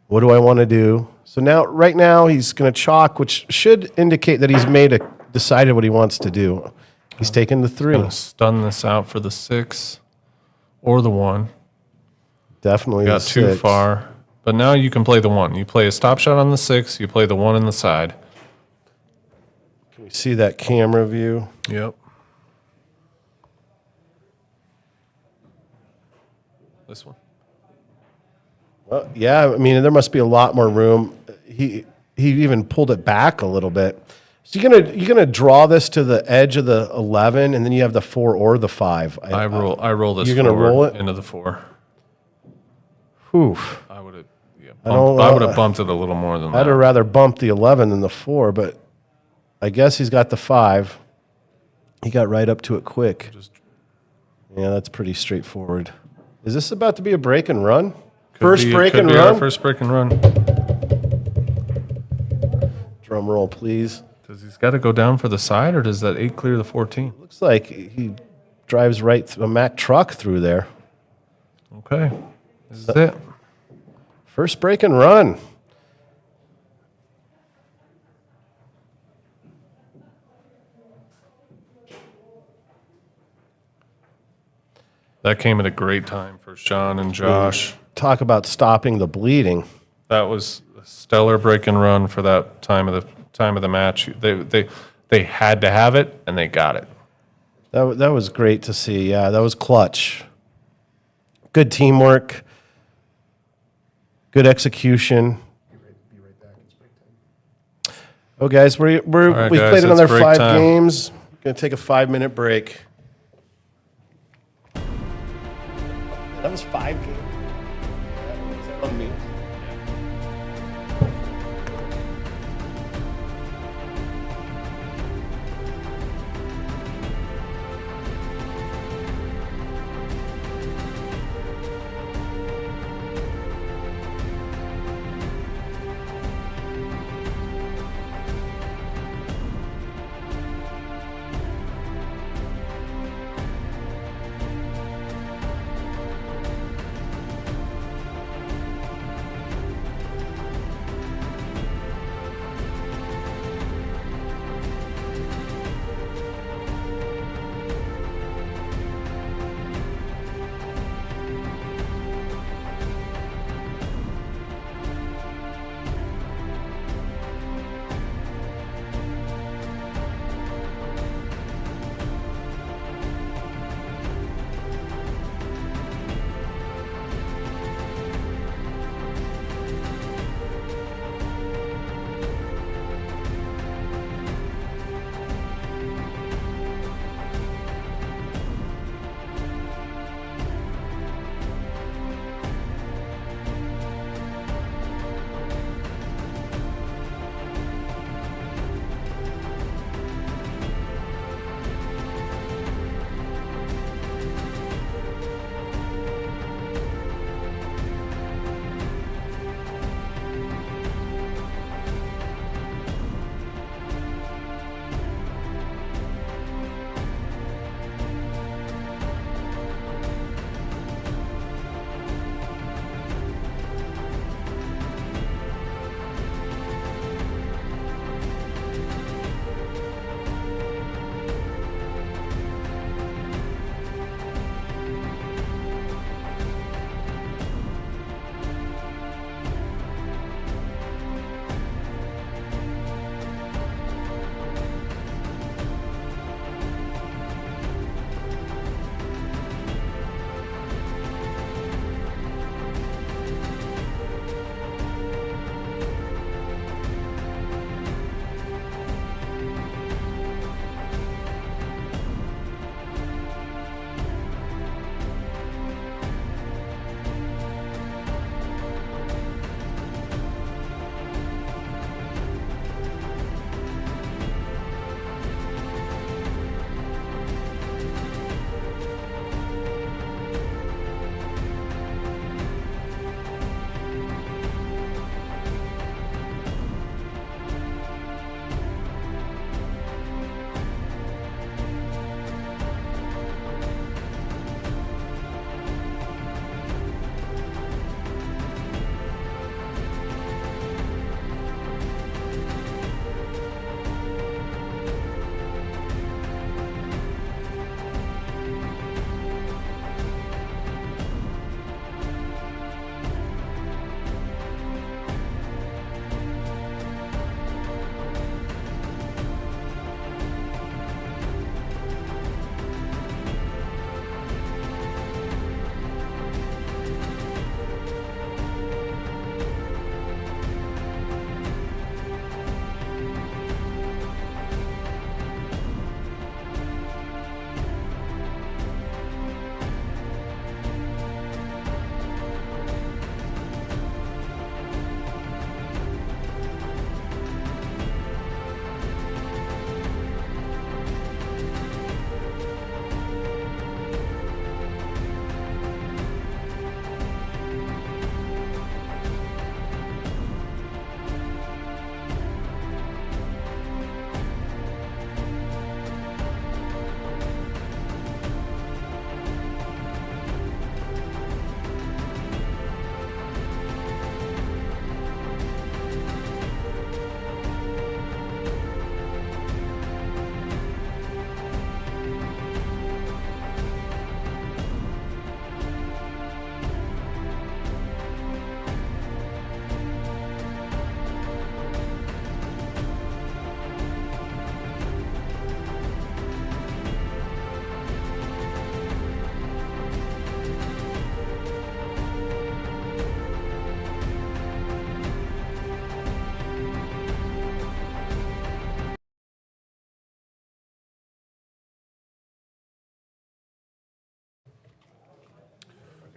What do I want to do? So right now he's going to chalk, which should indicate that he's decided what he wants to do. He's taking the 3. Gonna stun this out for the 6 or the 1. Definitely Got the too 6. far. But now you can play the 1. You play a stop shot on the 6. You play the 1 in the side. Can we see that camera view? Yep. This one. Well, yeah, I mean, there must be a lot more room. He even pulled it back a little bit. So you're gonna draw this to the edge of the 11, and then you have the 4 or the 5. I roll this. You're gonna forward roll it into the 4. Oof. I would have. don't I would know. have bumped it a little more than I'd that. have rather bumped the 11 than the 4, but I guess he's got the 5. He got right up to it quick. Yeah, that's pretty straightforward. Is this about to be a break and run? First break and run? First break and run. Drum roll, please. Does he's got to go down for the side, or does that 8 clear the 14? Looks like he drives right through a Mack truck through there. Okay. This is it. First break and run. That came at a great time for Shawn and Josh. Talk about stopping the bleeding. That was a stellar break and run for that time of the match. They had to have it, and they got it. That was great to see. Yeah, that was clutch. Good teamwork. Good execution. Be right back. It's break time. Oh, guys, we right, played guys, another it's break 5 time. games. Going to take a 5-minute break. That was 5 games. That was on me.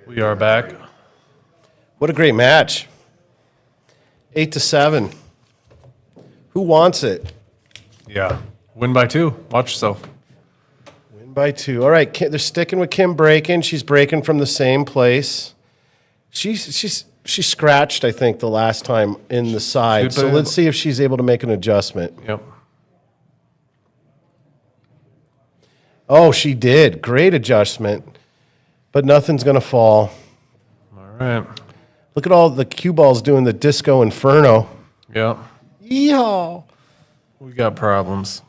We are back. What a great match. 8-7. Who wants it? Yeah. Win by 2. Watch yourself. Win by 2. All right, they're sticking with Kim breaking. She's breaking from the same place. She scratched, I think, the last time in the side. So let's see if she's able to make an adjustment. Yep. Oh, she did. Great adjustment. But nothing's going to fall. All right. Look at all the cue balls doing the disco inferno. Yep. Yeehaw. We got problems.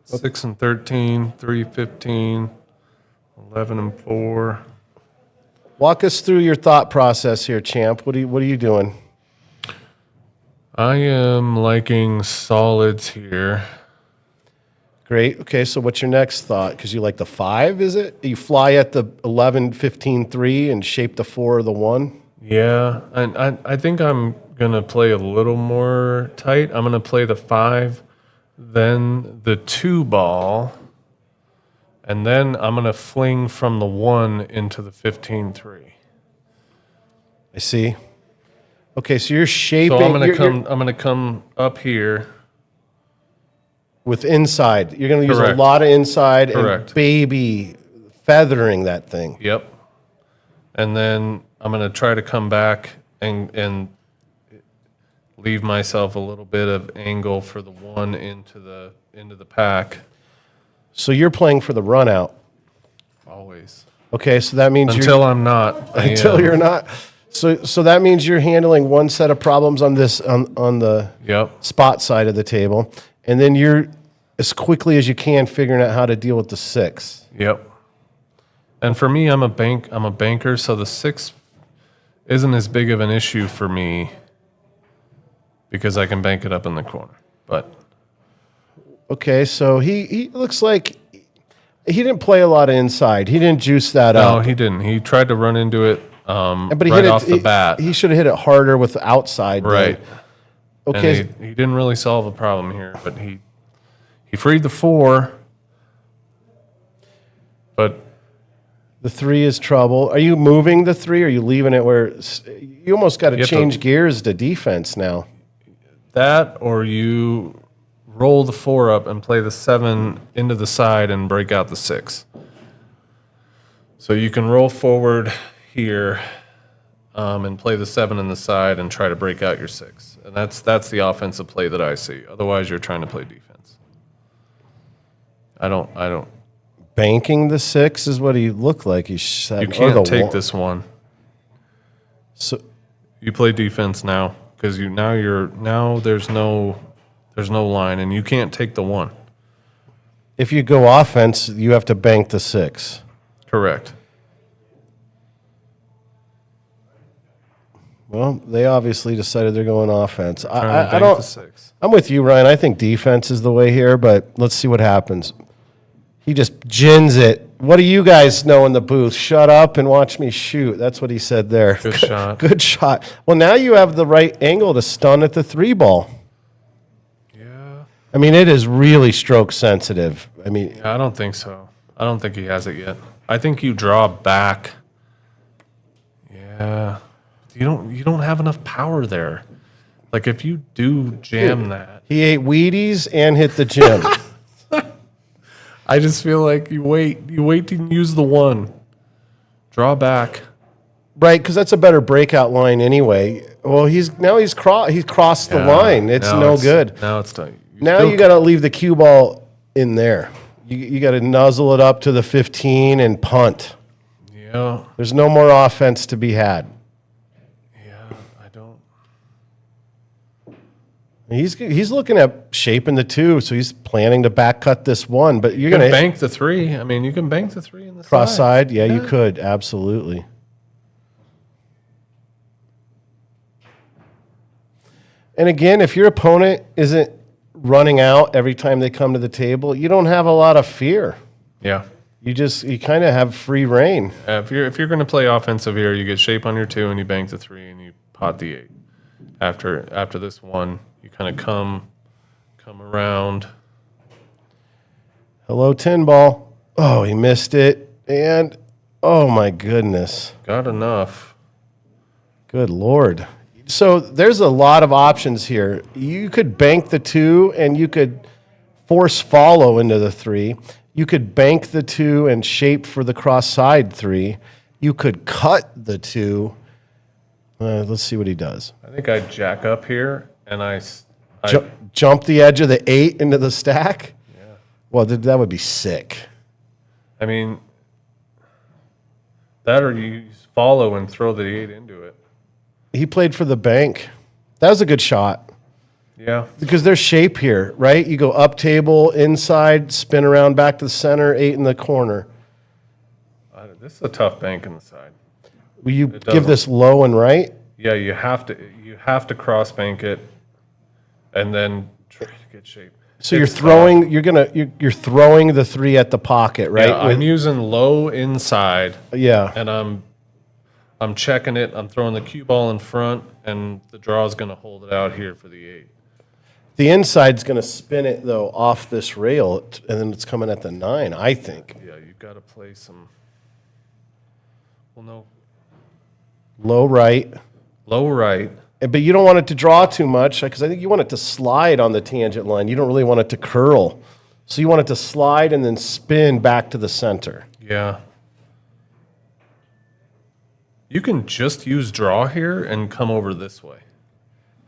6 and 13, 3, 15, 11 and 4. Walk us through your thought process here, champ. What are you doing? I am liking solids here. Great. Okay, so what's your next thought? Because you like the 5, is it? You fly at the 11, 15, 3 and shape the 4 or the 1? Yeah, and I think I'm going to play a little more tight. I'm going to play the 5, then the 2 ball, and then I'm going to fling from the 1 into the 15-3. I see. Okay, so you're shaping. So I'm going to come up here. With inside. You're going to use Correct. a lot of inside Correct. and baby feathering that thing. Yep. And then I'm going to try to come back and leave myself a little bit of angle for the 1 into the pack. So you're playing for the run out. Always. Okay, so that means Until I'm not. I until am. you're not. So that means you're handling one set of problems on this on the Yep. spot side of the table, and then you're as quickly as you can figuring out how to deal with the 6. Yep. And for me, I'm a banker, so the 6 isn't as big of an issue for me because I can bank it up in the corner. But Okay, so he looks like he didn't play a lot of inside. He didn't juice that no, up. he didn't. He tried to run into it But he right hit it off the bat. He should have hit it harder with the outside. Right. Then. Okay. And he didn't really solve a problem here, but he freed the 4. But The 3 is trouble. Are you moving the 3? Or are you leaving it where you almost got to have to- change gears to defense now? that, or you roll the 4 up and play the 7 into the side and break out the 6. So you can roll forward here and play the 7 in the side and try to break out your 6. And that's the offensive play that I see. Otherwise, you're trying to play defense. I don't. Banking the 6 is what he looked like. He said, You can't take this one. So You play defense now because now there's no line and you can't take the 1. if you go offense, you have to bank the 6. Correct. Well, they obviously decided they're going offense. Trying to I bank don't. the 6. I'm with you, Ryan. I think defense is the way here, but let's see what happens. He just gins it. What do you guys know in the booth? Shut up and watch me shoot. That's what he said there. Good shot. Good shot. Well, now you have the right angle to stun at the 3 ball. Yeah. I mean, it is really stroke sensitive. I mean, I don't think so. I don't think he has it yet. I think you draw back. Yeah. You don't have enough power there. Like if you do jam that. he ate Wheaties and hit the gym. I just feel like you wait to use the 1. Draw back. Right, because that's a better breakout line anyway. Well, he's crossed the Yeah, line. It's now no good. Now it's time. Now you got to leave the cue ball in there. You got to nuzzle it up to the 15 and punt. Yeah. There's no more offense to be had. Yeah. I don't. He's looking at shaping the 2, so he's planning to back cut this 1. But you're You going can to bank the 3. I mean, you can bank the 3 in the cross side. Yeah, you could absolutely. And again, if your opponent isn't running out every time they come to the table, you don't have a lot of fear. Yeah. You kind of have free reign. If you're going to play offensive here, you get shape on your 2 and you bank the 3 and you pot the 8. After this 1, you kind of come around. Hello, 10 ball. Oh, he missed it. And Oh, my goodness. Got enough. Good Lord. So there's a lot of options here. You could bank the 2 and you could force follow into the 3. You could bank the 2 and shape for the cross side 3. You could cut the 2. Let's see what he does. I think I jack up here and I Jump the edge of the 8 into the stack? Yeah. Well, that would be sick. I mean, that or you follow and throw the 8 into it. He played for the bank. That was a good shot. Yeah. Because there's shape here, right? You go up table, inside, spin around back to the center, 8 in the corner. This is a tough bank in the side. Will you give this low and right? Yeah, you have to cross bank it and then try to get shape. So you're throwing you're throwing the 3 at the pocket, right? Yeah, I'm using low inside. Yeah. And I'm checking it. I'm throwing the cue ball in front, and the draw is going to hold it out here for the 8. The inside's going to spin it, though, off this rail, and then it's coming at the 9, I think. Yeah, you've got to play some. Well, no. Low right. Low right. But you don't want it to draw too much, because I think you want it to slide on the tangent line. You don't really want it to curl. So you want it to slide and then spin back to the center. Yeah. You can just use draw here and come over this way.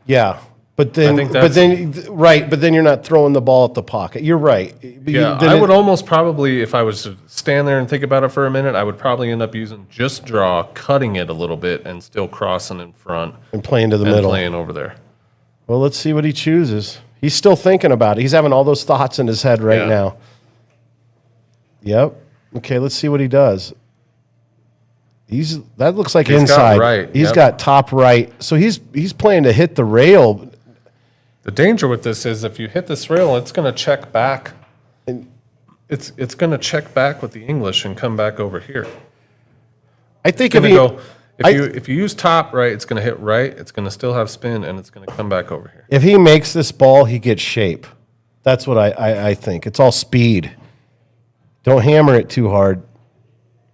Yeah. But then, I think but then you're not throwing the ball at the pocket. You're right. Yeah, I would almost probably, if I was to stand there and think about it for a minute, I would probably end up using just draw, cutting it a little bit, and still crossing in front. And playing to the and middle. Playing over there. Well, let's see what he chooses. He's still thinking about it. He's having all those thoughts in his head right now. Yep. Okay, let's see what he does. That looks like He's inside. got right. He's got top right. So he's playing to hit the rail. The danger with this is if you hit this rail, it's going to check back. It's going to check back with the English and come back over here. I think If you use top right, it's going to hit right. It's going to still have spin, and it's going to come back over here. If he makes this ball, he gets shape. That's what I think. It's all speed. Don't hammer it too hard.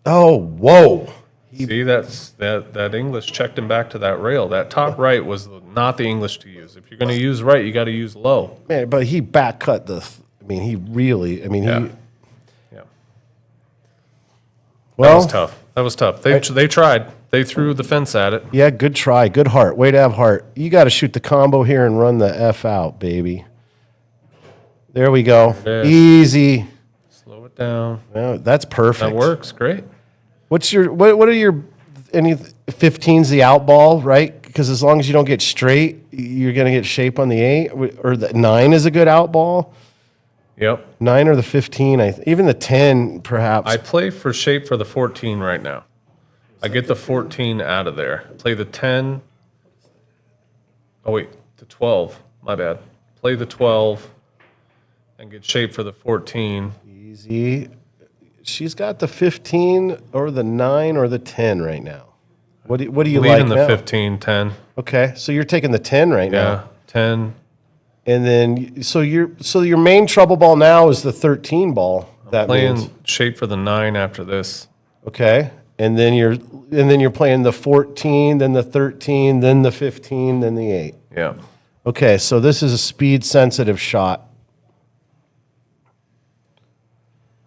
Oh, whoa. See, that English checked him back to that rail. That top right was not the English to use. If you're going to use right, you got to use low. Man, but he back cut the. He really. Yeah. Well, That was tough. They tried. They threw the fence at it. Yeah, good try. Good heart. Way to have heart. You got to shoot the combo here and run the F out, baby. There we go. Easy. Slow it down. Well, that's perfect. That works. Great. What are your any 15's the out ball, right? Because as long as you don't get straight, you're going to get shape on the 8, or the 9 is a good out ball. Yep. 9 or the 15, even the 10 perhaps. I play for shape for the 14 right now. I get the 14 out of there. Play the 10. Oh wait, the 12. My bad. Play the 12 and get shape for the 14. Easy. She's got the 15 or the 9 or the 10 right now. What do you like Leading the now? 15, 10. Okay, so you're taking the 10 right now. Yeah, 10. And then so your main trouble ball now is the 13 ball. That Playing means. shape for the 9 after this. Okay. And then you're playing the 14, then the 13, then the 15, then the 8. Yeah. Okay, so this is a speed sensitive shot.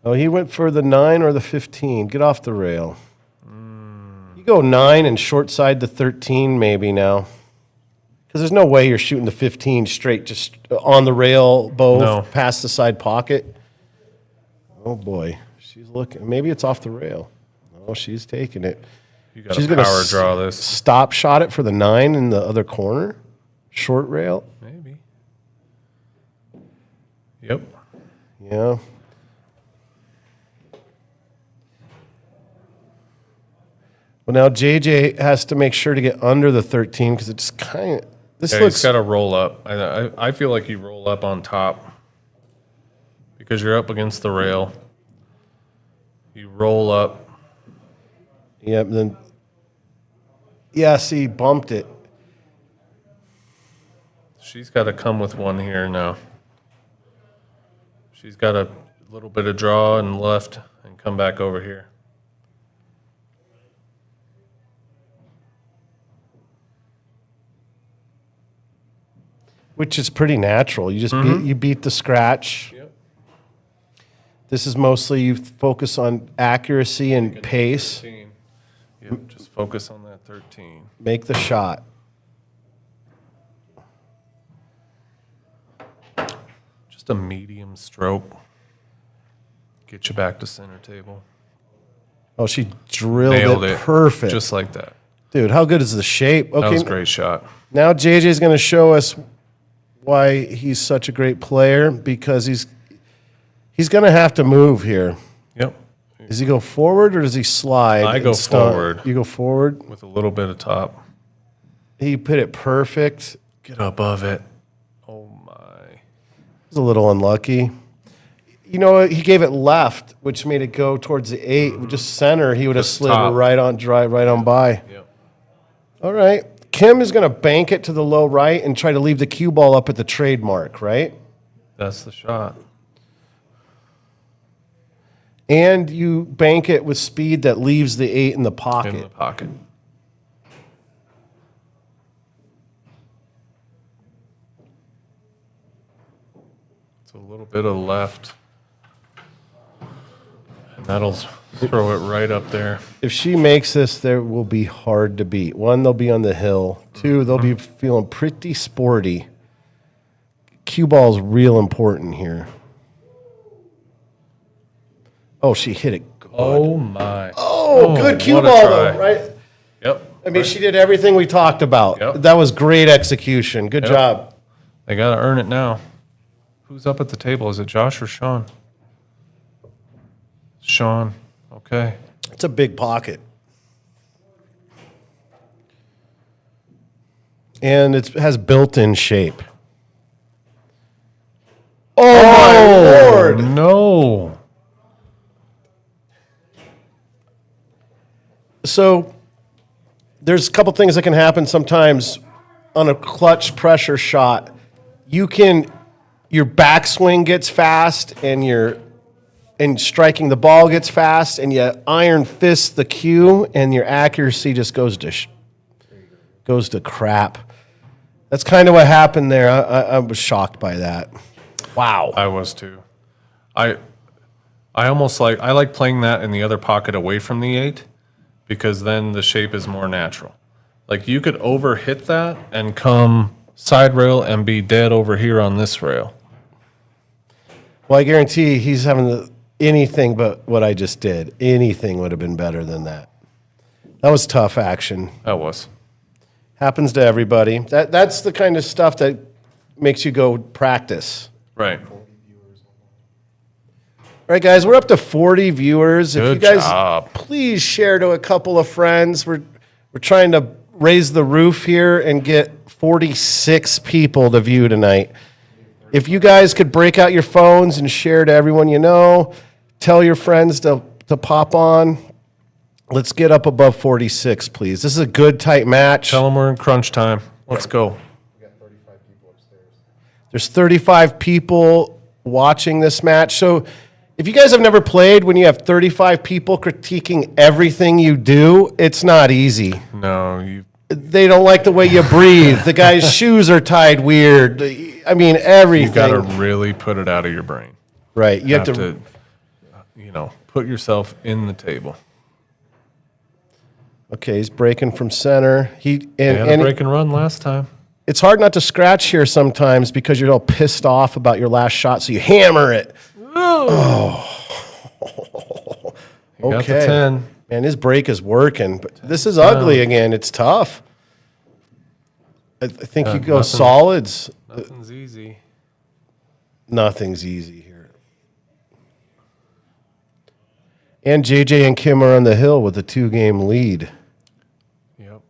Oh, he went for the 9 or the 15. Get off the rail. You go 9 and short side the 13 maybe now. Because there's no way you're shooting the 15 straight just on the rail, both past the side pocket. Oh, boy. She's looking. Maybe it's off the rail. Oh, she's taking it. You got to power draw this. Stop shot it for the 9 in the other corner. Short rail. Maybe. Yep. Yeah. Well, now JJ has to make sure to get under the 13 because it's kind of this looks. He's got to roll up. I feel like you roll up on top because you're up against the rail. You roll up. Yep. Then. Yeah. See, bumped it. She's got to come with one here now. She's got a little bit of draw and left and come back over here. which is pretty natural. You just beat the scratch. Yep. This is mostly you focus on accuracy and pace. 13. Yep, just focus on that 13. Make the shot. Just a medium stroke. Get you back to center table. Oh, she drilled Nailed it it. perfect. Just like that. Dude, how good is the shape? That Okay, was a great shot. now JJ's going to show us why he's such a great player, because he's going to have to move here. Yep. Does he go forward or does he slide? I and go stunt? forward. You go forward. With a little bit of top. He put it perfect. Get above it. Oh, my. He's a little unlucky. You know, he gave it left, which made it go towards the 8. Just center, he would have Just slid top. right on by. Yep. All right. Kim is going to bank it to the low right and try to leave the cue ball up at the trademark, right? That's the shot. And you bank it with speed that leaves the 8 in the pocket. In the pocket. It's a little bit of left. And that'll throw it right up there. If she makes this, there will be hard to beat. 1, they'll be on the hill. 2, they'll be feeling pretty sporty. Cue ball is real important here. Oh, she hit it good. Oh, my. Oh, good cue what a ball, try. though, right? Yep. I mean, she did everything we talked about. Yep. That was great execution. Good job. They got to earn it now. Who's up at the table? Is it Josh or Shawn? Shawn. Okay. It's a big pocket. And it has built-in shape. Oh, my Lord. No. So there's a couple things that can happen sometimes on a clutch pressure shot. Your backswing gets fast and striking the ball gets fast, and you iron fist the cue, and your accuracy just goes to crap. That's kind of what happened there. I was shocked by that. Wow. I was too. I like playing that in the other pocket away from the 8 because then the shape is more natural. Like you could overhit that and come side rail and be dead over here on this rail. Well, I guarantee he's having anything but what I just did. Anything would have been better than that. That was tough action. That was. Happens to everybody. That's the kind of stuff that makes you go practice. Right. All right, guys, we're up to 40 viewers. If Good you guys job. please share to a couple of friends. We're trying to raise the roof here and get 46 people to view tonight. If you guys could break out your phones and share to everyone you know, tell your friends to pop on. Let's get up above 46, please. This is a good, tight match. Tell them we're in crunch time. Let's go. We got 35 people upstairs. There's 35 people watching this match. So if you guys have never played, when you have 35 people critiquing everything you do, it's not easy. No, They don't like the way you breathe. The guy's shoes are tied weird. I mean, everything. you got to really put it out of your brain. Right. You have to, put yourself in the table. Okay, he's breaking from center. They had a break and run last time. It's hard not to scratch here sometimes because you're all pissed off about your last shot, so you hammer it. Oh. You got the 10. Man, his break is working, but this is ugly again. It's tough. I think you go solids. Nothing's easy. Nothing's easy here. And JJ and Kim are on the hill with a 2-game lead. Yep.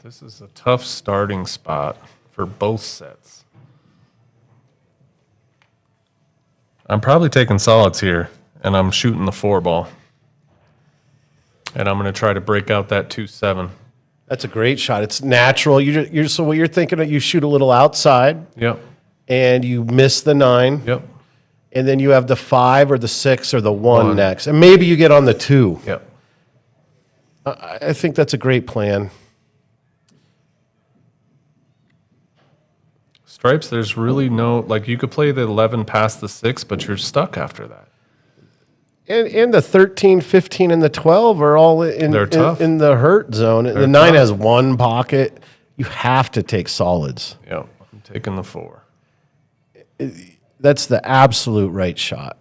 This is a tough starting spot for both sets. I'm probably taking solids here, and I'm shooting the 4 ball. And I'm going to try to break out that 2-7. That's a great shot. It's natural. So what you're thinking, you shoot a little outside, Yep. and you miss the 9, Yep. and then you have the 5 or the 6 or the 1 1. next, and maybe you get on the 2. Yep. I think that's a great plan. Stripes, there's really no, like, you could play the 11 past the 6, but you're stuck after that. And the 13, 15, and the 12 are all They're tough. in the hurt zone. The 9 tough. has one pocket. You have to take solids. Yep, I'm taking the 4. That's the absolute right shot.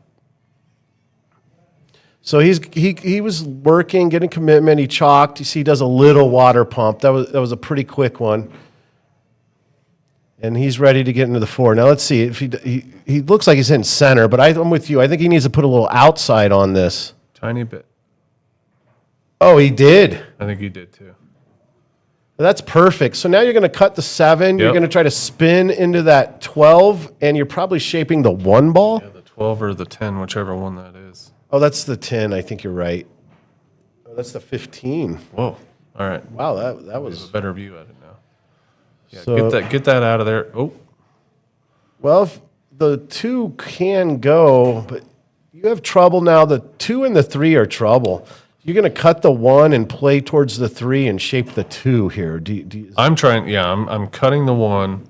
So he was working, getting commitment. He chalked. You see, he does a little water pump. That was a pretty quick one. And he's ready to get into the 4. Now let's see if he looks like he's in center, but I'm with you. I think he needs to put a little outside on this. Tiny bit. Oh, he did. I think he did too. That's perfect. So now you're going to cut the 7. You're Yep. going to try to spin into that 12, and you're probably shaping the 1 ball. Yeah, the 12 or the 10, whichever one that is. Oh, that's the 10. I think you're right. Oh, that's the 15. Whoa. All right. Wow, that There's was a better view at it now. Yeah, So- get that out of there. Oh, well. If the 2 can go, but you have trouble now. The 2 and the 3 are trouble. You're going to cut the 1 and play towards the 3 and shape the 2 here. I'm trying. Yeah, I'm cutting the 1,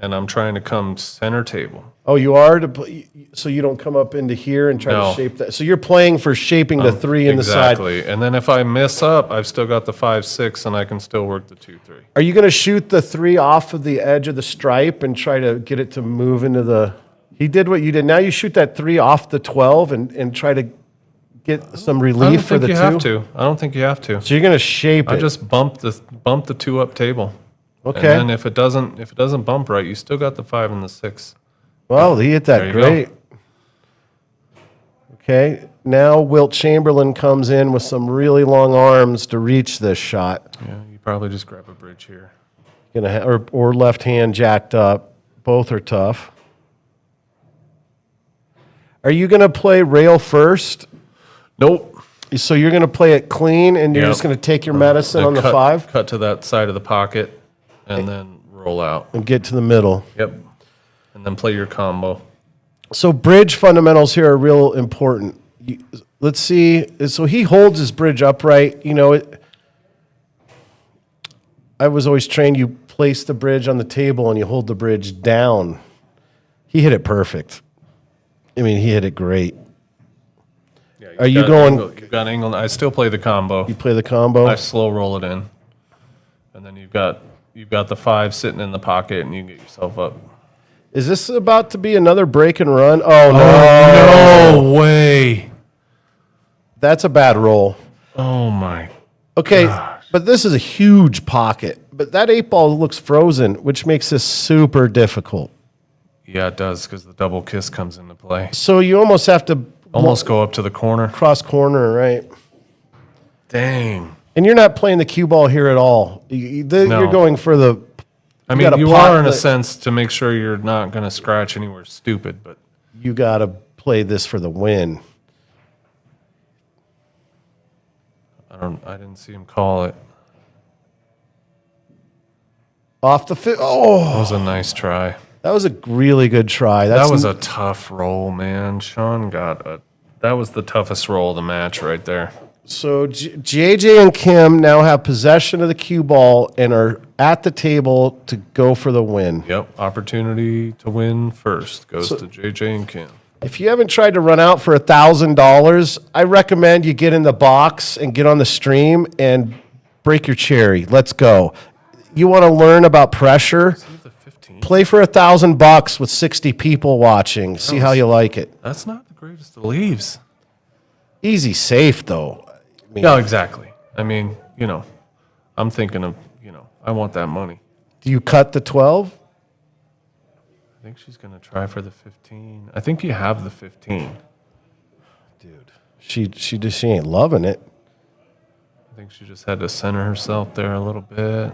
and I'm trying to come center table. Oh, you are to play, so you don't come up into here and try No. to shape that. So you're playing for shaping the 3 in the side. Exactly. And then if I mess up, I've still got the 5, 6, and I can still work the 2, 3. Are you going to shoot the 3 off of the edge of the stripe and try to get it to move into the? He did what you did. Now you shoot that 3 off the 12 and try to get some I don't relief for think the you 2. have to. I don't think you have to. So you're going to shape I it. just bump the 2 up table. Okay. And then if it doesn't bump right, you still got the 5 and the 6. Well, he hit that There you go. great. Okay. Now Wilt Chamberlain comes in with some really long arms to reach this shot. Yeah, you probably just grab a bridge here. Or left hand jacked up. Both are tough. Are you going to play rail first? Nope. So you're going to play it clean, and you're Yep. just going to take your medicine Then on the cut- 5 Cut to that side of the pocket, and then roll out. and get to the middle. Yep. And then play your combo. So bridge fundamentals here are real important. Let's see. So he holds his bridge upright. You know, I was always trained you place the bridge on the table and you hold the bridge down. He hit it perfect. I mean, he hit it great. Yeah, Are you got going- Angle, you've got angle. I still play the combo. You play the combo. I slow roll it in, and then you've got the 5 sitting in the pocket, and you can get yourself up. Is this about to be another break and run? Oh, no. No way! That's a bad roll. Oh my! Okay, but this is a huge pocket. But that 8 ball looks frozen, which makes this super difficult. Yeah, it does because the double kiss comes into play. So you almost have to Almost go up to the corner. cross corner, right? Dang. And you're not playing the cue ball here at all. No. You're going for the. I mean, gotta you pot are in a the- sense to make sure you're not going to scratch anywhere stupid, but You got to play this for the win. I didn't see him call it. Off the fit. Oh, That was a nice try. that was a really good try. That was a tough roll, man. Shawn that was the toughest roll of the match right there. So JJ and Kim now have possession of the cue ball and are at the table to go for the win. Yep, opportunity to win first goes to JJ and Kim. If you haven't tried to run out for $1,000, I recommend you get in the box and get on the stream and break your cherry. Let's go. You want to learn about pressure? The 15. Play for $1,000 with 60 people watching. See how you like it. That's not the greatest of leaves. Easy, safe though. I mean, No, exactly. I mean, I'm thinking of, I want that money. do you cut the 12? I think she's going to try for the 15. I think you have the 15. Dude, she ain't loving it. I think she just had to center herself there a little bit.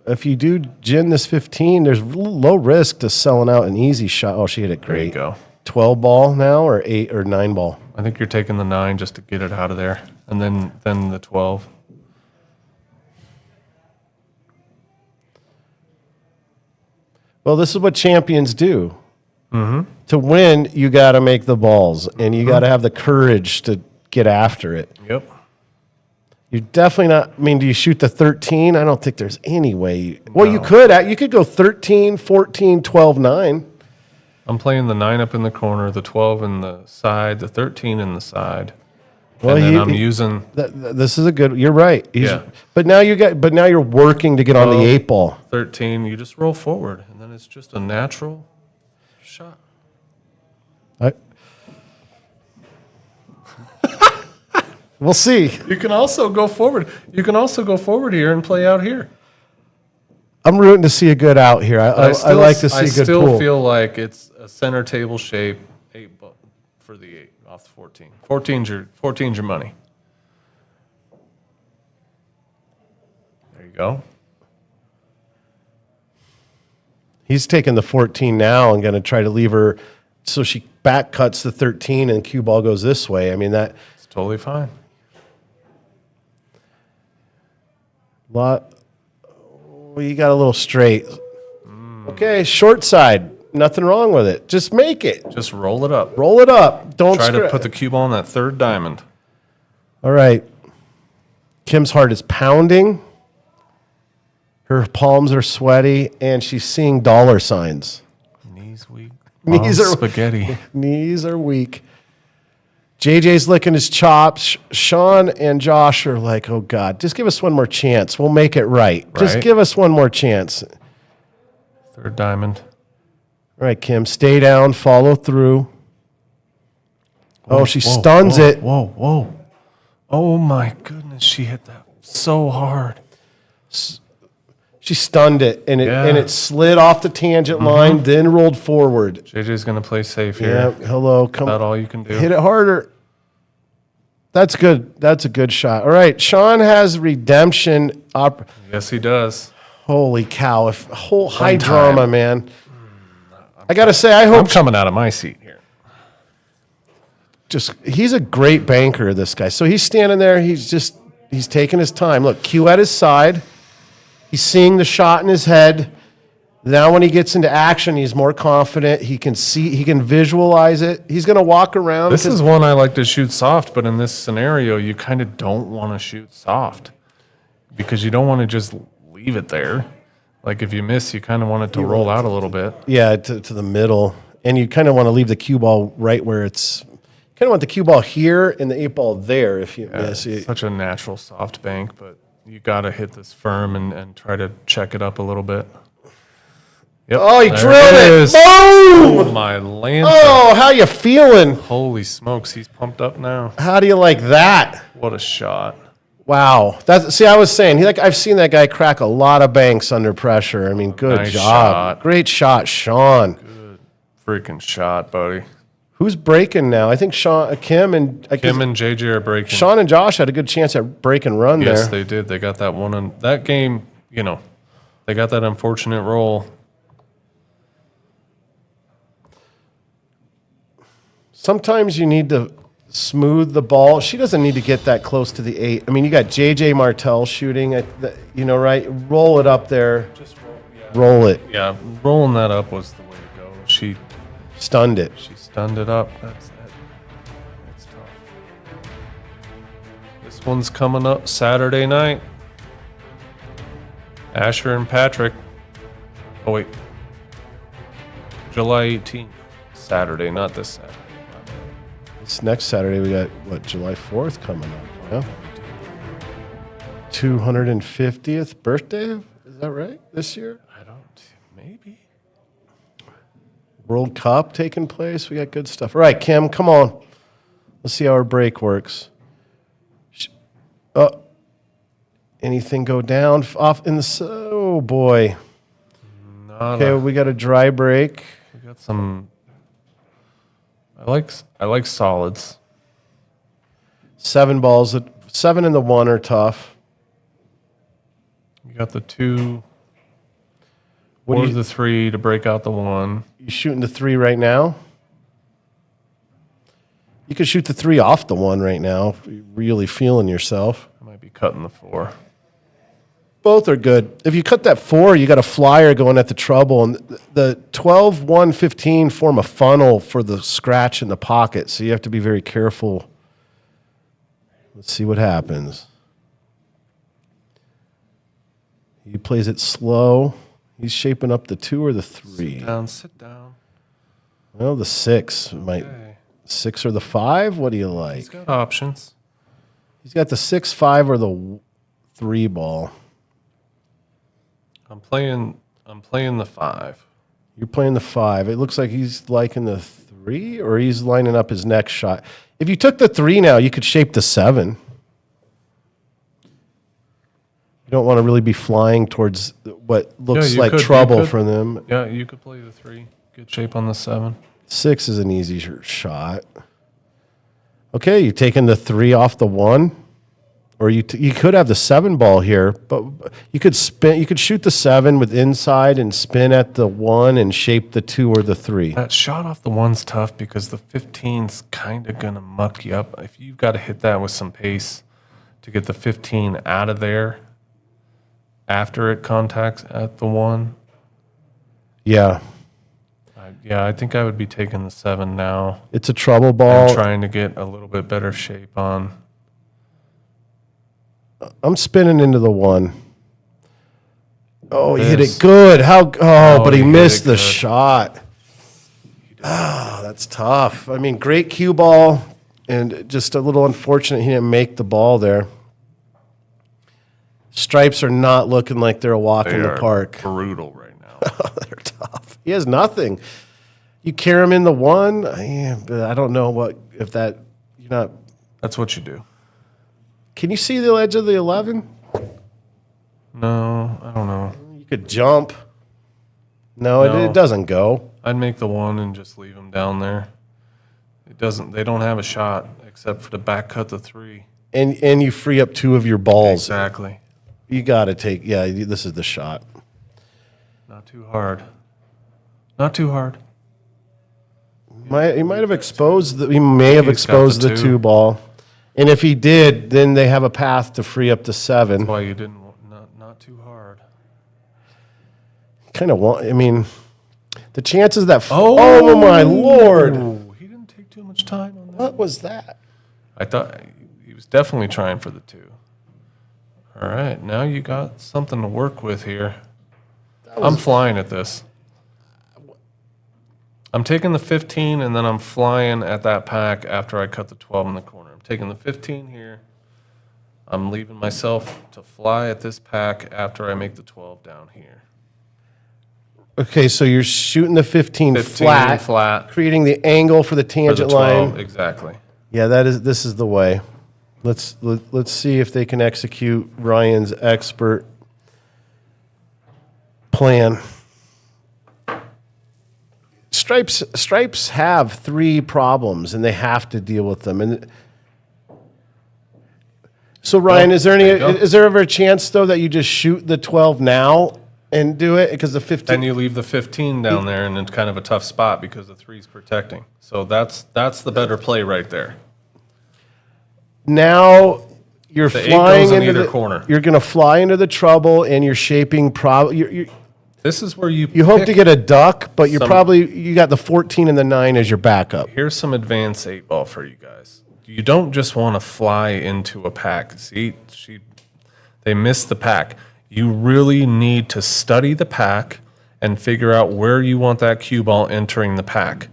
If you do gin this 15, there's low risk to selling out an easy shot. Oh, she hit it There you great. go. 12 ball now or 8 or 9 ball? I think you're taking the 9 just to get it out of there, and then the 12. Well, this is what champions do. Mm-hmm. To win, you got to make the balls, and you got to have the courage to get after it. Yep. You're definitely not. I mean, do you shoot the 13? I don't think there's any way. Well, you could. You could go 13, 14, 12, 9. I'm playing the 9 up in the corner, the 12 in the side, the 13 in the side. Well, and then I'm using. This is a good. You're right. Yeah. But now you're working to get on the 8 ball. 13. You just roll forward, and then it's just a natural shot. We'll see. You can also go forward. You can also go forward here and play out here. I'm rooting to see a good out here. I like to see a good pool. I still feel like it's a center table shape 8 for the 8 off the 14. 14's your money. There you go. He's taking the 14 now and going to try to leave her so she back cuts the 13 and cue ball goes this way. I mean, it's totally fine. Well, you got a little straight. Okay, short side. Nothing wrong with it. Just make it. Just roll it up. Roll it up. Don't try to put the cue ball on that 3rd diamond. All right. Kim's heart is pounding. Her palms are sweaty, and she's seeing dollar signs. Knees weak. Knees are spaghetti. Knees are weak. JJ's licking his chops. Shawn and Josh are like, oh, God, just give us one more chance. We'll make it right. Just give us one more chance. 3rd diamond. All right, Kim, stay down, follow through. She stuns it. Whoa. Oh, my goodness. She hit that so hard. She stunned it, and it slid off the tangent line, then rolled forward. JJ's going to play safe here. Yeah, hello. Come. Is that all you can do? Hit it harder. That's good. That's a good shot. All right, Shawn has redemption. Yes, he does. Holy cow. High drama, man. I got to say, I hope. I'm coming out of my seat here. He's a great banker, this guy. So he's standing there. He's taking his time. Look, cue at his side. He's seeing the shot in his head. Now when he gets into action, he's more confident. He can visualize it. He's going to walk around. This is one I like to shoot soft, but in this scenario, you kind of don't want to shoot soft because you don't want to just leave it there. Like if you miss, you kind of want it to roll out a little bit. Yeah, to the middle. And you kind of want to leave the cue ball right where it's... kind of want the cue ball here and the 8 ball there if you miss. It's such a natural soft bank, but you got to hit this firm and try to check it up a little bit. Yep, oh, he drilled it. Boom! Oh, my lanta. Oh, how you feeling? Holy smokes, he's pumped up now. How do you like that? What a shot. Wow. I was saying, I've seen that guy crack a lot of banks under pressure. I mean, good Nice job. shot. Great shot, Shawn. Good freaking shot, buddy. Who's breaking now? I think Kim and JJ are breaking. Shawn and Josh had a good chance at break and run there. Yes, they did. They got that one on that game, they got that unfortunate roll. Sometimes you need to smooth the ball. She doesn't need to get that close to the 8. I mean, you got JJ Martell shooting, right? Roll it up there. Just roll it. Yeah, rolling that up was the way to go. She stunned it. She stunned it up. That's tough. This one's coming up Saturday night. Asher and Patrick. Oh, wait. July 18th. Saturday, not this Saturday. This next Saturday, we got, July 4th coming up. Yeah. 250th birthday? Is that right? This year? Maybe. World Cup taking place. We got good stuff. All right, Kim, come on. Let's see how our break works. Anything go down off in the... Oh, boy. Okay, we got a dry break. We got some... I like solids. 7 balls. 7 and the 1 are tough. You got the 2... Or the 3 to break out the 1. You shooting the 3 right now? You could shoot the 3 off the 1 right now if you're really feeling yourself. I might be cutting the 4. Both are good. If you cut that 4, you got a flyer going at the trouble. And the 12, 1, 15 form a funnel for the scratch in the pocket. So you have to be very careful. Let's see what happens. plays it slow. He's shaping up the 2 or the 3. Sit down. Well, the 6 might. Okay. 6 or the 5? What do you like? He's got options. He's got the 6, 5, or the 3 ball. I'm playing the 5. You're playing the 5. It looks like he's liking the 3, or he's lining up his next shot. If you took the 3 now, you could shape the 7. You don't want to really be flying towards what looks you like could- trouble for them. Yeah, you could play the 3. Good shape on the 7. 6 is an easier shot. Okay, you taking the 3 off the 1, or you could have the 7 ball here, but you could spin. You could shoot the 7 with inside and spin at the 1 and shape the 2 or the 3. That shot off the 1's tough because the 15's kind of gonna muck you up. If you've got to hit that with some pace to get the 15 out of there after it contacts at the 1. Yeah, I think I would be taking the 7 now it's a trouble ball. and trying to get a little bit better shape on. I'm spinning into the 1. Oh, he hit Yes. it good. But he he hit missed it the good. shot. Oh, that's tough. I mean, great cue ball, and just a little unfortunate he didn't make the ball there. Stripes are not looking like they're a walk They in the are park. brutal right now. They're tough. He has nothing. You carry him in the 1. But I don't know if that you're not. That's what you do. Can you see the edge of the 11? No, I don't know. You could jump. No, No. It doesn't go. I'd make the 1 and just leave him down there. They don't have a shot except for to back cut the 3. And you free up 2 of your balls. Exactly. You got to take. Yeah, this is the shot. Not too hard. Not too hard. He might have exposed. He may have He's got exposed the the 2. 2 ball. And if he did, then they have a path to free up the 7. That's why you didn't. Not too hard. Kind of want. I mean, the chances that. Oh my lord! He didn't take too much time on that. What was that? I thought he was definitely trying for the 2. All right, now you got something to work with here. I'm flying at this. I'm taking the 15 and then I'm flying at that pack after I cut the 12 in the corner. I'm taking the 15 here. I'm leaving myself to fly at this pack after I make the 12 down here. Okay, so you're shooting the 15 15 flat, creating the angle for the for the tangent 12, line. exactly. Yeah, this is the way. Let's see if they can execute Ryan's expert plan. Stripes have 3 problems, and they have to deal with them. And so, Ryan, is there there you go. is there ever a chance though that you just shoot the 12 now and do it because the 15? Then you leave the 15 down there, and it's kind of a tough spot because the 3's protecting. So that's the better play right there. Now you're The 8 flying goes in into either the corner. You're going to fly into the trouble, and you're shaping. This is where you You hope to pick- get a duck, but you some- you got the 14 and the 9 as your backup. Here's some advanced 8-ball for you guys. You don't just want to fly into a pack. See, they missed the pack. You really need to study the pack and figure out where you want that cue ball entering the pack.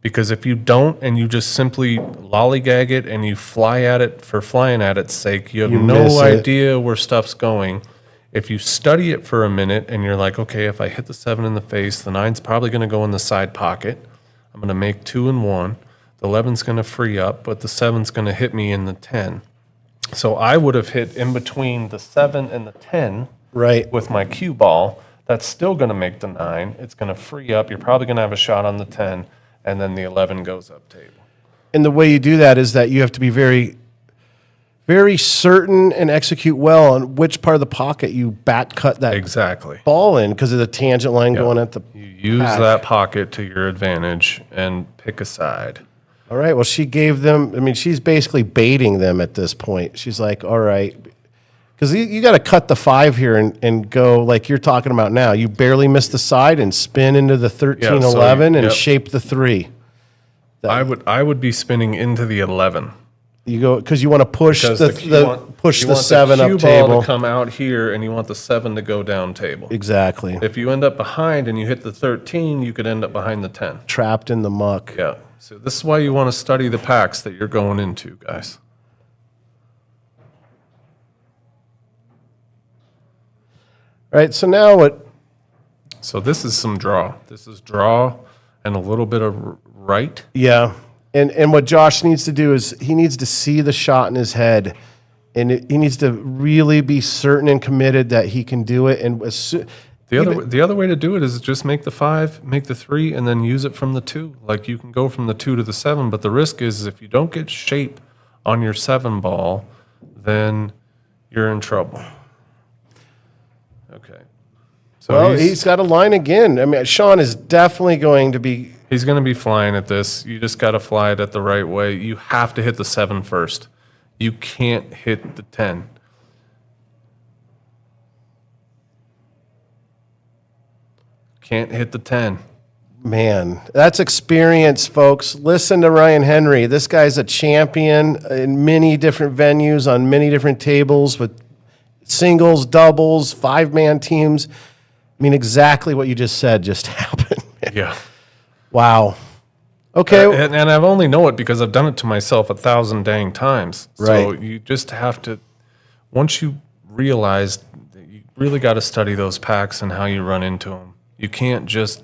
Because if you don't and you just simply lollygag it and you fly at it for flying at its sake, you have You no miss it. idea where stuff's going. If you study it for a minute and you're like, okay, if I hit the 7 in the face, the 9's probably going to go in the side pocket. I'm going to make 2 and 1. The 11's going to free up, but the 7's going to hit me in the 10. So I would have hit in between the 7 and the 10 Right. with my cue ball. That's still going to make the 9. It's going to free up. You're probably going to have a shot on the 10, and then the 11 goes up table. And the way you do that is that you have to be very, very certain and execute well on which part of the pocket you bat cut that Exactly. ball in because of the tangent line going at the. You use pack. that pocket to your advantage and pick a side. All right. Well, she gave them. I mean, she's basically baiting them at this point. She's like, all right. Because you got to cut the 5 here and go like you're talking about now. You barely miss the side and spin into the 13, so 11 and yep. shape the 3. I would be spinning into the 11. You go because you want to push Because push you the want 7 the up cue ball table. to come out here, and you want the 7 to go down table. Exactly. If you end up behind and you hit the 13, you could end up behind the 10. Trapped in the muck. Yeah. So this is why you want to study the packs that you're going into, guys. All right. So now what? So this is some draw. This is draw and a little bit of right. Yeah. And what Josh needs to do is he needs to see the shot in his head, and he needs to really be certain and committed that he can do it. And The other way to do it is just make the 5, make the 3, and then use it from the 2. Like you can go from the 2 to the 7, but the risk is if you don't get shape on your 7 ball, then you're in trouble. Okay. So well, he's got a line again. I mean, Shawn is definitely going to be. he's going to be flying at this. You just got to fly it at the right way. You have to hit the 7 first. You can't hit the 10. Can't hit the 10. Man, that's experience, folks. Listen to Ryan Henry. This guy's a champion in many different venues, on many different tables with singles, doubles, 5-man teams. I mean, exactly what you just said just happened. Yeah. Wow. Okay. And I've only know it because I've done it to myself 1,000 dang times. So Right. you just have to, once you realize that you really got to study those packs and how you run into them. You can't just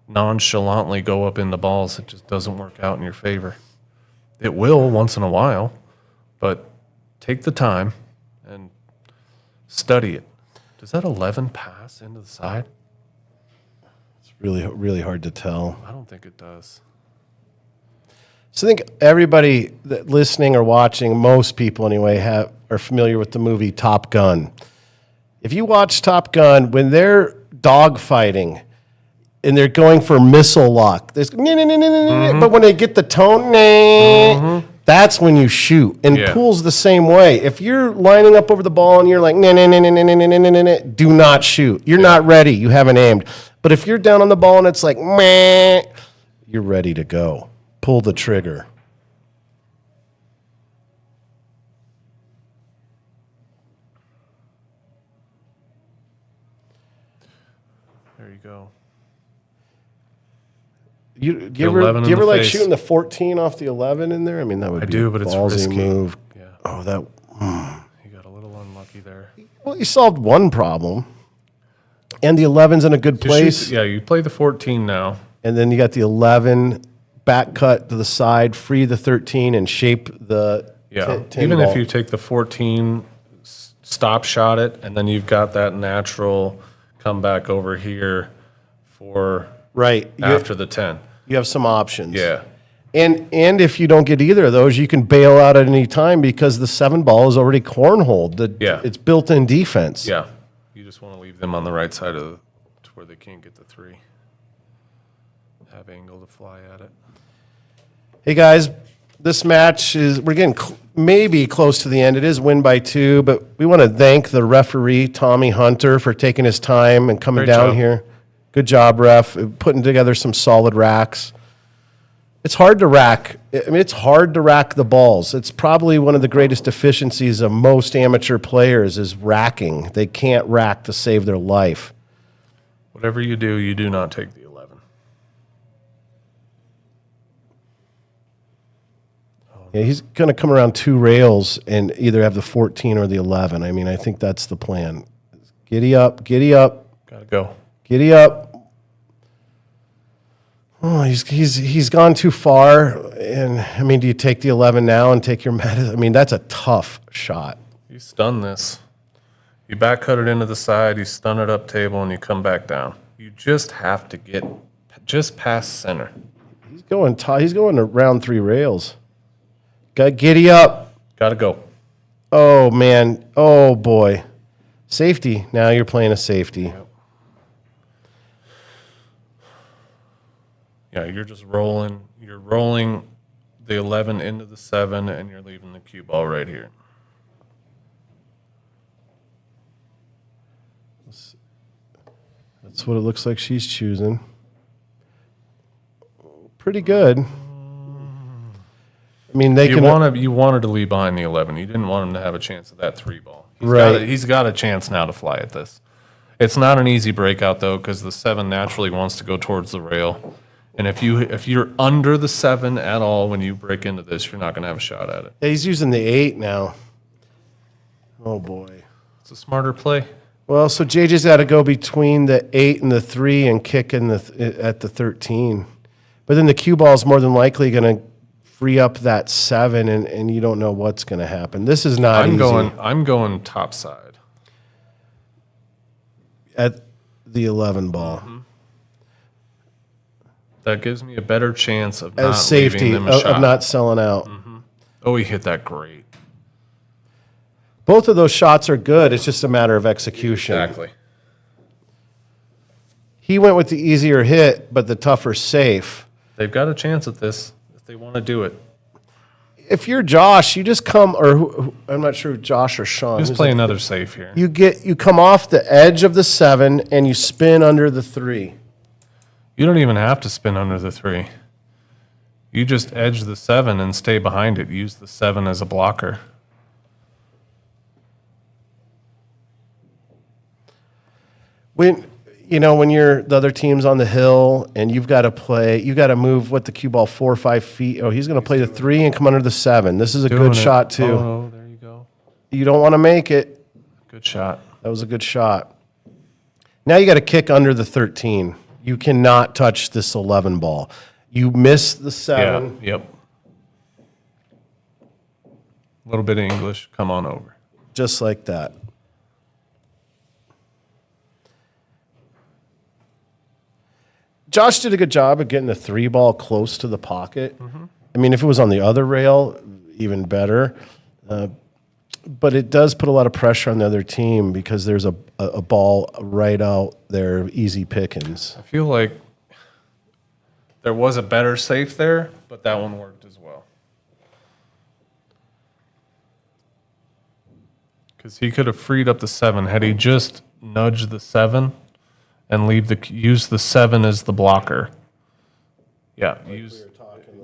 nonchalantly go up into balls. It just doesn't work out in your favor. It will once in a while, but take the time and study it. Does that 11 pass into the side? It's really, really hard to tell. I don't think it does. So I think everybody that listening or watching, most people anyway, are familiar with the movie Top Gun. If you watch Top Gun, when they're dogfighting and they're going for missile lock, there's but when they get the tone, that's when you shoot. And Yeah. pool's the same way. If you're lining up over the ball and you're like, do not shoot. You're not ready. You haven't aimed. But if you're down on the ball and it's like, meh, you're ready to go. Pull the trigger. There you go. Do you 11 in ever the like face. shooting the 14 off the 11 in there? I mean, that would I be do, a but it's ballsy risky. move. Yeah. Oh, that. You got a little unlucky there. Well, you solved one problem, and the 11's in a good place. Yeah, you play the 14 now. And then you got the 11 back cut to the side, free the 13, and shape the Yeah. 10 Even ball. if you take the 14, stop shot it, and then you've got that natural come back over here for right after the 10. you have some options. Yeah. And if you don't get either of those, you can bail out at any time because the 7 ball is already cornholed. Yeah. It's built-in defense. Yeah. You just want to leave them on the right side of to where they can't get the 3. Have angle to fly at it. Hey guys, this match we're getting maybe close to the end. It is win by 2, but we want to thank the referee, Tommy Hunter, for taking his time and coming Great down job. here. Good job, ref, putting together some solid racks. It's hard to rack. I mean, it's hard to rack the balls. It's probably one of the greatest deficiencies of most amateur players is racking. They can't rack to save their life. Whatever you do not take the 11. Yeah, he's going to come around 2 rails and either have the 14 or the 11. I mean, I think that's the plan. Giddy up, giddy up, Gotta go. giddy up. Oh, he's gone too far. And I mean, do you take the 11 now and take your medicine? I mean, that's a tough shot. You stun this. You back cut it into the side, you stun it up table, and you come back down. You just have to get just past center. He's going around 3 rails. Got giddy up. Gotta go. Oh man. Oh boy. Safety. Now you're playing a safety. Yeah, you're just rolling. You're rolling the 11 into the 7, and you're leaving the cue ball right here. That's what it looks like she's choosing. Pretty good. I mean, they You wanted to leave behind the 11. You didn't want him to have a chance at that 3 ball. He's got a chance now to fly at this. It's not an easy breakout though, because the 7 naturally wants to go towards the rail. And if you're under the 7 at all when you break into this, you're not going to have a shot at it. Yeah, he's using the 8 now. Oh boy, It's a smarter play. Well, so JJ's got to go between the 8 and the 3 and kick at the 13. But then the cue ball is more than likely going to free up that 7, and you don't know what's going to happen. This is not easy. I'm going top side. At the 11 ball. Mm-hmm. That gives me a better chance of As not safety, leaving them a shot. of not selling out. Mm-hmm. Oh, he hit that great. Both of those shots are good. It's just a matter of execution. Exactly. He went with the easier hit, but the tougher safe. They've got a chance at this if they want to do it. If you're Josh, you just come, or I'm not sure Josh or Shawn. Just play another safe here. You come off the edge of the 7 and you spin under the 3. You don't even have to spin under the 3. You just edge the 7 and stay behind it. Use the 7 as a blocker. When you're the other team's on the hill and you got to move the cue ball 4 or 5 feet. Oh, he's going to play the 3 and come under the 7. This is a good shot too. Oh, there you go. You don't want to make it. Good shot. That was a good shot. Now you got to kick under the 13. You cannot touch this 11 ball. You miss the 7. Yeah, yep. A little bit of English. Come on over. Just like that. Josh did a good job of getting the 3 ball close to the pocket. Mm-hmm. I mean, if it was on the other rail, even better. But it does put a lot of pressure on the other team because there's a ball right out there, easy pickings. I feel like there was a better safe there, but that one worked as well. Because he could have freed up the 7 had he just nudged the 7 and use the 7 as the blocker. Yeah,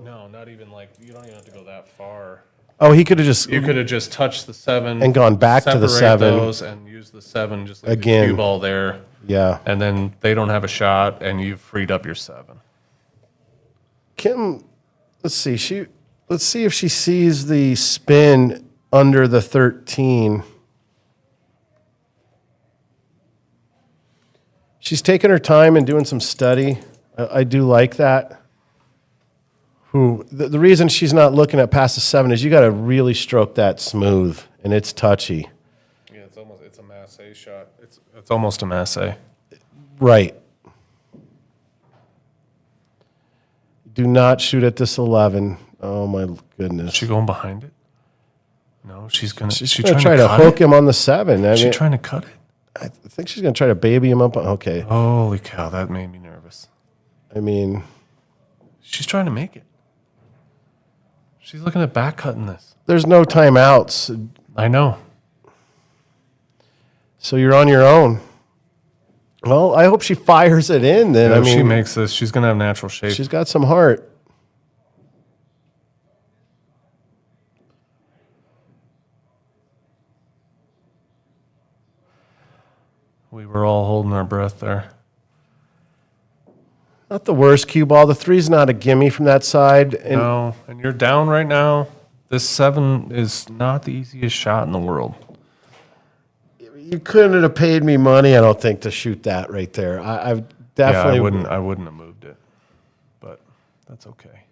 no, not even like you don't even have to go that far. Oh, he could have just You could have just touched the 7 and gone back to the separate 7 those and use the 7 just like again. the cue ball there. Yeah, And then they don't have a shot, and you've freed up your 7. Kim, let's see. Let's see if she sees the spin under the 13. She's taking her time and doing some study. I do like that. The reason she's not looking at past the 7 is you got to really stroke that smooth, and it's touchy. Yeah, it's a masse shot. It's almost a masse. Right. Do not shoot at this 11. Oh my goodness. Is she going behind it? No, she's gonna. She's going to try to hook him on the 7. Is she trying to cut it? I think she's going to try to baby him up. Okay. Holy cow, that made me nervous. I mean, she's trying to make it. She's looking at back cutting this. There's no timeouts. I know. So you're on your own. Well, I hope she fires it in then. If she makes this, she's going to have natural shape. She's got some heart. We were all holding our breath there. Not the worst cue ball. The 3's not a gimme from that side. No, and you're down right now. This 7 is not the easiest shot in the world. You couldn't have paid me money, I don't think, to shoot that right there. I've definitely. I wouldn't have moved it, but that's okay.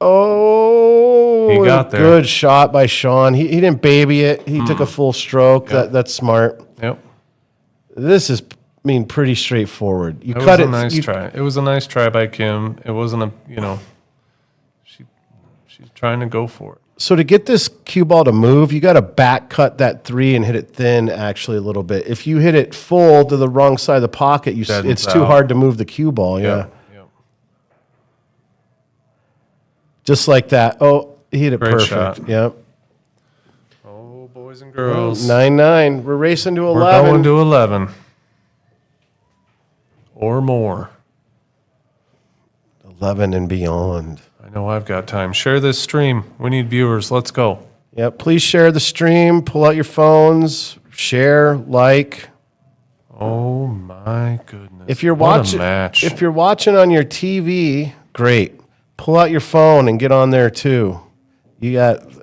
Oh, he got there. Good shot by Shawn. He didn't baby it. He took a full stroke. Yep. That's smart. Yep. This is, pretty straightforward. You It cut was it. a nice try. It was a nice try by Kim. It wasn't she's trying to go for it. So to get this cue ball to move, you got to back cut that 3 and hit it thin actually a little bit. If you hit it full to the wrong side of the pocket, it's too hard to move the cue ball. Yeah. Yep. Just like that. Oh, he hit it Great perfect. shot. Yep. Oh, boys and girls. 9-9. We're racing to 11. We're going to 11 or more. 11 and beyond. I know I've got time. Share this stream. We need viewers. Let's go. Yep. Please share the stream. Pull out your phones. Share, like. Oh my goodness! If you're What watching, a match. if you're watching on your TV, great. Pull out your phone and get on there too.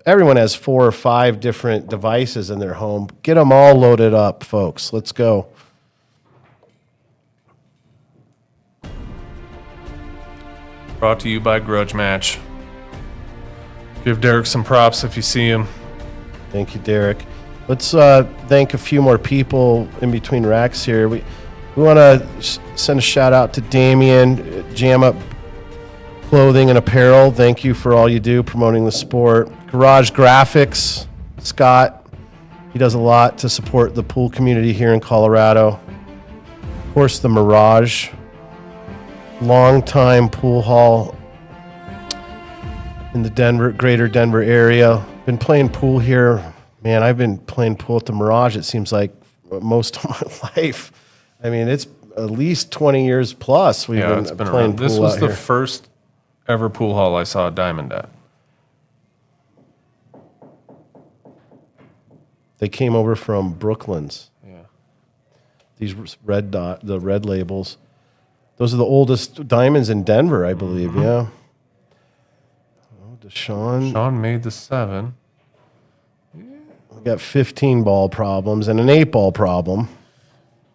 Everyone has 4 or 5 different devices in their home. Get them all loaded up, folks. Let's go. Brought to you by Grudge Match. Give Derek some props if you see him. Thank you, Derek. Let's thank a few more people in between racks here. We want to send a shout out to Damien, Jam Up Clothing and Apparel. Thank you for all you do promoting the sport. Garage Graphics, Scott. He does a lot to support the pool community here in Colorado. Of course, the Mirage, longtime pool hall in the greater Denver area. Been playing pool here. Man, I've been playing pool at the Mirage, it seems like, most of my life. I mean, it's at least 20 years plus we've been playing around. pool This was out the here. first ever pool hall I saw a Diamond at. They came over from Brooklands. Yeah. These the red labels. Those are the oldest diamonds in Denver, I believe. Mm-hmm. Yeah. Oh, Shawn. Shawn made the 7. We got 15 ball problems and an 8-ball problem.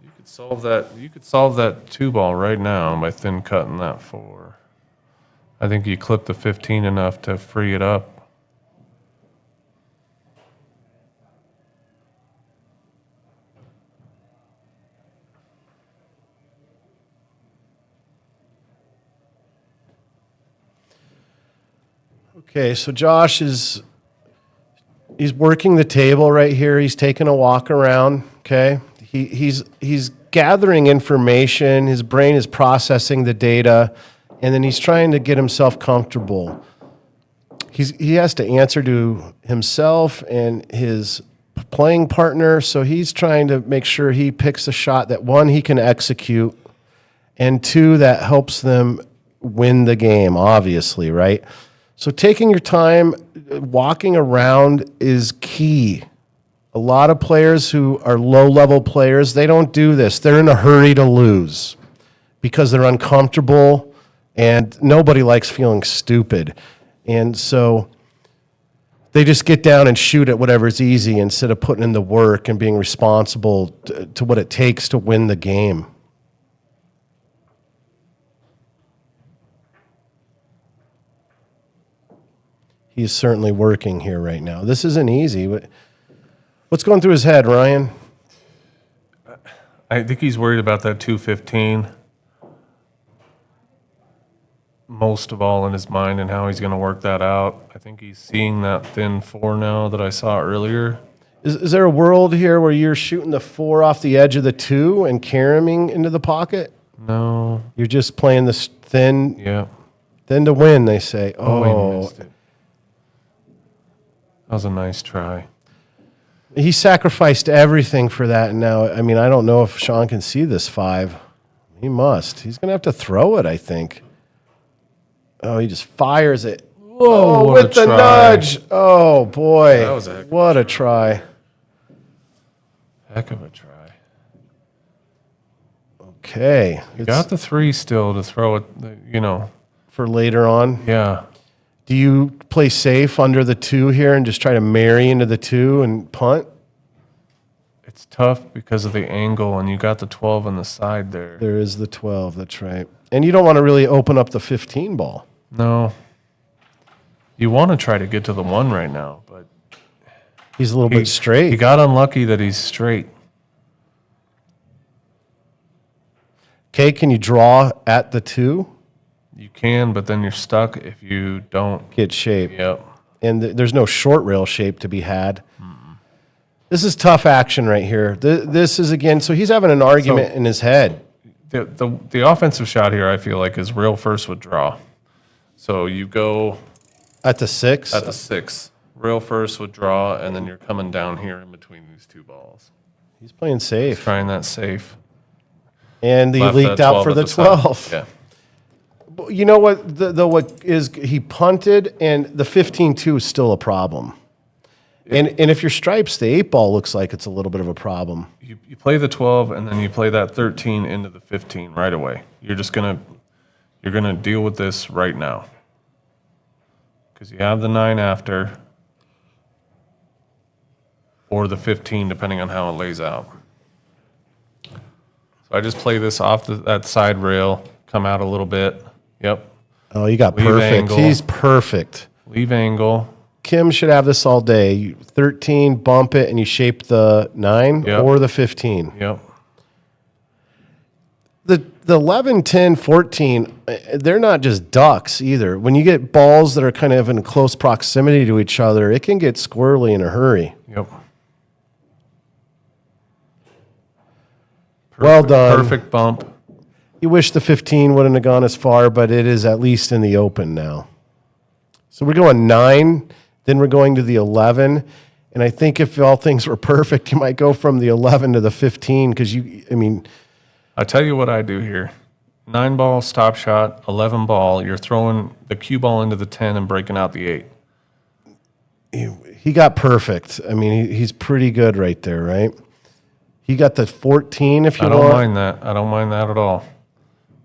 You could solve that. You could solve that 2-ball right now by thin cutting that 4. I think you clip the 15 enough to free it up. Okay, so Josh he's working the table right here. He's taking a walk around. Okay, he's gathering information. His brain is processing the data, and then he's trying to get himself comfortable. He has to answer to himself and his playing partner, so he's trying to make sure he picks a shot that, 1, he can execute, and 2, that helps them win the game, obviously, right? So taking your time, walking around is key. A lot of players who are low-level players, they don't do this. They're in a hurry to lose because they're uncomfortable, and nobody likes feeling stupid. And so they just get down and shoot at whatever's easy instead of putting in the work and being responsible to what it takes to win the game. He's certainly working here right now. This isn't easy. What's going through his head, Ryan? I think he's worried about that 215 most of all in his mind and how he's going to work that out. I think he's seeing that thin 4 now that I saw earlier. Is there a world here where you're shooting the 4 off the edge of the 2 and carrying into the pocket? No. You're just playing this thin, Yeah. thin to win, they say. He Oh, missed it. That was a nice try. he sacrificed everything for that. And now, I mean, I don't know if Shawn can see this 5. He must. He's going to have to throw it, I think. Oh, he just fires it. Whoa, Oh, what with a the try. nudge. Oh, boy. That was a heck of what a try. Heck of a try. Okay. It's Got the 3 still to throw it, for later on. Yeah. Do you play safe under the 2 here and just try to marry into the 2 and punt? It's tough because of the angle, and you got the 12 on the side there. There is the 12, that's right. And you don't want to really open up the 15 ball. No. You want to try to get to the 1 right now, but He's a little bit straight. he got unlucky that he's straight. Okay, can you draw at the 2? You can, but then you're stuck if you don't. Get shape. Yep. And there's no short rail shape to be had. This is tough action right here. This is, again, so he's having an argument in his head. The offensive shot here, I feel like, is rail first with draw. So you go At the 6? at the 6, rail first with draw, and then you're coming down here in between these 2 balls. He's playing safe. Trying that safe. And he Left leaked that out for at the side. 12. Yeah. You know what? What is he punted, and the 15-2 is still a problem. And if your stripes, the 8-ball looks like it's a little bit of a problem. You play the 12, and then you play that 13 into the 15 right away. You're gonna deal with this right now because you have the 9 after, or the 15, depending on how it lays out. So I just play this off that side rail, come out a little bit. Yep. Oh, you got Leave perfect. angle. He's perfect. Leave angle. Kim should have this all day. 13, bump it, and you shape the 9 Yep. or the 15. Yep. The 11, 10, 14, they're not just ducks either. When you get balls that are kind of in close proximity to each other, it can get squirrely in a hurry. Yep. Well done. Perfect bump. You wish the 15 wouldn't have gone as far, but it is at least in the open now. So we're going 9, then we're going to the 11. And I think if all things were perfect, you might go from the 11 to the 15 because I tell you what I do here. 9 ball, stop shot, 11 ball. You're throwing the cue ball into the 10 and breaking out the 8. he got perfect. I mean, he's pretty good right there, right? He got the 14 if you I want. don't mind that. I don't mind that at all.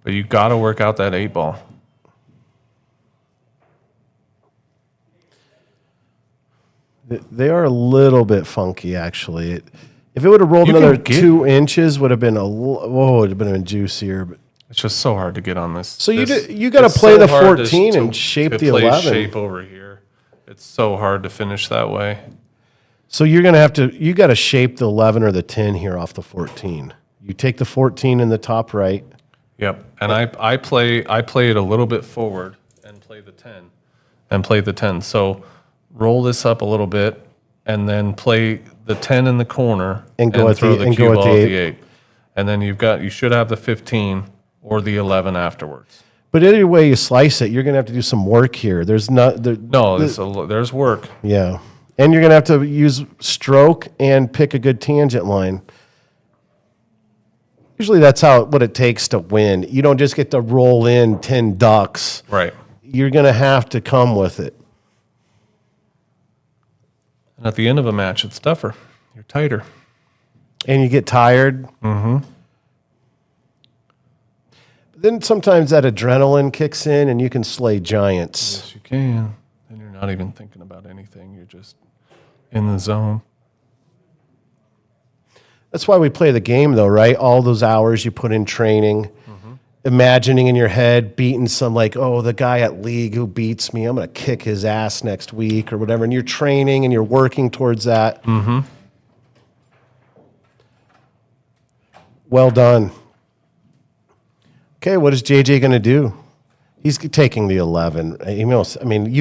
But you got to work out that 8 ball. They are a little bit funky, actually. If it would have rolled You another can get- 2 inches, would have been it would have been juicier. But It's just so hard to get on this. So you this- gotta it's play the hard 14 and shape the play 11. shape over here. It's so hard to finish that way. so you're gonna have to you got to shape the 11 or the 10 here off the 14. You take the 14 in the top right. Yep. And I play it a little bit forward and play the 10. So roll this up a little bit and then play the 10 in the corner And go at throw the- and cue go at ball the at the 8. And then you should have the 15 or the 11 afterwards. But any way you slice it, you're gonna have to do some work here. There's not there, No, there's work. yeah, and you're gonna have to use stroke and pick a good tangent line. Usually that's what it takes to win. You don't just get to roll in 10 ducks. Right. You're gonna have to come with it. And at the end of a match, it's tougher. You're tighter. And you get tired. Mm-hmm. But then sometimes that adrenaline kicks in and you can slay giants. Yes, you can. And you're not even thinking about anything. You're just in the zone. That's why we play the game, though, right? All those hours you put in training, imagining in your head, beating some the guy at league who beats me, I'm going to kick his ass next week or whatever. And you're training and you're working towards that. Mm-hmm. Well done. Okay, what is JJ going to do? He's taking the 11. You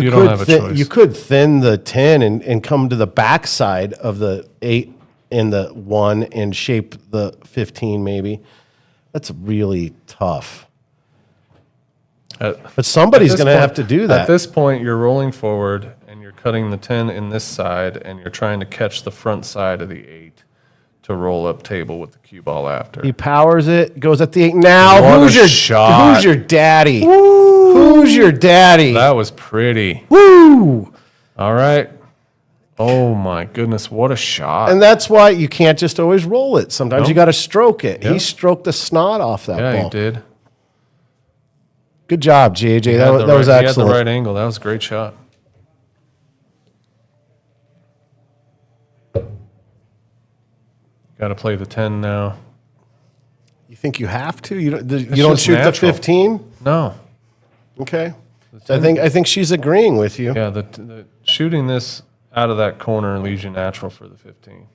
don't have a choice. You could thin the 10 and come to the backside of the 8 and the 1 and shape the 15 maybe. That's really tough. But somebody's going to have to do that. At this point, you're rolling forward and you're cutting the 10 in this side and you're trying to catch the front side of the 8 to roll up table with the cue ball after. He powers it, goes at the 8. Now, What who's a your shot. Who's your daddy? Who's your daddy? That was pretty. Woo! All right. Oh my goodness, what a shot. And that's why you can't just always roll it. Sometimes you got to stroke it. Yeah. He stroked the snot off that Yeah, ball. he did. Good job, JJ. He That was He had excellent. the right angle. That was a great shot. Got to play the 10 now. You think you have to? You don't just shoot natural. the 15? No. Okay. So I think she's agreeing with you. Yeah, the shooting this out of that corner leaves you natural for the 15.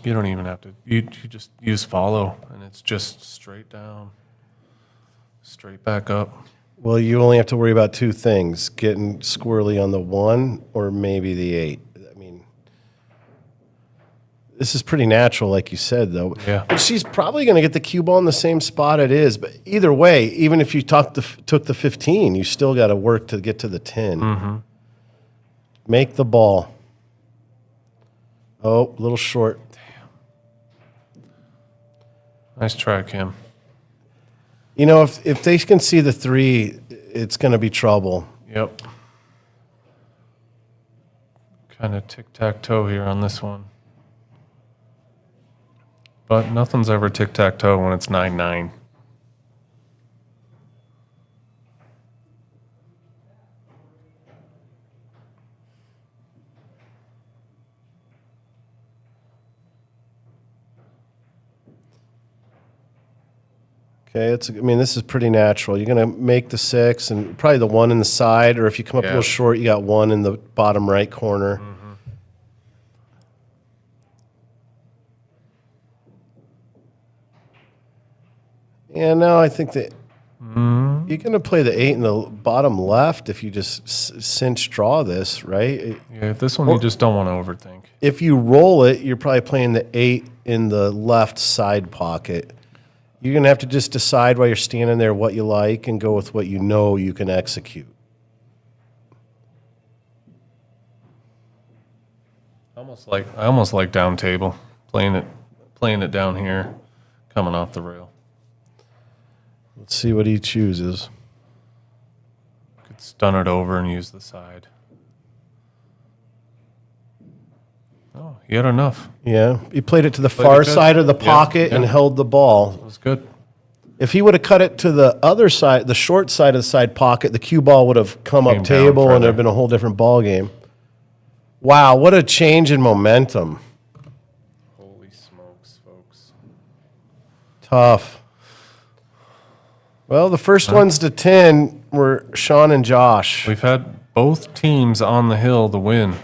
You don't even have to. You just use follow, and it's just straight down, straight back up. Well, you only have to worry about 2 things: getting squirrely on the 1 or maybe the 8. I mean, this is pretty natural, like you said, though. Yeah. But she's probably going to get the cue ball in the same spot it is. But either way, even if you took the 15, you still got to work to get to the 10. Mm-hmm. Make the ball. Oh, a little short. Nice try, Kim. You know, if they can see the 3, it's going to be trouble. Yep. Kind of tic-tac-toe here on this one. But nothing's ever tic-tac-toe when it's 9-9. Okay, this is pretty natural. You're going to make the 6 and probably the 1 in the side, or if you come up a little short, you got 1 in the bottom right corner. Mm-hmm. Yeah, no, I think that you're going to play the 8 in the bottom left if you just cinch draw this, right? Yeah, this one you just don't want to overthink. If you roll it, you're probably playing the 8 in the left side pocket. You're going to have to just decide while you're standing there what you like and go with what you know you can execute. I almost like down table, playing it down here, coming off the rail. Let's see what he chooses. Could stun it over and use the side. Oh, he had enough. Yeah, he played it to the far side of the pocket and held the ball. It was good. If he would have cut it to the other side, the short side of the side pocket, the cue ball would have come Came up down table and further. there'd been a whole different ball game. Wow, what a change in momentum. Holy smokes, folks. Tough. Well, the first ones to 10 were Shawn and Josh. We've had both teams on the hill to win.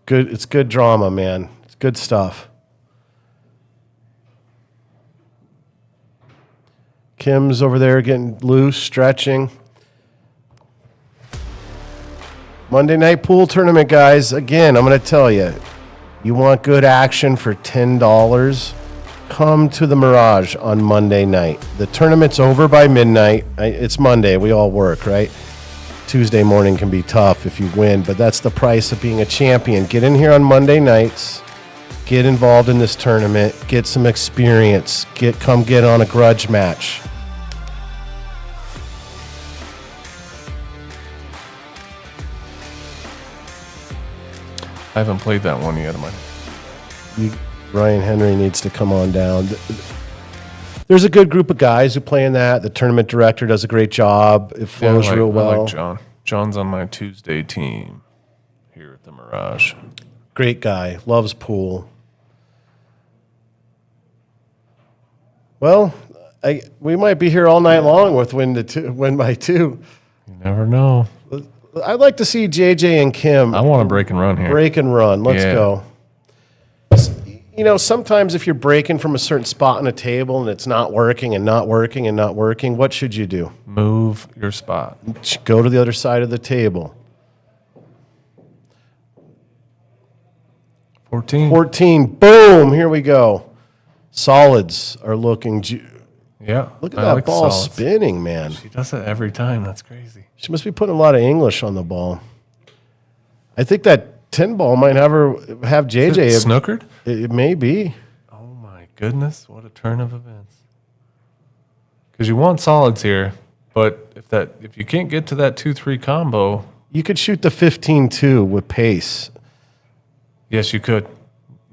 Good. It's good drama, man. It's good stuff. Kim's over there getting loose, stretching. Monday night pool tournament, guys. Again, I'm going to tell you, you want good action for $10, come to the Mirage on Monday night. The tournament's over by midnight. It's Monday. We all work, right? Tuesday morning can be tough if you win, but that's the price of being a champion. Get in here on Monday nights. Get involved in this tournament. Get some experience. Come get on a grudge match. I haven't played that one yet. Ryan Henry needs to come on down. There's a good group of guys who play in that. The tournament director does a great job. It flows real well. I like John. John's on my Tuesday team here at the Mirage. Great guy. Loves pool. Well, we might be here all night long with win by 2. You never know. I'd like to see JJ and Kim. I want to break and run here. Break and run. Let's Yeah. go. You know, sometimes if you're breaking from a certain spot on a table and it's not working and not working and not working, what should you do? Move your spot. Go to the other side of the table. 14. 14. Boom. Here we go. Solids are looking. Yeah. Look at I that like ball solids. spinning, man. She does it every time. That's crazy. She must be putting a lot of English on the ball. I think that 10 ball might have JJ. Snookered? It may be. Oh my goodness. What a turn of events. Because you want solids here, but if you can't get to that 2-3 combo. You could shoot the 15-2 with pace. Yes, you could.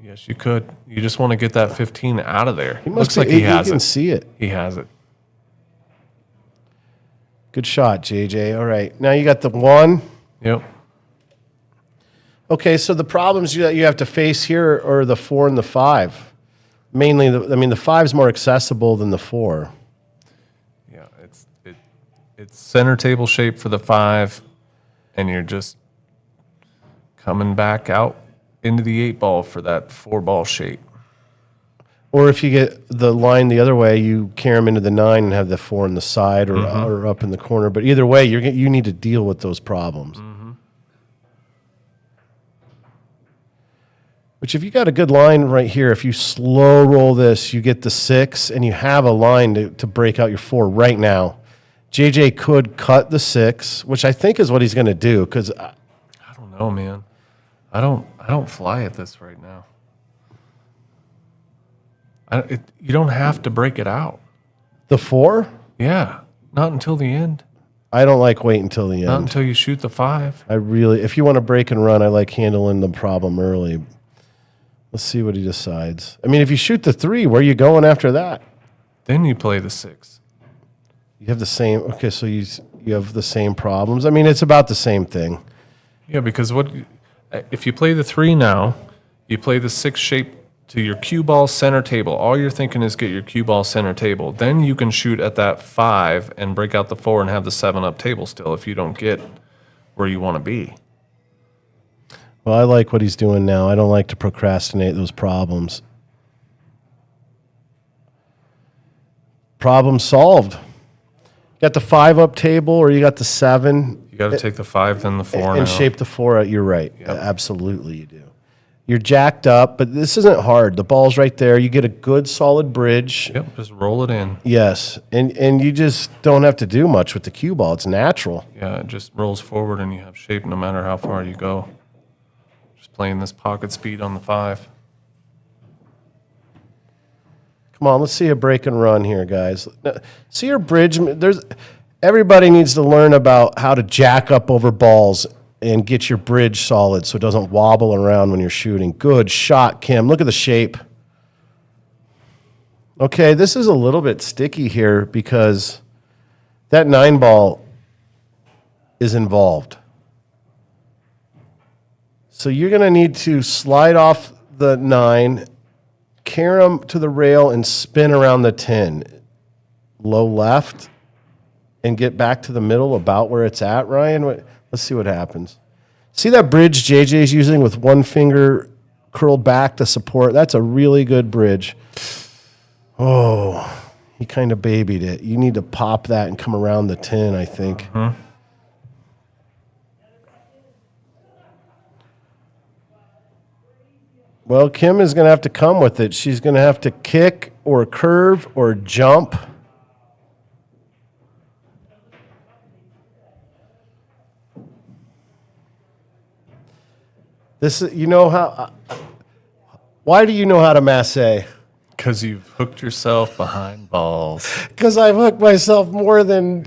Yes, you could. You just want to get that 15 out of there. Looks like he has can it. see it. He has it. Good shot, JJ. All right. Now you got the 1. Yep. Okay, so the problems that you have to face here are the 4 and the 5. Mainly, the 5 is more accessible than the 4. Yeah, it's center table shape for the 5, and you're just coming back out into the 8 ball for that 4 ball shape. Or if you get the line the other way, you carry them into the 9 and have the 4 on the side or up in the corner. But either way, you need to deal with those problems. Which if you got a good line right here, if you slow roll this, you get the 6, and you have a line to break out your 4 right now. JJ could cut the 6, which I think is what he's going to do, because I don't know. No, man. I don't fly at this right now. You don't have to break it out. The 4? Yeah, not until the end. I don't like waiting until the Not end. until you shoot the 5. If you want to break and run, I like handling the problem early. Let's see what he decides. I mean, if you shoot the 3, where are you going after that? Then you play the 6. You have the same. Okay, so you have the same problems. I mean, it's about the same thing. Yeah, because if you play the 3 now, you play the 6 shape to your cue ball center table. All you're thinking is get your cue ball center table. Then you can shoot at that 5 and break out the 4 and have the 7 up table still if you don't get where you want to be. Well, I like what he's doing now. I don't like to procrastinate those problems. Problem solved. Got the 5 up table, or you got the 7. You got to take the 5, then the 4 and now. shape the 4. You're right. Absolutely, you do. You're jacked up, but this isn't hard. The ball's right there. You get a good, solid bridge. Yep, just roll it in. Yes, and you just don't have to do much with the cue ball. It's natural. Yeah, it just rolls forward and you have shape no matter how far you go. Just playing this pocket speed on the 5. Come on, let's see a break and run here, guys. See your bridge. Everybody needs to learn about how to jack up over balls and get your bridge solid so it doesn't wobble around when you're shooting. Good shot, Kim. Look at the shape. Okay, this is a little bit sticky here because that 9 ball is involved. So you're going to need to slide off the 9, carom to the rail, and spin around the 10. Low left and get back to the middle about where it's at, Ryan. Let's see what happens. See that bridge JJ's using with one finger curled back to support? That's a really good bridge. Oh, he kind of babied it. You need to pop that and come around the 10, I think. Well, Kim is going to have to come with it. She's going to have to kick or curve or jump. Why do you know how to masse? Because you've hooked yourself behind balls. Because I've hooked myself more than,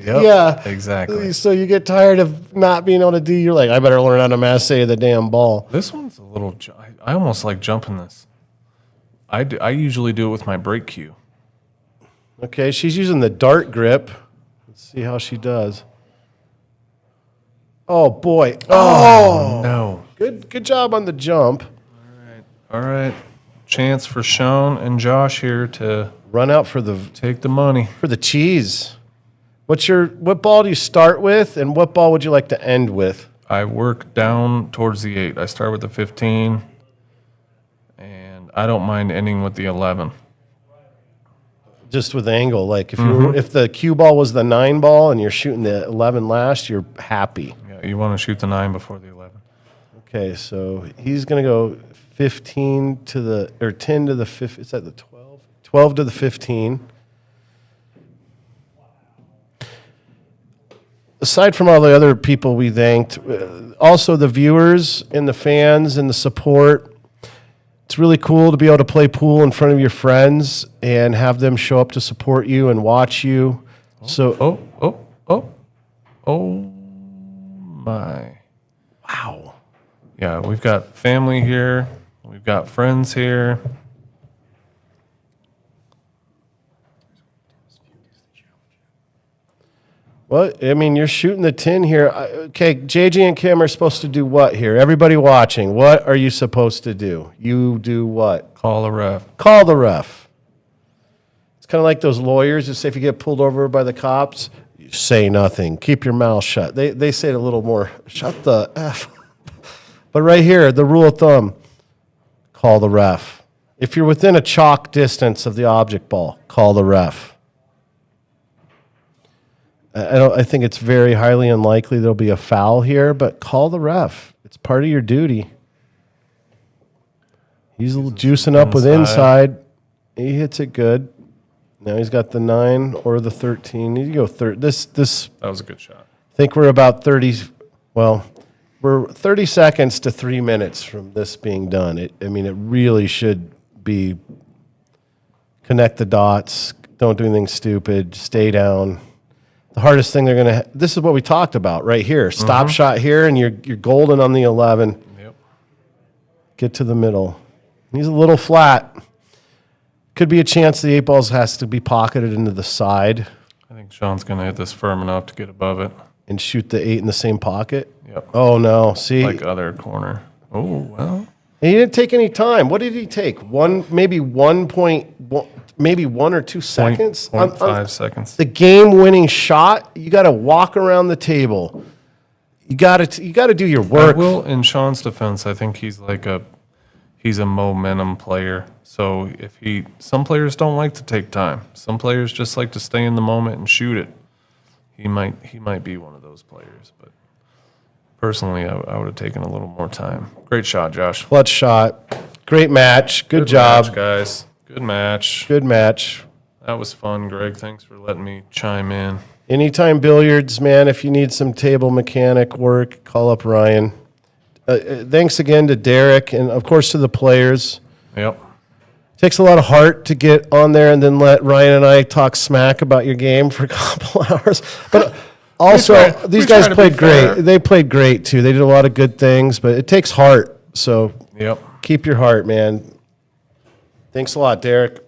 Exactly. So you get tired of not being able to do, you're like, I better learn how to masse the damn ball. This one's a little, I almost like jumping this. I usually do it with my break cue. Okay, she's using the dart grip. Let's see how she does. Oh, boy. Oh, no. Good job on the jump. All right. Chance for Shawn and Josh here to Run out for take the money. the cheese. What ball do you start with, and what ball would you like to end with? I work down towards the 8. I start with the 15, and I don't mind ending with the 11. Just with angle, like if the cue ball was the 9 ball and you're shooting the 11 last, you're happy. Yeah, you want to shoot the 9 before the 11. Okay, so he's going to go 10 to the 15. Is that the 12? 12 to the 15. Aside from all the other people we thanked, also the viewers and the fans and the support. It's really cool to be able to play pool in front of your friends and have them show up to support you and watch you. Oh my. Wow. Yeah, we've got family here. We've got friends here. Well, I mean, you're shooting the 10 here. Okay, JJ and Kim are supposed to do what here? Everybody watching, what are you supposed to do? You do what? Call a ref. Call the ref. It's kind of like those lawyers that say if you get pulled over by the cops, you say nothing. Keep your mouth shut. They say it a little more, shut the F. But right here, the rule of thumb, call the ref. If you're within a chalk distance of the object ball, call the ref. I think it's very highly unlikely there'll be a foul here, but call the ref. It's part of your duty. He's a little juicing up with inside. He hits it good. Now he's got the 9 or the 13. You go third. This. That was a good shot. I think we're about 30. Well, we're 30 seconds to 3 minutes from this being done. It really should be connect the dots, don't do anything stupid, stay down. The hardest thing they're going to this is what we talked about right here. Stop shot here, and you're golden on the 11. Yep. Get to the middle. He's a little flat. Could be a chance the 8-balls has to be pocketed into the side I think Shawn's going to hit this firm enough to get above it. and shoot the 8 in the same pocket. Yep. Oh, no. See? Like other corner. Oh, well. He didn't take any time. What did he take? Maybe 1 or 2 seconds? 0.5 seconds. The game-winning shot, you got to walk around the table. You got to do your work. In Shawn's defense, I think he's he's a momentum player. So some players don't like to take time. Some players just like to stay in the moment and shoot it. He might be one of those players, but personally, I would have taken a little more time. Great shot, Josh. Clutch shot. Great match. Good job. Match, guys. Good match. Good match. That was fun, Greg. Thanks for letting me chime in. Anytime billiards, man, if you need some table mechanic work, call up Ryan. Thanks again to Derek and, of course, to the players. Yep. Takes a lot of heart to get on there and then let Ryan and I talk smack about your game for a couple hours. But also, these guys played great. They played great, too. They did a lot of good things, but it takes heart. So Yep. keep your heart, man. Thanks a lot, Derek.